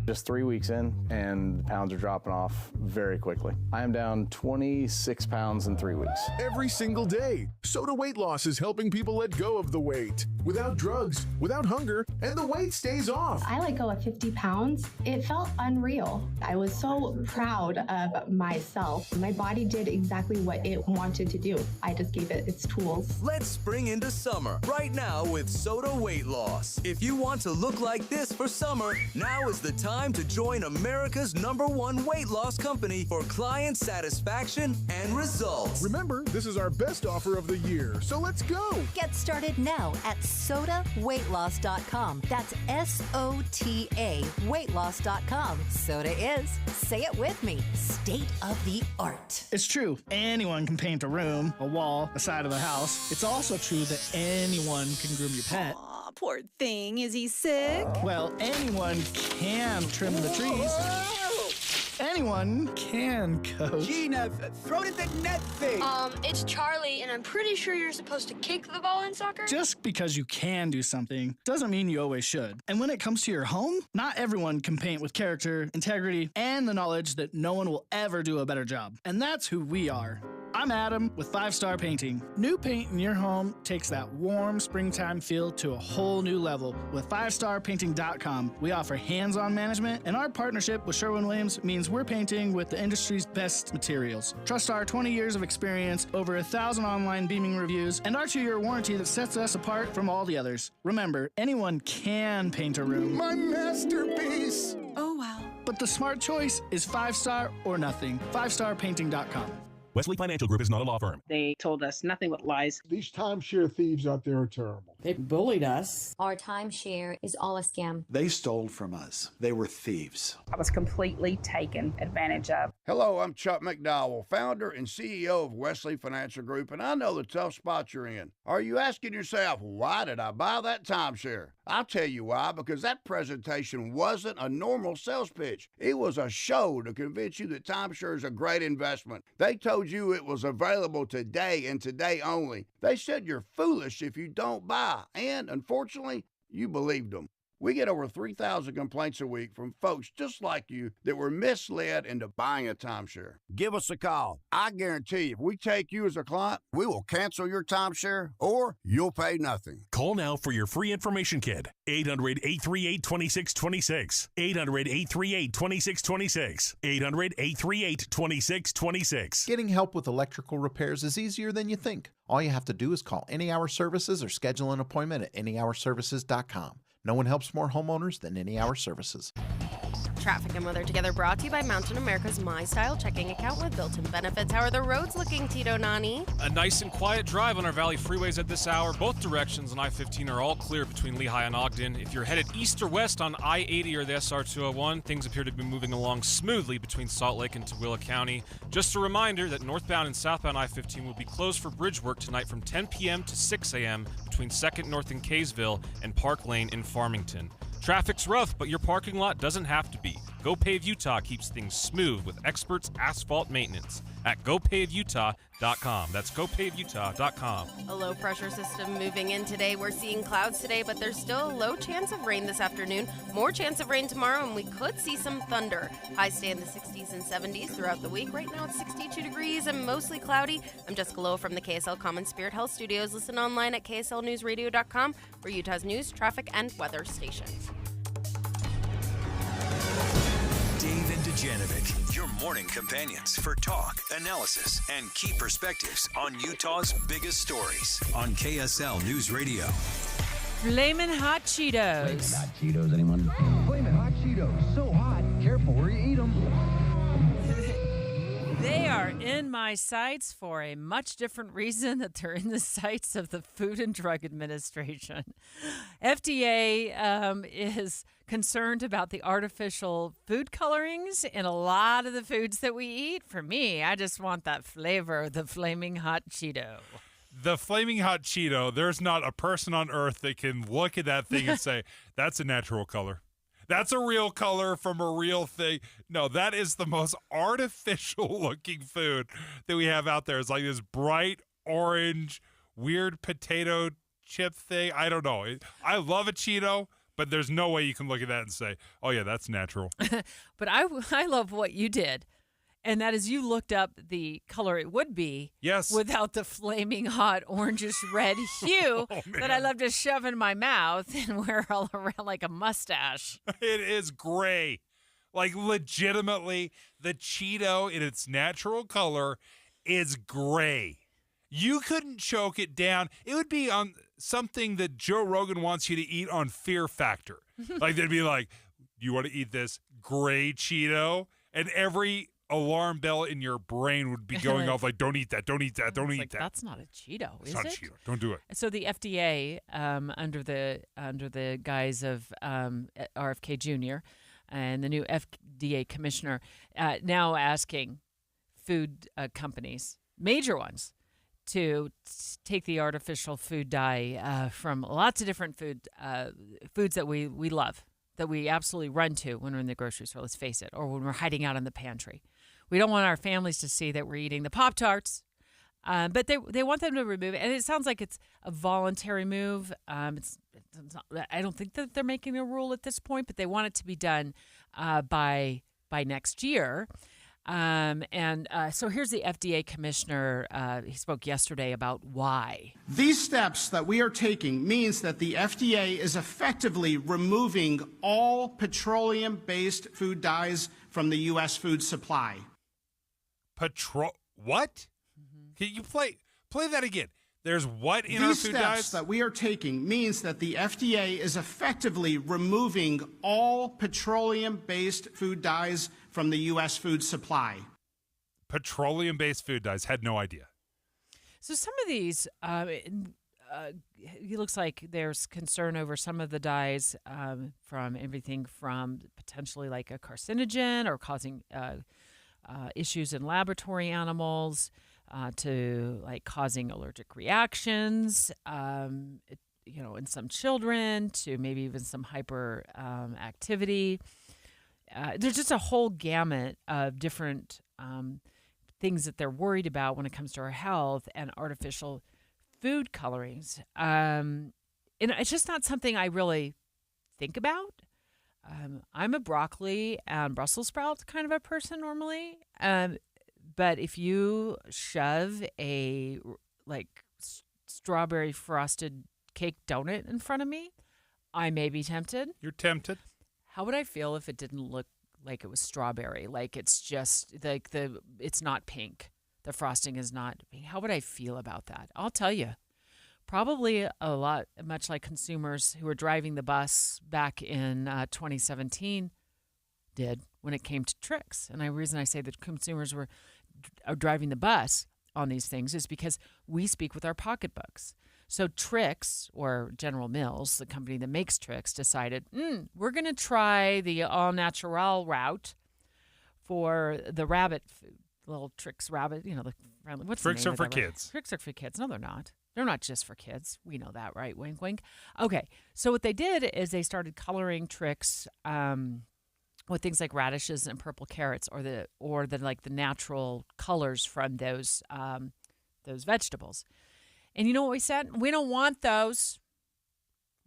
Just 3 weeks in, and the pounds are dropping off very quickly. I am down 26 pounds in 3 weeks. Every single day, Soda Weight Loss is helping people let go of the weight. Without drugs, without hunger, and the weight stays off. I let go of 50 pounds. It felt unreal. I was so proud of myself. My body did exactly what it wanted to do. I just gave it its tools. Let's spring into summer right now with Soda Weight Loss. If you want to look like this for summer, now is the time to join America's #1 weight loss company for client satisfaction and results. Remember, this is our best offer of the year, so let's go. Get started now at SodaWeightLoss.com. That's SOTA weightloss.com. Soda is, say it with me, state of the art. It's true. Anyone can paint a room, a wall, the side of the house. It's also true that anyone can groom your pet. Aw, poor thing. Is he sick? Well, anyone can trim the trees. Anyone can coach. Gina, throw it at the net thing. It's Charlie, and I'm pretty sure you're supposed to kick the ball in soccer. Just because you can do something doesn't mean you always should. And when it comes to your home, not everyone can paint with character, integrity, and the knowledge that no one will ever do a better job. And that's who we are. I'm Adam with 5 Star Painting. New paint in your home takes that warm springtime feel to a whole new level. With 5starpainting.com, we offer hands-on management, and our partnership with Sherwin-Williams means we're painting with the industry's best materials. Trust our 20 years of experience, over 1,000 online beaming reviews, and our 2-year warranty that sets us apart from all the others. Remember, anyone can paint a room. My masterpiece! Oh, wow. But the smart choice is 5 Star or nothing. 5starpainting.com. Wesley Financial Group is not a law firm. They told us nothing but lies. These timeshare thieves out there are terrible. They bullied us. Our timeshare is all a scam. They stole from us. They were thieves. I was completely taken advantage of. Hello, I'm Chuck McDowell, founder and CEO of Wesley Financial Group, and I know the tough spot you're in. Are you asking yourself, why did I buy that timeshare? I'll tell you why, because that presentation wasn't a normal sales pitch. It was a show to convince you that timeshare is a great investment. They told you it was available today and today only. They said you're foolish if you don't buy, and unfortunately, you believed them. We get over 3,000 complaints a week from folks just like you that were misled into buying a timeshare. Give us a call. I guarantee if we take you as a client, we will cancel your timeshare or you'll pay nothing. Call now for your free information kit. 800-838-2626. 800-838-2626. 800-838-2626. Getting help with electrical repairs is easier than you think. All you have to do is call Any Hour Services or schedule an appointment at anyhourservices.com. No one helps more homeowners than Any Hour Services. Traffic and weather together brought to you by Mountain America's My Style checking account with built-in benefits. How are the roads looking, Tito Nani? A nice and quiet drive on our Valley freeways at this hour. Both directions on I-15 are all clear between Lehigh and Ogden. If you're headed east or west on I-80 or the SR-201, things appear to be moving along smoothly between Salt Lake and Tooele County. Just a reminder that northbound and southbound I-15 will be closed for bridge work tonight from 10 p.m. to 6 a.m. between 2nd North in Kaysville and Park Lane in Farmington. Traffic's rough, but your parking lot doesn't have to be. GoPave Utah keeps things smooth with experts asphalt maintenance at GoPaveUtah.com. That's GoPaveUtah.com. A low pressure system moving in today. We're seeing clouds today, but there's still a low chance of rain this afternoon. More chance of rain tomorrow, and we could see some thunder. Highs stay in the 60s and 70s throughout the week. Right now it's 62 degrees and mostly cloudy. I'm Jessica Lowe from the KSL Common Spirit Health Studios. Listen online at KSLNewsRadio.com for Utah's news, traffic, and weather station. Dave and Dujanovic, your morning companions for talk, analysis, and key perspectives on Utah's biggest stories on KSL News Radio. Flamin' Hot Cheetos. Flamin' Hot Cheetos, anyone? Flamin' Hot Cheetos, so hot, careful where you eat them. They are in my sights for a much different reason that they're in the sights of the Food and Drug Administration. FDA is concerned about the artificial food colorings in a lot of the foods that we eat. For me, I just want that flavor of the Flaming Hot Cheeto. The Flaming Hot Cheeto, there's not a person on earth that can look at that thing and say, that's a natural color. That's a real color from a real thing. No, that is the most artificial looking food that we have out there. It's like this bright orange, weird potato chip thing. I don't know. I love a Cheeto, but there's no way you can look at that and say, oh, yeah, that's natural. But I love what you did. And that is you looked up the color it would be without the flaming hot orangish red hue that I love to shove in my mouth and wear all around like a mustache. It is gray. Like legitimately, the Cheeto in its natural color is gray. You couldn't choke it down. It would be on something that Joe Rogan wants you to eat on Fear Factor. Like they'd be like, you want to eat this gray Cheeto? And every alarm bell in your brain would be going off like, don't eat that, don't eat that, don't eat that. That's not a Cheeto, is it? It's not a Cheeto. Don't do it. So the FDA, under the guise of RFK Jr. and the new FDA commissioner, now asking food companies, major ones, to take the artificial food dye from lots of different foods that we love, that we absolutely run to when we're in the grocery store, let's face it, or when we're hiding out in the pantry. We don't want our families to see that we're eating the Pop-Tarts, but they want them to remove it. And it sounds like it's a voluntary move. It's not, I don't think that they're making a rule at this point, but they want it to be done by next year. So here's the FDA commissioner. He spoke yesterday about why. These steps that we are taking means that the FDA is effectively removing all petroleum-based food dyes from the U.S. food supply. What? Can you play that again? There's what in our food dyes? These steps that we are taking means that the FDA is effectively removing all petroleum-based food dyes from the U.S. food supply. petroleum-based food dyes. Had no idea. So some of these, it looks like there's concern over some of the dyes from everything from potentially like a carcinogen or causing issues in laboratory animals to like causing allergic reactions, in some children, to maybe even some hyper activity. There's just a whole gamut of different things that they're worried about when it comes to our health and artificial food colorings. And it's just not something I really think about. I'm a broccoli and Brussels sprouts kind of a person normally. But if you shove a strawberry frosted cake donut in front of me, I may be tempted. You're tempted. How would I feel if it didn't look like it was strawberry? Like it's just like it's not pink. The frosting is not pink. How would I feel about that? I'll tell you. Probably a lot, much like consumers who were driving the bus back in 2017 did when it came to tricks. And the reason I say that consumers are driving the bus on these things is because we speak with our pocketbooks. So Trix, or General Mills, the company that makes Trix, decided, we're going to try the all-natural route for the rabbit food. Little Trix rabbit, what's Trix the name are for of that? kids. Trix are for kids. No, they're not. They're not just for kids. We know that, right? Wink, wink. Okay, so what they did is they started coloring Trix with things like radishes and purple carrots, or the natural colors from those vegetables. And you know what we said? We don't want those.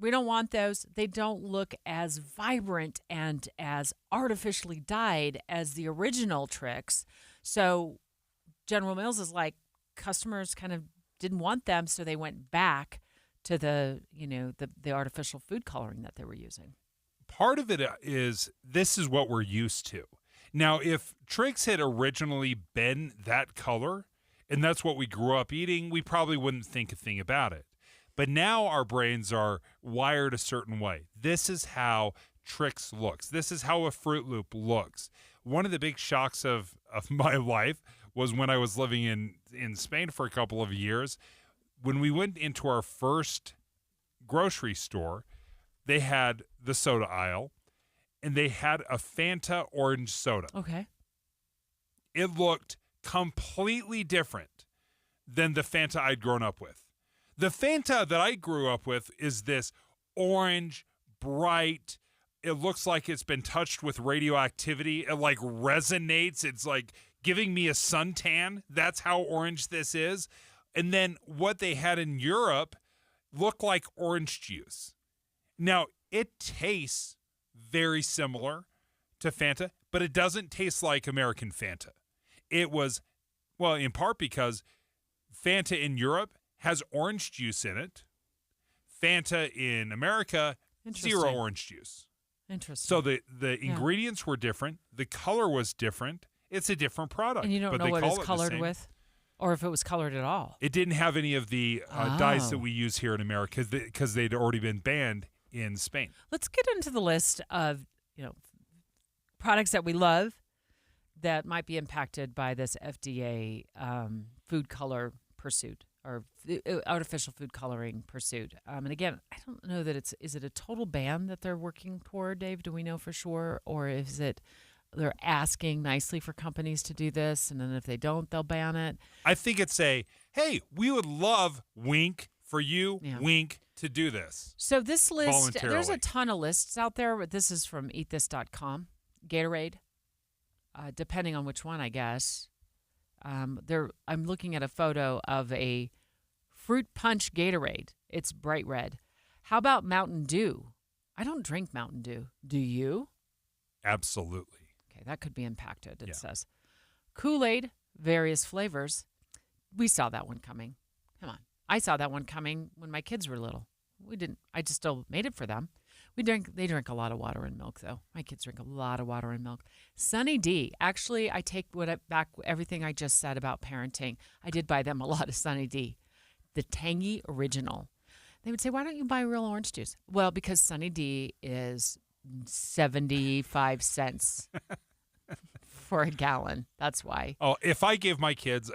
We don't want those. They don't look as vibrant and as artificially dyed as the original Trix. So General Mills is like, customers kind of didn't want them, so they went back to the artificial food coloring that they were using. Part of it is this is what we're used to. Now, if Trix had originally been that color, and that's what we grew up eating, we probably wouldn't think a thing about it. But now our brains are wired a certain way. This is how Trix looks. This is how a Fruit Loop looks. One of the big shocks of my life was when I was living in Spain for a couple of years. When we went into our first grocery store, they had the soda aisle, and they had a Fanta orange soda. Okay. It looked completely different than the Fanta I'd grown up with. The Fanta that I grew up with is this orange, bright. It looks like it's been touched with radioactivity. It like resonates. It's like giving me a suntan. That's how orange this is. And then what they had in Europe looked like orange juice. Now, it tastes very similar to Fanta, but it doesn't taste like American Fanta. It was, well, in part because Fanta in Europe has orange juice in it. Fanta in America, zero orange juice. Interesting. So the ingredients were different. The color was different. It's a different product. And you don't know what it's colored with? Or if it was colored at all? It didn't have any of the dyes that we use here in America because they'd already been banned in Spain. Let's get into the list of products that we love that might be impacted by this FDA food color pursuit or artificial food coloring pursuit. And again, I don't know that is it a total ban that they're working toward, Dave? Do we know for sure? Or is it they're asking nicely for companies to do this, and then if they don't, they'll ban it? I think it's hey, we would love, wink, for you, wink, to do this. So this list, there's a ton of lists out there, but this is from eatthis.com. Gatorade, depending on which one, I guess. I'm looking at a photo of a fruit punch Gatorade. It's bright red. How about Mountain Dew? I don't drink Mountain Dew. Do you? Absolutely. Okay, that could be impacted, it says. Kool-Aid, various flavors. We saw that one coming. Come on. I saw that one coming when my kids were little. We didn't. I just still made it for them. They drink a lot of water and milk, though. My kids drink a lot of water and milk. Sunny D. Actually, I take back everything I just said about parenting. I did buy them a lot of Sunny D. The Tangy Original. They would say, why don't you buy real orange juice? Well, because Sunny D is 75 cents for a gallon. That's why. Oh, if I gave my kids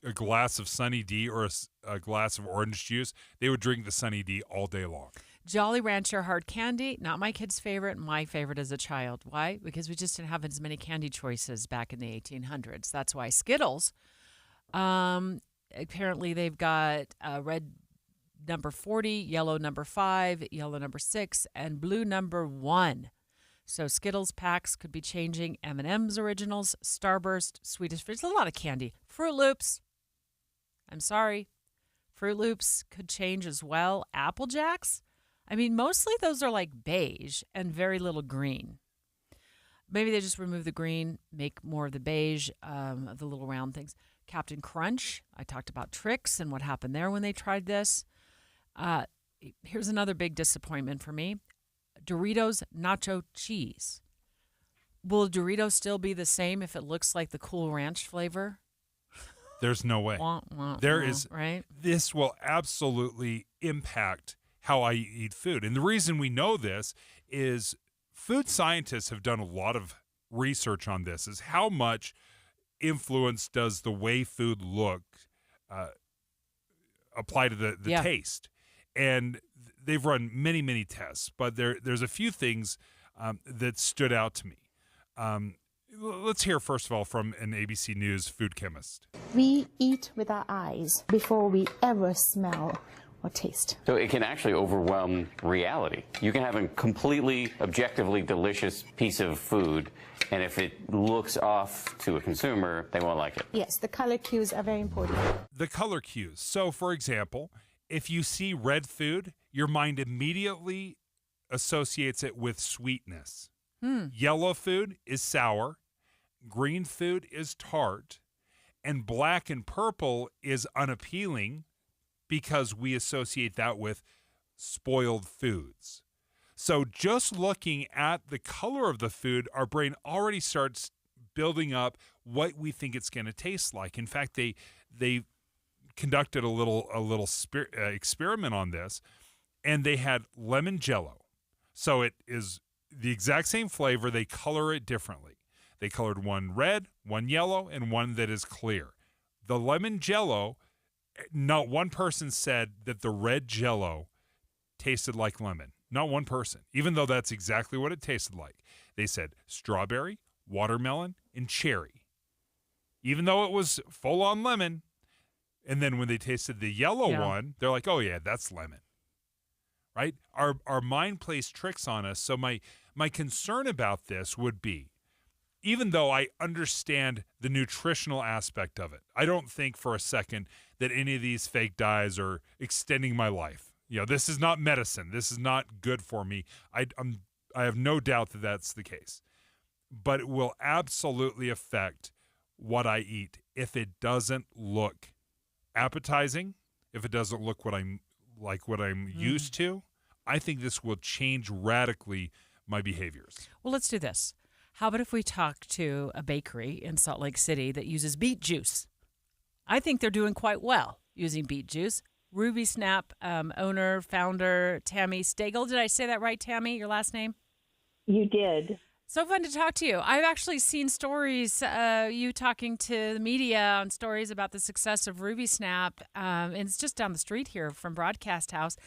a glass of Sunny D or a glass of orange juice, they would drink the Sunny D all day long. Jolly Rancher hard candy, not my kid's favorite, my favorite as a child. Why? Because we just didn't have as many candy choices back in the 1800s. That's why Skittles, apparently they've got red number 40, yellow number 5, yellow number 6, and blue number 1. So Skittles packs could be changing. M&M's Originals, Starburst, Swedish Fish, a lot of candy. Fruit Loops, I'm sorry, Fruit Loops could change as well. Apple Jacks, I mean, mostly those are like beige and very little green. Maybe they just remove the green, make more of the beige, of the little round things. Captain Crunch, I talked about Trix and what happened there when they tried this. Here's another big disappointment for me. Doritos Nacho Cheese. Will Doritos still be the same if it looks like the Cool Ranch flavor? There's no way. There is, right? This will absolutely impact how I eat food. And the reason we know this is food scientists have done a lot of research on this, is how much influence does the way food look apply to the taste. And they've run many, many tests, but there's a few things that stood out to me. Let's hear, first of all, from an ABC News food chemist. We eat with our eyes before we ever smell or taste. So it can actually overwhelm reality. You can have a completely objectively delicious piece of food, and if it looks off to a consumer, they won't like it. Yes, the color cues are very important. The color cues. So, for example, if you see red food, your mind immediately associates it with sweetness. Yellow food is sour, green food is tart, and black and purple is unappealing because we associate that with spoiled foods. So just looking at the color of the food, our brain already starts building up what we think it's going to taste like. In fact, they conducted a little experiment on this, and they had lemon Jell-O. So it is the exact same flavor. They color it differently. They colored one red, one yellow, and one that is clear. The lemon Jell-O, not one person said that the red Jell-O tasted like lemon. Not one person, even though that's exactly what it tasted like. They said strawberry, watermelon, and cherry. Even though it was full on lemon. And then when they tasted the yellow one, they're like, oh yeah, that's lemon. Right? Our mind plays tricks on us. So my concern about this would be, even though I understand the nutritional aspect of it, I don't think for a second that any of these fake dyes are extending my life. You know, this is not medicine. This is not good for me. I have no doubt that that's the case. But it will absolutely affect what I eat if it doesn't look appetizing, if it doesn't look what I'm used to. I think this will change radically my behaviors. Well, let's do this. How about if we talk to a bakery in Salt Lake City that uses beet juice? I think they're doing quite well using beet juice. Ruby Snap owner, founder, Tammy Stagel. Did I say that right, Tammy, your last name? You did. So fun to talk to you. I've actually seen stories, you talking to the media on stories about the success of Ruby Snap. And it's just down the street here from Broadcast House.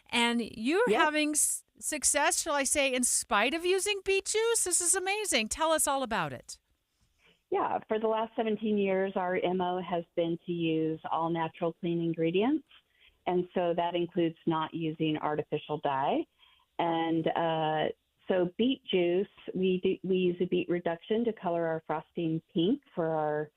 And you're having success, shall I say, in spite of using beet juice? This is amazing. Tell us all about it. Yeah, for the last 17 years, our MO has been to use all natural clean ingredients. And so that includes not using artificial dye. And so beet juice, we use a beet reduction to color our frosting pink for our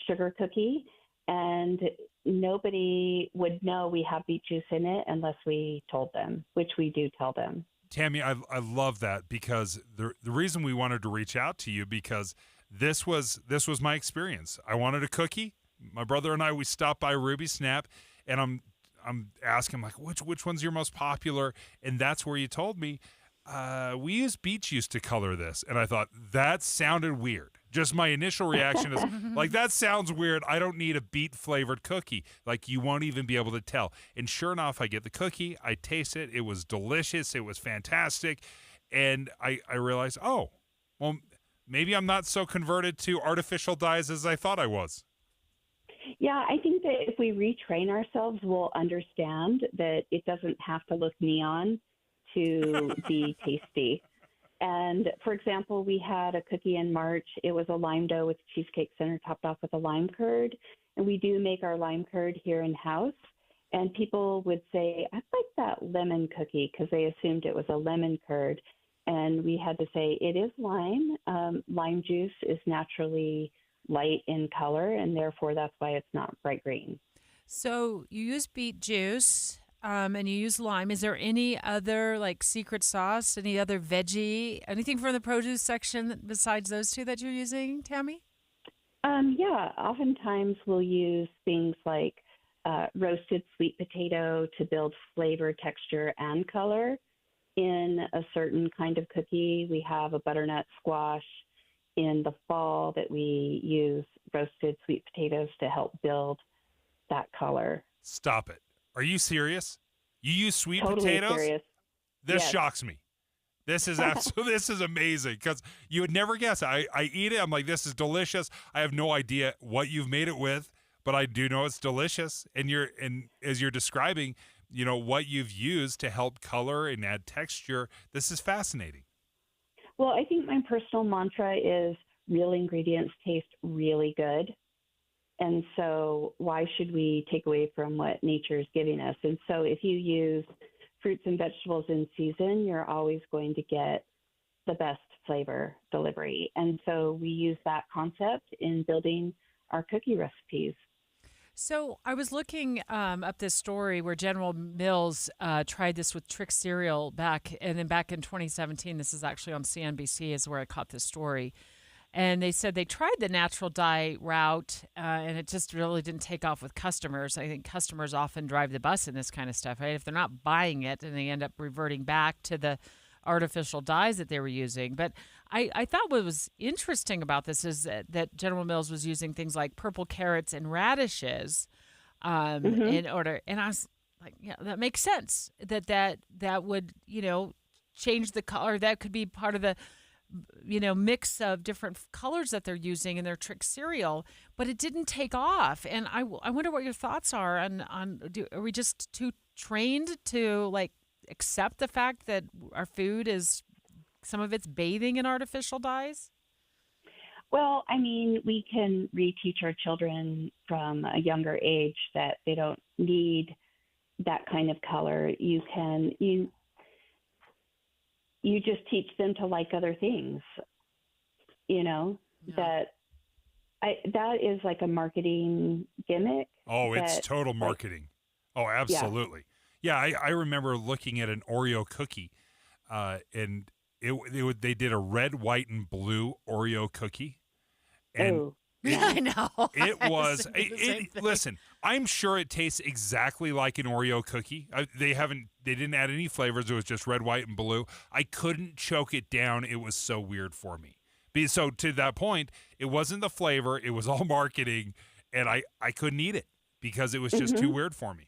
sugar cookie. And nobody would know we have beet juice in it unless we told them, which we do tell them. Tammy, I love that, because the reason we wanted to reach out to you, because this was my experience. I wanted a cookie. My brother and I, we stopped by Ruby Snap, and I'm asking, like, which one's your most popular? And that's where you told me, we use beet juice to color this. And I thought, that sounded weird. Just my initial reaction is, like, that sounds weird. I don't need a beet-flavored cookie. Like, you won't even be able to tell. And sure enough, I get the cookie. I taste it. It was delicious. It was fantastic. And I realized, oh, well, maybe I'm not so converted to artificial dyes as I thought I was. Yeah, I think that if we retrain ourselves, we'll understand that it doesn't have to look neon to be tasty. And for example, we had a cookie in March. It was a lime dough with cheesecake center topped off with a lime curd. And we do make our lime curd here in house. And people would say, I'd like that lemon cookie, because they assumed it was a lemon curd. And we had to say, it is lime. Lime juice is naturally light in color, and therefore that's why it's not bright green. So you use beet juice and you use lime. Is there any other like secret sauce, any other veggie, anything from the produce section besides those two that you're using, Tammy? Yeah, oftentimes we'll use things like roasted sweet potato to build flavor, texture, and color in a certain kind of cookie. We have a butternut squash in the fall that we use roasted sweet potatoes to help build that color. Stop it. Are you serious? You use sweet Totally potatoes? serious. This Yes. shocks me. This is absolutely, this is amazing because you would never guess. I eat it. I'm like, this is delicious. I have no idea what you've made it with, but I do know it's delicious. And as you're describing, what you've used to help color and add texture, this is fascinating. Well, I think my personal mantra is real ingredients taste really good. And so why should we take away from what nature is giving us? And so if you use fruits and vegetables in season, you're always going to get the best flavor delivery. And so we use that concept in building our cookie recipes. So I was looking up this story where General Mills tried this with Trick cereal back in 2017. This is actually on CNBC is where I caught this story. And they said they tried the natural dye route, and it just really didn't take off with customers. I think customers often drive the bus in this kind of stuff, right? If they're not buying it, and they end up reverting back to the artificial dyes that they were using. But I thought what was interesting about this is that General Mills was using things like purple carrots and radishes in order. And I was like, yeah, that makes sense. That would, change the color. That could be part of the mix of different colors that they're using in their Trick cereal, but it didn't take off. And I wonder what your thoughts are are we just too trained to accept the fact that our food is some of it's bathing in artificial dyes? Well, I mean, we can reteach our children from a younger age that they don't need that kind of color. You just teach them to like other things, that is like a marketing gimmick. Oh, it's total marketing. Oh, absolutely. Yeah, I remember looking at an Oreo cookie, and they did a red, white, and blue Oreo cookie. And I know. It was. Listen, I'm sure it tastes exactly like an Oreo cookie. They didn't add any flavors. It was just red, white, and blue. I couldn't choke it down. It was so weird for me. So to that point, it wasn't the flavor. It was all marketing, and I couldn't eat it because it was just too weird for me.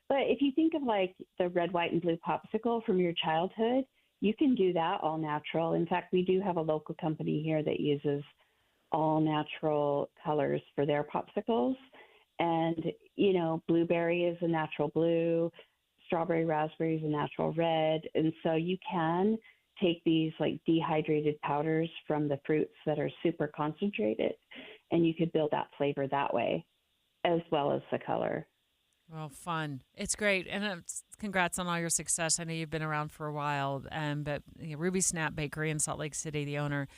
But if you think of like the red, white, and blue popsicle from your childhood, you can do that all natural. In fact, we do have a local company here that uses all natural colors for their popsicles. And, blueberry is a natural blue, strawberry, raspberry is a natural red. And so you can take these like dehydrated powders from the fruits that are super concentrated, and you could build that flavor that way, as well as the color. Well, fun. It's great. And congrats on all your success. I know you've been around for a while, but Ruby Snap Bakery in Salt Lake City, the owner,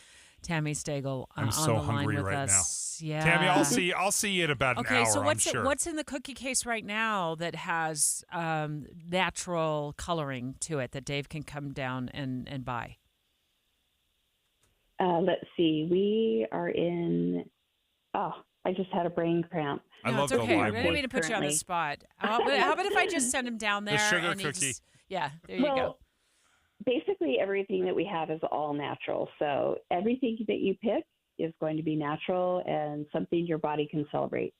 Tammy Stagel, I'm on so the hungry line with right us. now. Yeah. Tammy, I'll see you in about an hour, so I'm sure. what's in the cookie case right now that has natural coloring to it that Dave can come down and buy? Let's see. We are in. Oh, I just had a brain cramp. I love it's the okay. lime I didn't one. mean to put you on the spot. How about if I just send him down there? The sugar and he cookie. There you go. Basically, everything that we have is all natural. So everything that you pick is going to be natural and something your body can celebrate.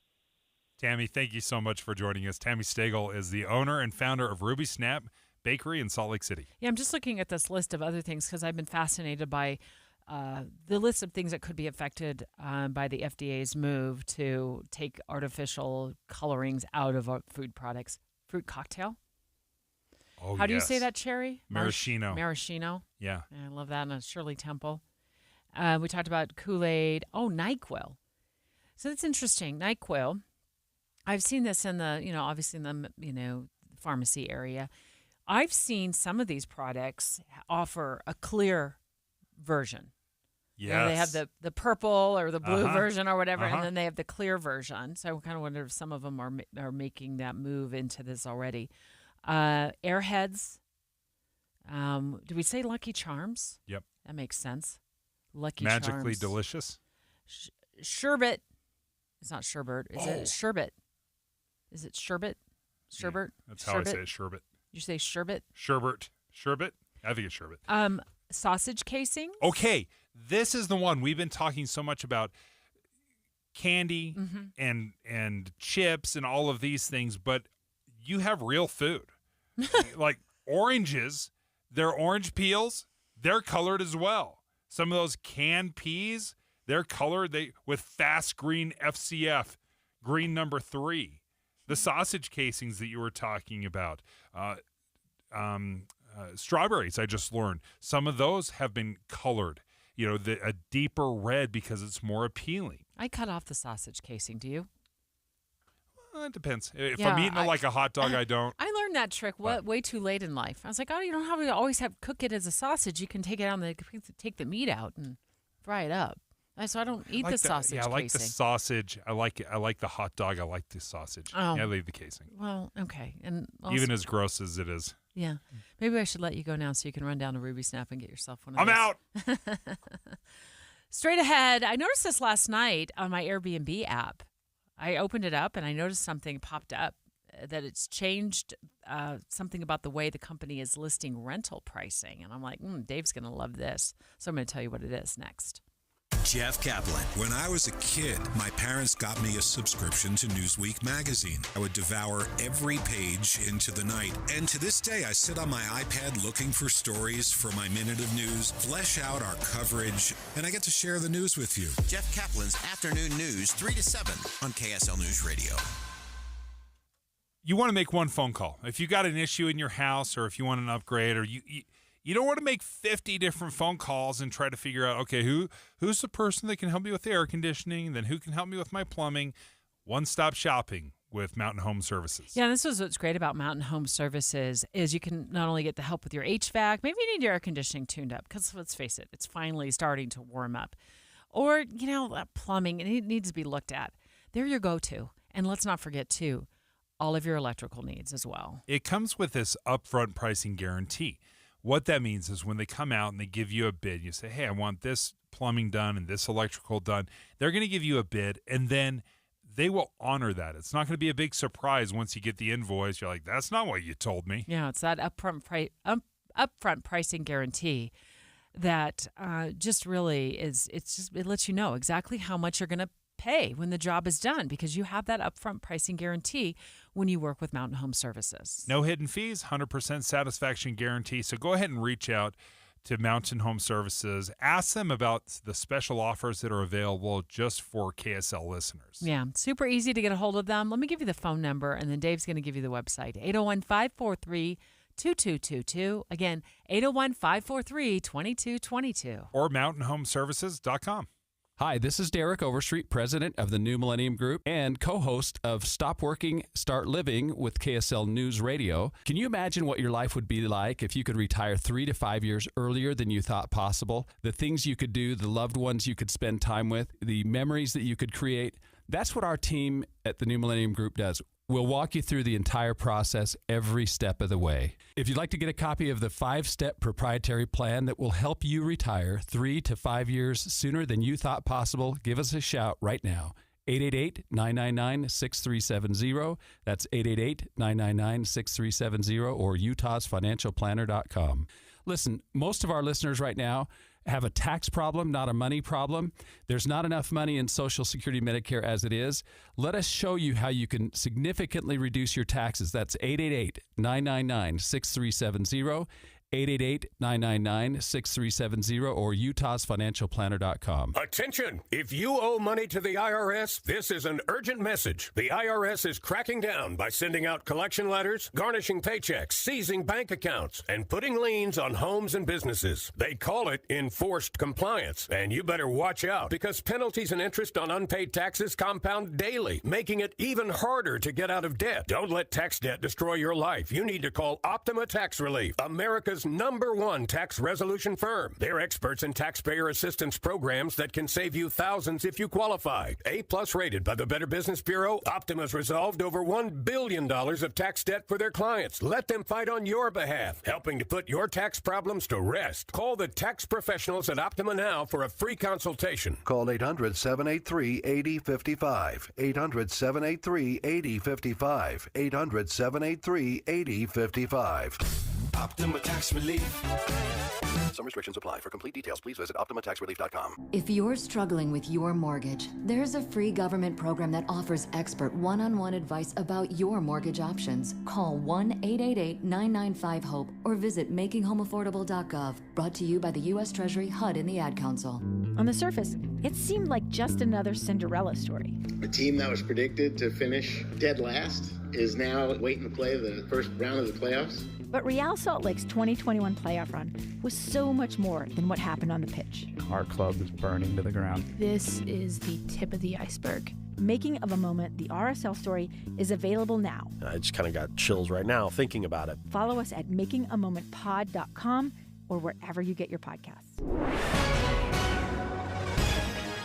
Tammy, thank you so much for joining us. Tammy Stagel is the owner and founder of Ruby Snap Bakery in Salt Lake City. Yeah, I'm just looking at this list of other things because I've been fascinated by the list of things that could be affected by the FDA's move to take artificial colorings out of our food products. Fruit cocktail. Oh, How do you say that, Cherry? Maraschino. Maraschino. Yeah. I love that. And Shirley Temple. We talked about Kool-Aid. Oh, NyQuil. So that's interesting. NyQuil. I've seen this in the, obviously in the, pharmacy area. I've seen some of these products offer a clear version. Yes. They have the purple or the blue version or whatever, Uh-huh. and then they have the clear version. So I kind of wonder if some of them are making that move into this already. Airheads. Do we say Lucky Charms? Yep. That makes sense. Lucky Magically Charms. delicious. Sherbet. It's not sherbet. Is it sherbet? Is it sherbet? Sherbet? Yeah, that's how I say it, sherbet. You say sherbet? Sherbet. Sherbet? I think it's sherbet. Sausage casing. Okay, this is the one we've been talking so much about. Candy and chips and all of these things, but you have real food. Like oranges, their orange peels, they're colored as well. Some of those canned peas, they're colored with fast green FCF, green number 3. The sausage casings that you were talking about, strawberries, I just learned, some of those have been colored, a deeper red because it's more appealing. I cut off the sausage casing. Do you? Well, it depends. If I'm eating it like a hot dog, I don't. I learned that trick way too late in life. I was like, you don't have to always cook it as a sausage. You can take it out and take the meat out and fry it up. So I don't eat the sausage casing. Yeah, I like the sausage. I like it. I like the hot dog. I like the sausage. Oh. Yeah, I leave the casing. Well, okay. And also, even as gross as it is. Yeah. Maybe I should let you go now so you can run down to Ruby Snap and get yourself one of I'm those. out. Straight ahead. I noticed this last night on my Airbnb app. I opened it up and I noticed something popped up that it's changed something about the way the company is listing rental pricing. And I'm like, Dave's going to love this. So I'm going to tell you what it is next. Jeff Kaplan. When I was a kid, my parents got me a subscription to Newsweek magazine. I would devour every page into the night. And to this day, I sit on my iPad looking for stories for my Minute of News, flesh out our coverage, and I get to share the news with you. Jeff Kaplan's Afternoon News, 3 to 7 on KSL News Radio. You want to make one phone call. If you got an issue in your house or if you want an upgrade or you don't want to make 50 different phone calls and try to figure out, okay, who's the person that can help me with the air conditioning, then who can help me with my plumbing. One-stop shopping with Mountain Home Services. Yeah, this is what's great about Mountain Home Services is you can not only get the help with your HVAC, maybe you need your air conditioning tuned up because let's face it, it's finally starting to warm up. Or, plumbing, it needs to be looked at. They're your go-to. And let's not forget, too, all of your electrical needs as well. It comes with this upfront pricing guarantee. What that means is when they come out and they give you a bid, you say, hey, I want this plumbing done and this electrical done. They're going to give you a bid, and then they will honor that. It's not going to be a big surprise once you get the invoice. You're like, that's not what you told me. Yeah, it's that upfront pricing guarantee that just really is, it lets you know exactly how much you're going to pay when the job is done because you have that upfront pricing guarantee when you work with Mountain Home Services. No hidden fees, 100% satisfaction guarantee. So go ahead and reach out to Mountain Home Services. Ask them about the special offers that are available just for KSL listeners. Yeah, super easy to get a hold of them. Let me give you the phone number, and then Dave's going to give you the website, 801-543-2222. Again, 801-543-2222. Or mountainhomeservices.com. Hi, this is Derek Overstreet, president of the New Millennium Group and co-host of Stop Working, Start Living with KSL News Radio. Can you imagine what your life would be like if you could retire 3 to 5 years earlier than you thought possible? The things you could do, the loved ones you could spend time with, the memories that you could create. That's what our team at the New Millennium Group does. We'll walk you through the entire process every step of the way. If you'd like to get a copy of the 5-step proprietary plan that will help you retire 3 to 5 years sooner than you thought possible, give us a shout right now. 888-999-6370. That's 888-999-6370 or utahsfinancialplanner.com. Listen, most of our listeners right now have a tax problem, not a money problem. There's not enough money in Social Security Medicare as it is. Let us show you how you can significantly reduce your taxes. That's 888-999-6370, 888-999-6370 or utahsfinancialplanner.com. Attention! If you owe money to the IRS, this is an urgent message. The IRS is cracking down by sending out collection letters, garnishing paychecks, seizing bank accounts, and putting liens on homes and businesses. They call it enforced compliance, and you better watch out because penalties and interest on unpaid taxes compound daily, making it even harder to get out of debt. Don't let tax debt destroy your life. You need to call Optima Tax Relief, America's #1 tax resolution firm. They're experts in taxpayer assistance programs that can save you thousands if you qualify. A+ rated by the Better Business Bureau, Optima's resolved over $1 billion of tax debt for their clients. Let them fight on your behalf, helping to put your tax problems to rest. Call the tax professionals at Optima now for a free consultation. Call 800-783-8055. 800-783-8055. 800-783-8055. Optima Tax Relief. Some restrictions apply. For complete details, please visit OptimaTaxRelief.com. If you're struggling with your mortgage, there's a free government program that offers expert one-on-one advice about your mortgage options. Call 1-888-995-HOPE or visit makinghomeaffordable.gov. Brought to you by the U.S. Treasury, HUD, and the Ad Council. On the surface, it seemed like just another Cinderella story. A team that was predicted to finish dead last is now waiting to play the first round of the playoffs. But Real Salt Lake's 2021 playoff run was so much more than what happened on the pitch. Our club is burning to the ground. This is the tip of the iceberg. Making of a Moment, the RSL story, is available now. I just kind of got chills right now thinking about it. Follow us at makingamomentpod.com or wherever you get your podcasts.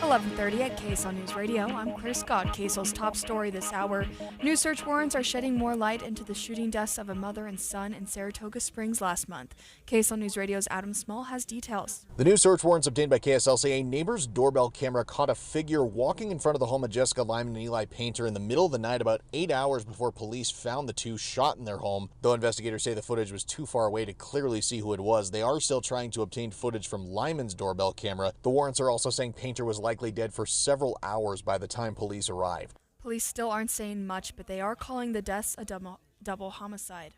11:30 at KSL News Radio. I'm Claire Scott. KSL's top story this hour. New search warrants are shedding more light into the shooting deaths of a mother and son in Saratoga Springs last month. KSL News Radio's Adam Small has details. The new search warrants obtained by KSL say a neighbor's doorbell camera caught a figure walking in front of the home of Jessica Lyman and Eli Painter in the middle of the night about 8 hours before police found the two shot in their home. Though investigators say the footage was too far away to clearly see who it was, they are still trying to obtain footage from Lyman's doorbell camera. The warrants are also saying Painter was likely dead for several hours by the time police arrived. Police still aren't saying much, but they are calling the deaths a double homicide.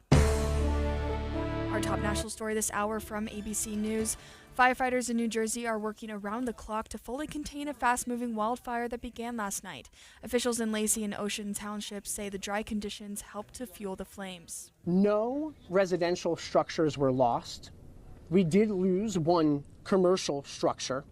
Our top national story this hour from ABC News. Firefighters in New Jersey are working around the clock to fully contain a fast-moving wildfire that began last night. Officials in Lacey and Ocean Townships say the dry conditions helped to fuel the flames. No residential structures were lost. We did lose one commercial structure.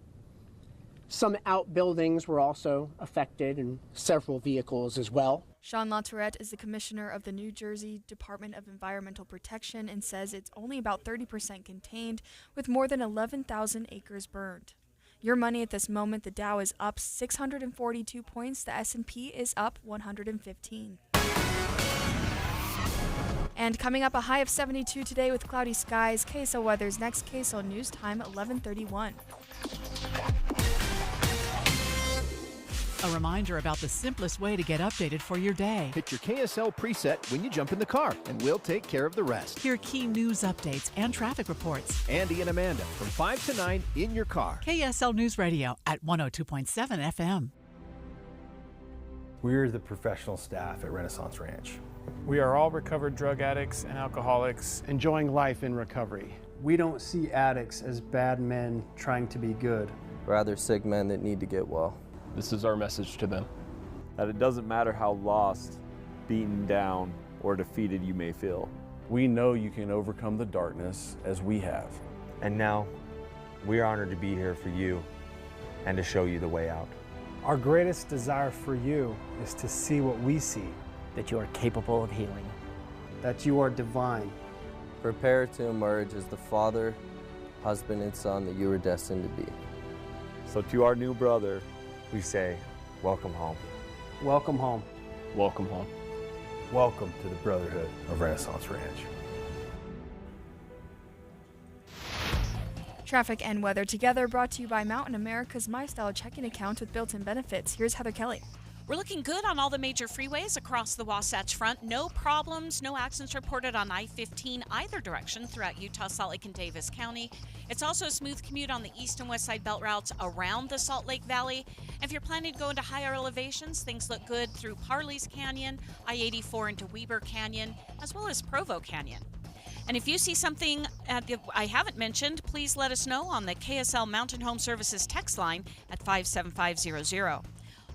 Some outbuildings were also affected and several vehicles as well. Sean LaTourette is the commissioner of the New Jersey Department of Environmental Protection and says it's only about 30% contained, with more than 11,000 acres burned. Your money at this moment, the Dow is up 642 points, the S&P is up 115. And coming up, a high of 72 today with cloudy skies. KSL weather's next. KSL News Time, 11:31. A reminder about the simplest way to get updated for your day. Hit your KSL preset when you jump in the car, and we'll take care of the rest. Hear key news updates and traffic reports. Andy and Amanda from 5 to 9 in your car. KSL News Radio at 102.7 FM. We're the professional staff at Renaissance Ranch. We are all recovered drug addicts and alcoholics enjoying life in recovery. We don't see addicts as bad men trying to be good. Rather sick men that need to get well. This is our message to them. That it doesn't matter how lost, beaten down, or defeated you may feel. We know you can overcome the darkness as we have. And now, we are honored to be here for you and to show you the way out. Our greatest desire for you is to see what we see. That you are capable of healing. That you are divine. Prepare to emerge as the father, husband, and son that you were destined to be. So to our new brother, we say, welcome home. Welcome home. Welcome home. Welcome to the Brotherhood of Renaissance Ranch. Traffic and weather together, brought to you by Mountain America's MyStyle checking account with built-in benefits. Here's Heather Kelly. We're looking good on all the major freeways across the Wasatch Front. No problems, no accidents reported on I-15 either direction throughout Utah, Salt Lake, and Davis County. It's also a smooth commute on the east and west side belt routes around the Salt Lake Valley. If you're planning to go into higher elevations, things look good through Parley's Canyon, I-84 into Weber Canyon, as well as Provo Canyon. And if you see something I haven't mentioned, please let us know on the KSL Mountain Home Services text line at 57500.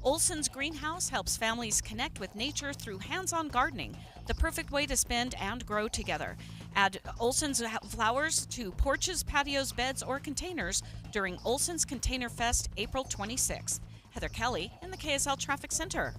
Olson's Greenhouse helps families connect with nature through hands-on gardening, the perfect way to spend and grow together. Add Olson's flowers to porches, patios, beds, or containers during Olson's Container Fest, April 26th. Heather Kelly in the KSL Traffic Center.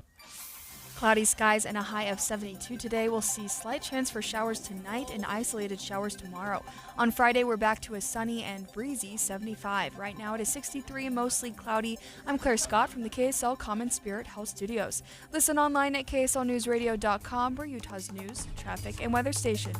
Cloudy skies and a high of 72 today. We'll see slight chance for showers tonight and isolated showers tomorrow. On Friday, we're back to a sunny and breezy 75. Right now it is 63, mostly cloudy. I'm Claire Scott from the KSL Common Spirit Health Studios. Listen online at kslnewsradio.com for Utah's news, traffic, and weather station.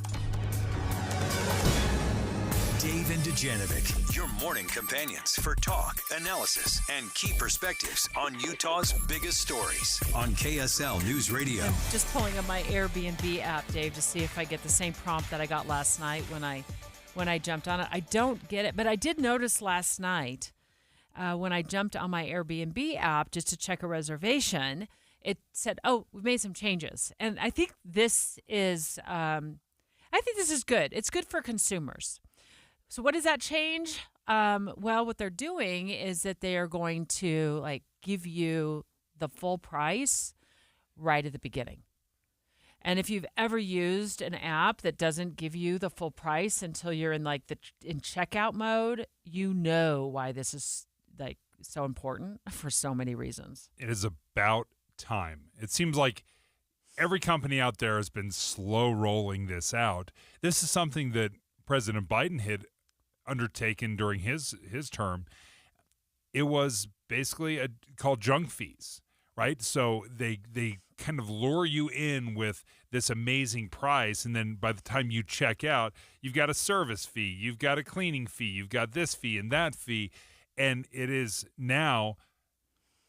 Dave and Dujanovic, your morning companions for talk, analysis, and key perspectives on Utah's biggest stories on KSL News Radio. I'm just pulling up my Airbnb app, Dave, to see if I get the same prompt that I got last night when I jumped on it. I don't get it, but I did notice last night when I jumped on my Airbnb app just to check a reservation, it said, "Oh, we've made some changes," and I think this is good. It's good for consumers. So what does that change? Well, what they're doing is that they are going to give you the full price right at the beginning. And if you've ever used an app that doesn't give you the full price until you're in in checkout mode, you know why this is so important for so many reasons. It is about time. It seems like every company out there has been slow rolling this out. This is something that President Biden had undertaken during his term. It was basically called junk fees, right? So they kind of lure you in with this amazing price, and then by the time you check out, you've got a service fee, you've got a cleaning fee, you've got this fee and that fee, and it is now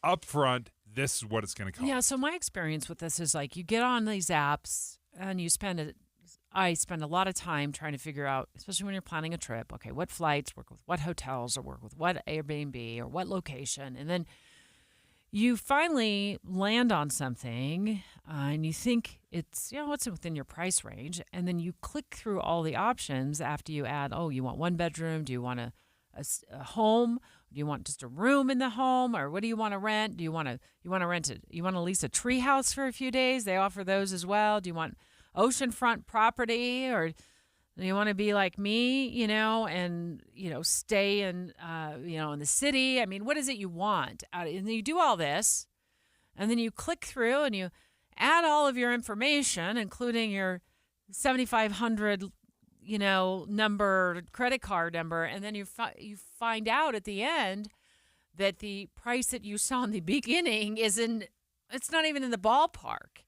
upfront. This is what it's going to cost. Yeah. So my experience with this is you get on these apps and I spend a lot of time trying to figure out, especially when you're planning a trip, okay, what flights work with what hotels or work with what Airbnb or what location. And then you finally land on something and you think it's within your price range. And then you click through all the options after you add, you want one bedroom? Do you want a home? Do you want just a room in the home? Or what do you want to rent? Do you want to rent it? You want to lease a tree house for a few days? They offer those as well. Do you want oceanfront property, or do you want to be like me, and stay in in the city? I mean, what is it you want? And then you do all this, and then you click through and you add all of your information, including your 7,500 credit card number, and then you find out at the end that the price that you saw in the beginning it's not even in the ballpark.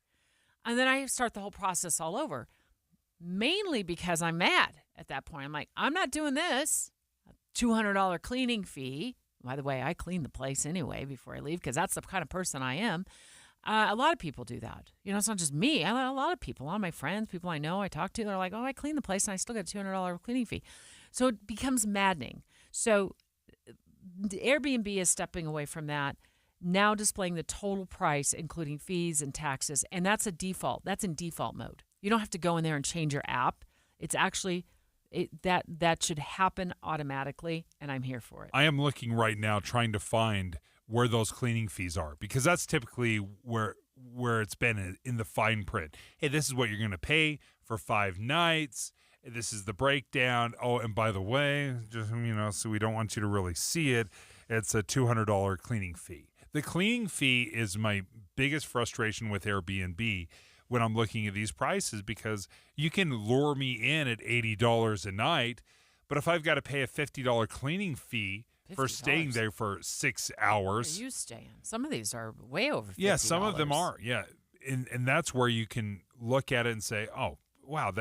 And then I start the whole process all over, mainly because I'm mad at that point. I'm like, I'm not doing this. A $200 cleaning fee. By the way, I clean the place anyway before I leave because that's the kind of person I am. A lot of people do that. It's not just me. A lot of people, a lot of my friends, people I know, I talk to, they're like, I clean the place and I still get a $200 cleaning fee. So it becomes maddening. So Airbnb is stepping away from that, now displaying the total price, including fees and taxes. And that's a default. That's in default mode. You don't have to go in there and change your app. It's actually that should happen automatically, and I'm here for it. I am looking right now trying to find where those cleaning fees are, because that's typically where it's been in the fine print. Hey, this is what you're going to pay for 5 nights. This is the breakdown. Oh, and by the way, just so we don't want you to really see it, it's a $200 cleaning fee. The cleaning fee is my biggest frustration with Airbnb when I'm looking at these prices, because you can lure me in at $80 a night, but if I've got to pay a $50 cleaning fee for staying there for 6 hours. Where are you staying? Some of these are way over $50. Yeah, some of them are. Yeah, and that's where you can look at it and say, oh, wow,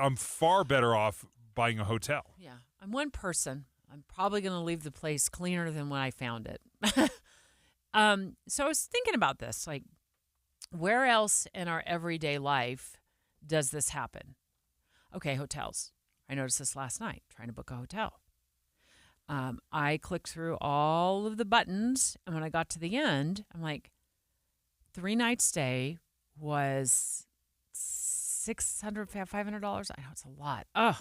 I'm far better off buying a hotel. Yeah, I'm one person. I'm probably going to leave the place cleaner than when I found it. So I was thinking about this, where else in our everyday life does this happen? Okay, hotels. I noticed this last night, trying to book a hotel. I clicked through all of the buttons, and when I got to the end, I'm like, 3-night stay was $600, $500. I know it's a lot. Oh,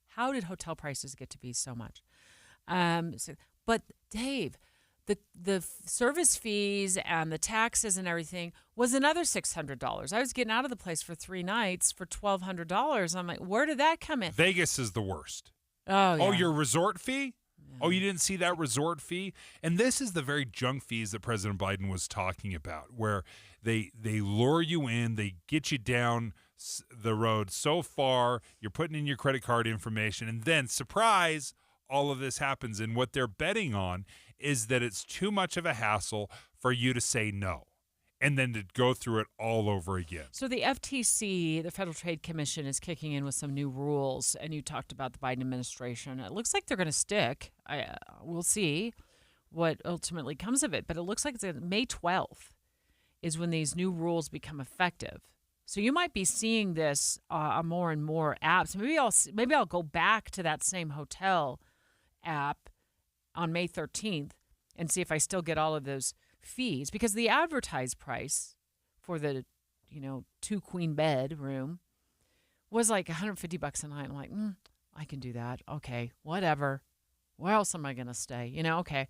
how did hotel prices get to be so much? But Dave, the service fees and the taxes and everything was another $600. I was getting out of the place for 3 nights for $1,200. I'm like, where did that come in? Vegas is the worst. Oh, yeah. Oh, your resort fee? Yeah. Oh, you didn't see that resort fee? And this is the very junk fees that President Biden was talking about, where they lure you in, they get you down the road so far, you're putting in your credit card information, and then, surprise, all of this happens. And what they're betting on is that it's too much of a hassle for you to say no and then to go through it all over again. So the FTC, the Federal Trade Commission, is kicking in with some new rules, and you talked about the Biden administration. It looks like they're going to stick. We'll see what ultimately comes of it, but it looks like it's May 12th is when these new rules become effective. So you might be seeing this on more and more apps. Maybe I'll go back to that same hotel app on May 13th and see if I still get all of those fees, because the advertised price for the 2 queen bed room was like $150 a night. I'm like, I can do that. Okay, whatever. Where else am I going to stay? Okay.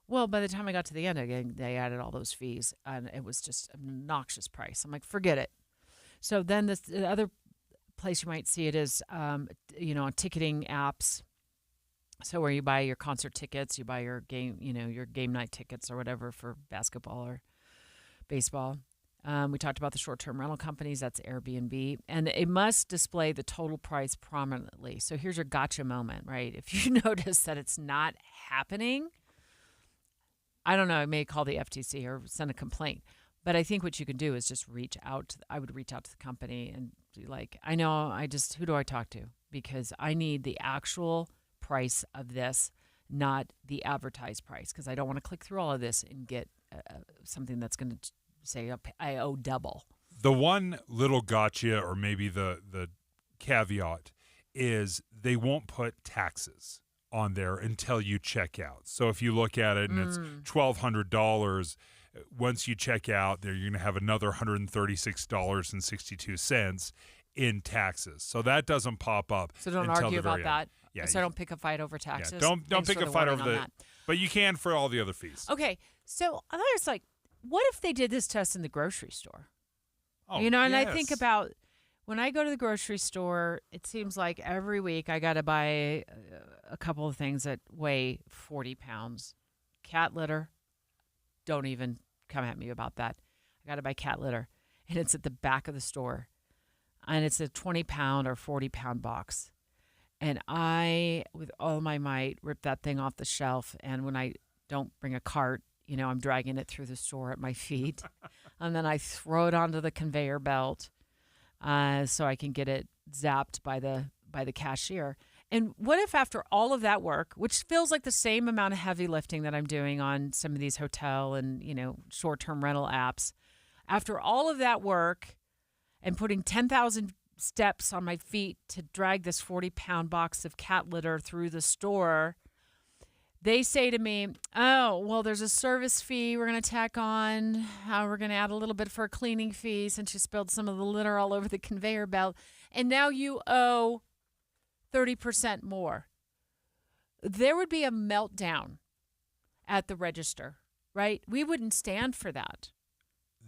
Well, by the time I got to the end again, they added all those fees, and it was just an obnoxious price. I'm like, forget it. So then the other place you might see it is, on ticketing apps. So where you buy your concert tickets, you buy your game, your game night tickets or whatever for basketball or baseball. We talked about the short-term rental companies. That's Airbnb. And it must display the total price prominently. So here's your gotcha moment, right? If you notice that it's not happening, I don't know, I may call the FTC or send a complaint. But I think what you can do is just reach out. I would reach out to the company and be like, who do I talk to? Because I need the actual price of this, not the advertised price, because I don't want to click through all of this and get something that's going to say I owe double. The one little gotcha, or maybe the caveat, is they won't put taxes on there until you check out. So if you look at it and it's $1,200, once you check out, there you're going to have another $136.62 in taxes. So that doesn't pop up. So don't until argue the very about end. that. Yeah, So don't pick a fight over taxes. Yeah, don't pick a fight over that. But you can for all the other fees. Okay, so I thought it's like, what if they did this test in the grocery store? Oh, and I think about when I go to the grocery store, it seems like every week I got to buy a couple of things that weigh 40 pounds. Cat litter, don't even come at me about that. I got to buy cat litter, and it's at the back of the store, and it's a 20-pound or 40-pound box. And I, with all my might, rip that thing off the shelf. And when I don't bring a cart, I'm dragging it through the store at my feet. And then I throw it onto the conveyor belt so I can get it zapped by the cashier. And what if after all of that work, which feels like the same amount of heavy lifting that I'm doing on some of these hotel and, short-term rental apps, after all of that work and putting 10,000 steps on my feet to drag this 40-pound box of cat litter through the store, they say to me, oh, well, there's a service fee we're going to tack on. We're going to add a little bit for a cleaning fee since you spilled some of the litter all over the conveyor belt. And now you owe 30% more. There would be a meltdown at the register, right? We wouldn't stand for that.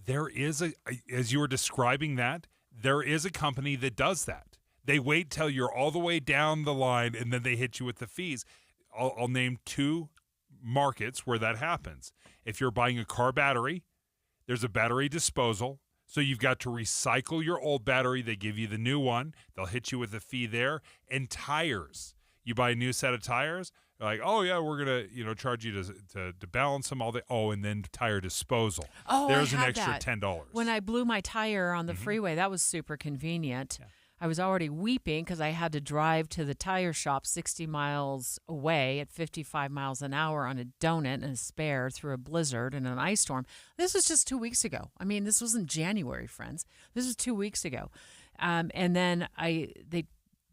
There is as you were describing that, there is a company that does that. They wait till you're all the way down the line, and then they hit you with the fees. I'll name 2 markets where that happens. If you're buying a car battery, there's a battery disposal. So you've got to recycle your old battery. They give you the new one. They'll hit you with a fee there. And tires. You buy a new set of tires. They're like, oh, yeah, we're going to charge you to balance them all day. Oh, and then tire disposal. Oh, there's I an had extra that. $10. When I blew my tire on the freeway, that was super convenient. Yeah. I was already weeping because I had to drive to the tire shop 60 miles away at 55 miles an hour on a donut and a spare through a blizzard and an ice storm. This was just 2 weeks ago. I mean, this wasn't January, friends. This was 2 weeks ago. And then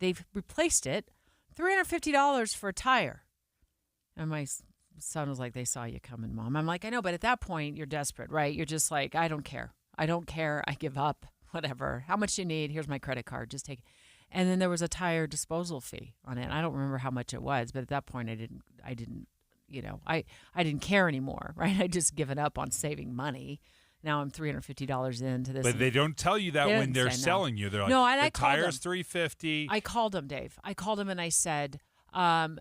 they've replaced it, $350 for a tire. And my son was like, they saw you coming, Mom. I'm like, I know, but at that point, you're desperate, right? You're just like, I don't care. I give up. whatever. How much you need? Here's my credit card. Just take it. And then there was a tire disposal fee on it. I don't remember how much it was, but at that point I didn't, I didn't care anymore, right? I just given up on saving money. Now I'm $350 into this. But they don't tell you that when they're selling you. They're like, no, and the tire's $350. I called them, Dave. I called them and I said, do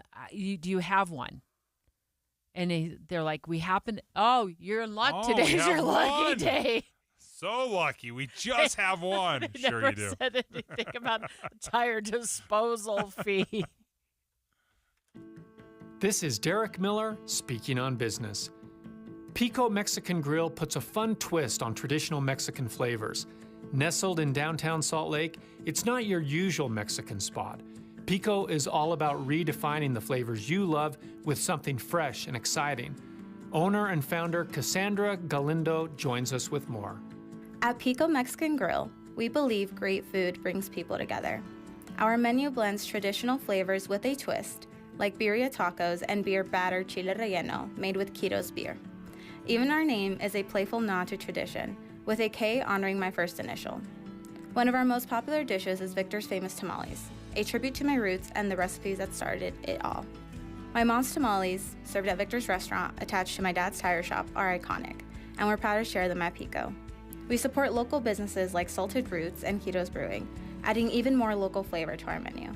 you have one? And they're like, oh, you're in luck. Today's your lucky day. So lucky. We just have one. Sure you do. Said anything about tire disposal fee. This is Derek Miller speaking on business. Pico Mexican Grill puts a fun twist on traditional Mexican flavors. Nestled in downtown Salt Lake, it's not your usual Mexican spot. Pico is all about redefining the flavors you love with something fresh and exciting. Owner and founder Cassandra Galindo joins us with more. At Pico Mexican Grill, we believe great food brings people together. Our menu blends traditional flavors with a twist, like birria tacos and beer battered chile relleno made with Quitos beer. Even our name is a playful nod to tradition, with a K honoring my first initial. One of our most popular dishes is Victor's Famous Tamales, a tribute to my roots and the recipes that started it all. My mom's tamales, served at Victor's restaurant attached to my dad's tire shop, are iconic, and we're proud to share them at Pico. We support local businesses like Salted Roots and Quitos Brewing, adding even more local flavor to our menu.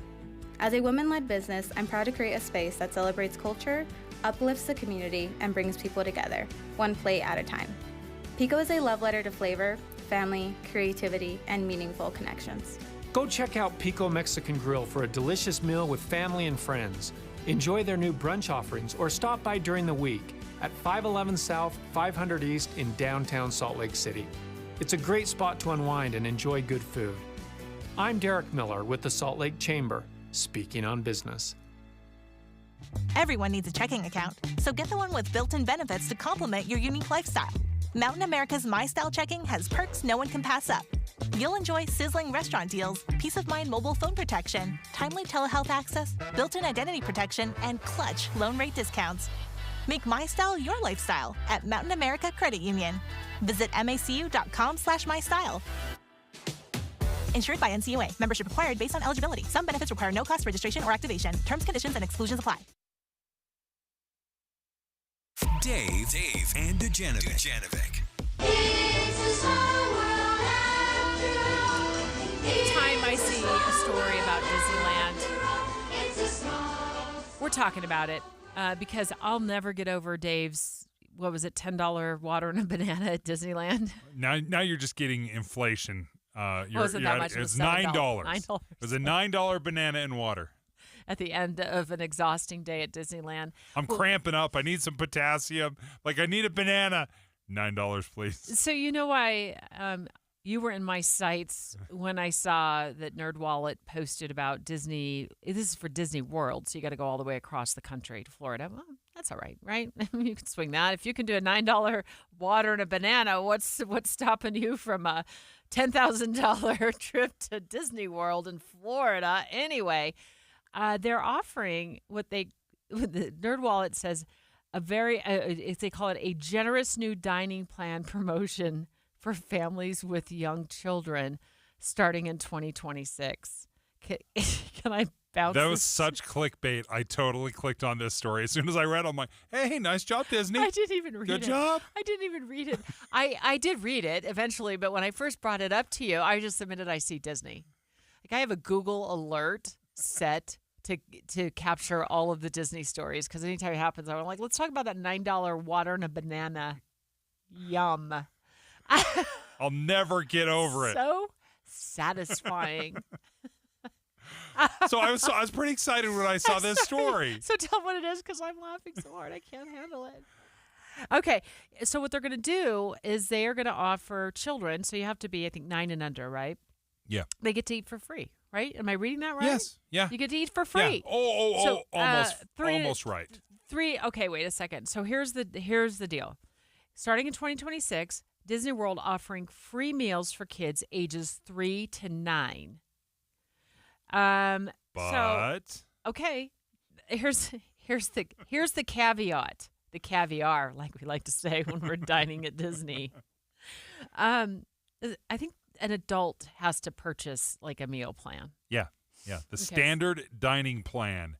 As a women-led business, I'm proud to create a space that celebrates culture, uplifts the community, and brings people together, one plate at a time. Pico is a love letter to flavor, family, creativity, and meaningful connections. Go check out Pico Mexican Grill for a delicious meal with family and friends. Enjoy their new brunch offerings or stop by during the week at 511 South, 500 East in downtown Salt Lake City. It's a great spot to unwind and enjoy good food. I'm Derek Miller with the Salt Lake Chamber, speaking on business. Everyone needs a checking account, so get the one with built-in benefits to complement your unique lifestyle. Mountain America's My Style Checking has perks no one can pass up. You'll enjoy sizzling restaurant deals, peace of mind mobile phone protection, timely telehealth access, built-in identity protection, and clutch loan rate discounts. Make My Style your lifestyle at Mountain America Credit Union. Visit macu.com/mystyle. Insured by NCUA. Membership required based on eligibility. Some benefits require no cost registration or activation. Terms, conditions, and exclusions apply. Dave, and Dujanovic. Anytime I see a story about Disneyland, we're talking about it because I'll never get over Dave's, what was it, $10 water and a banana at Disneyland? Now you're just getting inflation. Wasn't that much? It's $9. $9. It was a $9 banana and water. At the end of an exhausting day at Disneyland. I'm cramping up. I need some potassium. Like, I need a banana. $9, please. So you know why you were in my sights when I saw that NerdWallet posted about Disney. This is for Disney World, so you got to go all the way across the country to Florida. Well, that's all right, right? You can swing that. If you can do a $9 water and a banana, what's stopping you from a $10,000 trip to Disney World in Florida? Anyway, they're offering what the NerdWallet says they call it a generous new dining plan promotion for families with young children starting in 2026. Can I bounce? That was such clickbait. I totally clicked on this story. As soon as I read it, I'm like, hey, nice job, Disney. I didn't even read it. Good job. I didn't even read it. I did read it eventually, but when I first brought it up to you, I just submitted I see Disney. Like, I have a Google alert set to capture all of the Disney stories, because anytime it happens, I'm like, let's talk about that $9 water and a banana. Yum. I'll never get over it. So satisfying. So I was pretty excited when I saw this story. So tell me what it is, because I'm laughing so hard I can't handle it. Okay, so what they're going to do is they are going to offer children, so you have to be, I think, 9 and under, right? Yeah. They get to eat for free, right? Am I reading that right? Yes. Yeah. You get to eat for free. Yeah. So, almost right. 3. Okay, wait a second. So here's the deal. Starting in 2026, Disney World offering free meals for kids ages 3 to 9. Okay, here's the caveat. The caviar, like we like to say when we're dining at Disney. I think an adult has to purchase like a meal plan. Yeah. The standard dining plan.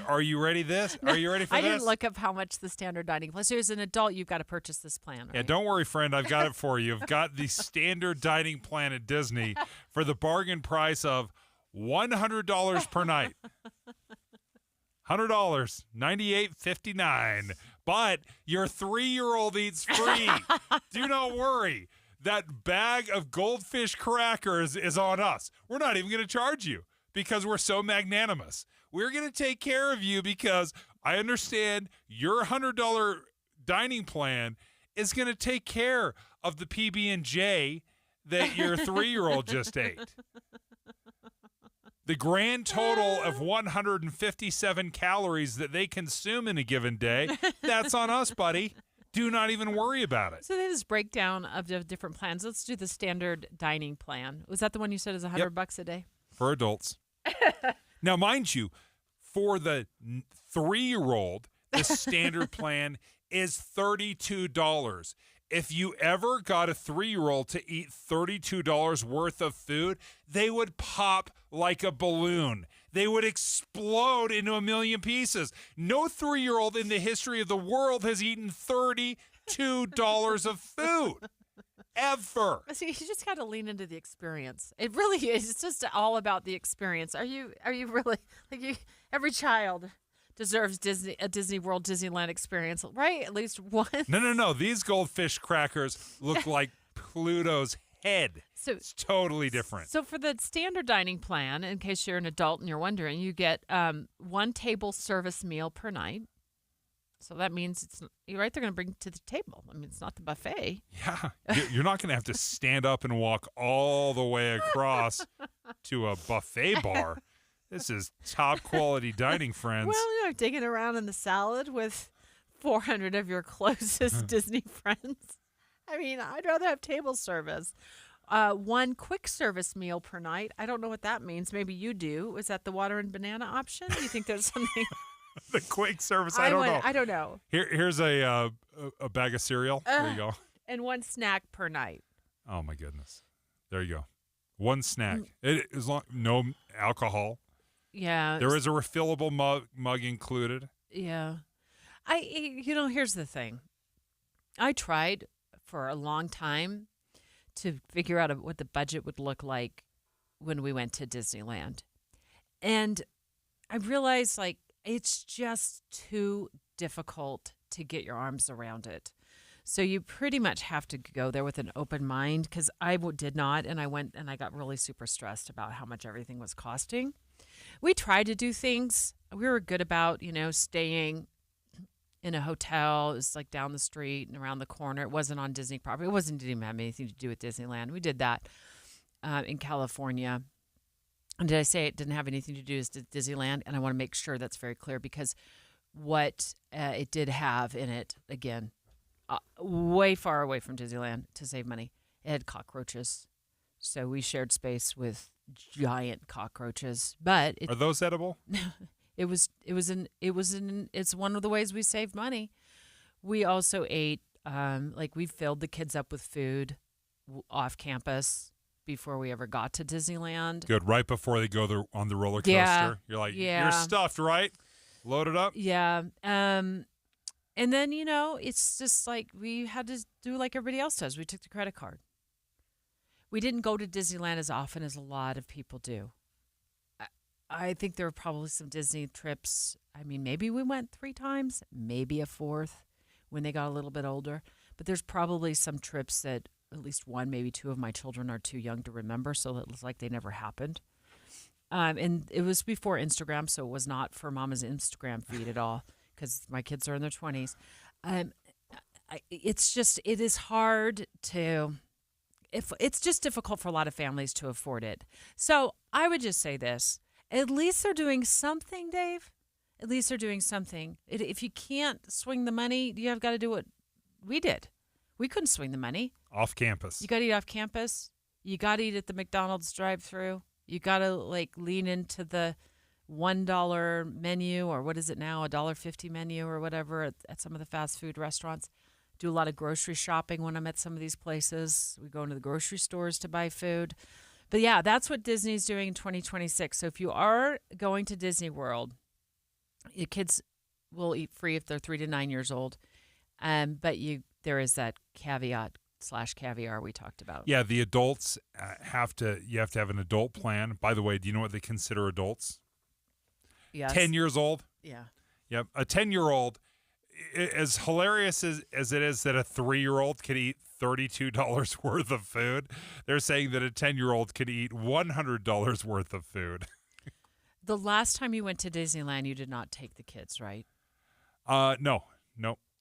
Are you ready Are you ready for I this? didn't look up how much the standard dining plan. So as an adult, you've got to purchase this plan, right? Yeah, don't worry, friend. I've got it for you. I've got the standard dining plan at Disney for the bargain price of $100 per night. $100, $98.59. But your 3-year-old eats free. Do not worry. That bag of goldfish crackers is on us. We're not even going to charge you because we're so magnanimous. We're going to take care of you because I understand your $100 dining plan is going to take care of the PB&J that your 3-year-old just ate. The grand total of 157 calories that they consume in a given day, that's on us, buddy. Do not even worry about it. So this breakdown of the different plans. Let's do the standard dining plan. Was that the one you said is $100 a day? For adults. Now, mind you, for the 3-year-old, the standard plan is $32. If you ever got a 3-year-old to eat $32 worth of food, they would pop like a balloon. They would explode into a million pieces. No 3-year-old in the history of the world has eaten $32 of food. Ever. See, you just got to lean into the experience. It really is. It's just all about the experience. Are you really every child deserves a Disney World, Disneyland experience, right? At least one. No. These goldfish crackers look like Pluto's head. So it's totally different. So for the standard dining plan, in case you're an adult and you're wondering, you get one table service meal per night. So that means you're right. They're going to bring to the table. I mean, it's not the buffet. Yeah, you're not going to have to stand up and walk all the way across to a buffet bar. This is top quality dining, friends. Well, you're digging around in the salad with 400 of your closest Disney friends. I mean, I'd rather have table service. One quick service meal per night. I don't know what that means. Maybe you do. Is that the water and banana option? Do you think there's something? The quick service. I don't know. I don't know. Here's a bag of cereal. There you go. And one snack per night. Oh my goodness. There you go. One snack. No alcohol. Yeah. There is a refillable mug included. Yeah. Here's the thing. I tried for a long time to figure out what the budget would look like when we went to Disneyland. And I realized, it's just too difficult to get your arms around it. So you pretty much have to go there with an open mind, because I did not, and I went and I got really super stressed about how much everything was costing. We tried to do things. We were good about, staying in a hotel. It was like down the street and around the corner. It wasn't on Disney property. Didn't even have anything to do with Disneyland. We did that in California. And did I say it didn't have anything to do with Disneyland? And I want to make sure that's very clear, because what it did have in it, again, way far away from Disneyland to save money, it had cockroaches. So we shared space with giant cockroaches. But are those edible? It's one of the ways we saved money. We also ate, we filled the kids up with food off campus before we ever got to Disneyland. Good. Right before they go on the roller coaster. Yeah. You're like, you're stuffed, right? Load it up. Yeah. And then, it's just like we had to do like everybody else does. We took the credit card. We didn't go to Disneyland as often as a lot of people do. I think there were probably some Disney trips. I mean, maybe we went 3 times, maybe a 4th when they got a little bit older. But there's probably some trips that at least one, maybe 2 of my children are too young to remember, so it looks like they never happened. And it was before Instagram, so it was not for Mama's Instagram feed at all, because my kids are in their 20s. It is hard to, it's just difficult for a lot of families to afford it. So I would just say this. At least they're doing something, Dave. At least they're doing something. If you can't swing the money, you have got to do what we did. We couldn't swing the money. Off campus. You got to eat off campus. You got to eat at the McDonald's drive-thru. You got to lean into the $1 menu, or what is it now, $1.50 menu or whatever at some of the fast food restaurants. do a lot of grocery shopping when I'm at some of these places. We go into the grocery stores to buy food. But yeah, that's what Disney's doing in 2026. So if you are going to Disney World, your kids will eat free if they're 3 to 9 years old. But there is that caveat/caviar we talked about. Yeah, the adults you have to have an adult plan. By the way, do you know what they consider adults? Yes. 10 years old? Yeah. Yep. A 10-year-old, as hilarious as it is that a 3-year-old can eat $32 worth of food, they're saying that a 10-year-old could eat $100 worth of food. The last time you went to Disneyland, you did not take the kids, right? No.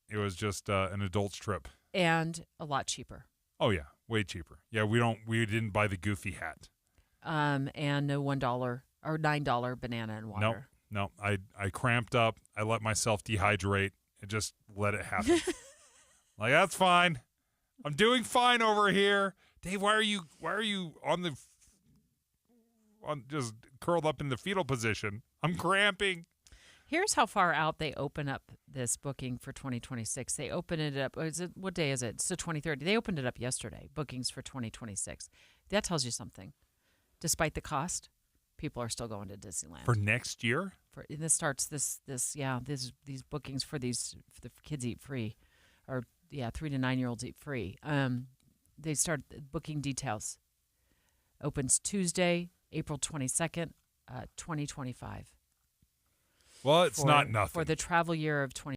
It was just an adult's trip. And a lot cheaper. Oh yeah, way cheaper. Yeah, we didn't buy the Goofy hat. And no $1 or $9 banana and water. No. I cramped up. I let myself dehydrate and just let it happen. Like, that's fine. I'm doing fine over here. Dave, why are you on just curled up in the fetal position? I'm cramping. Here's how far out they open up this booking for 2026. They open it up. What day is it? It's the 23rd. They opened it up yesterday, bookings for 2026. That tells you something. Despite the cost, people are still going to Disneyland. For next year? This starts these bookings for the kids eat free, or 3 to 9 year olds eat free. They start booking details. Opens Tuesday, April 22nd, 2025. Well, it's not nothing. For the travel year of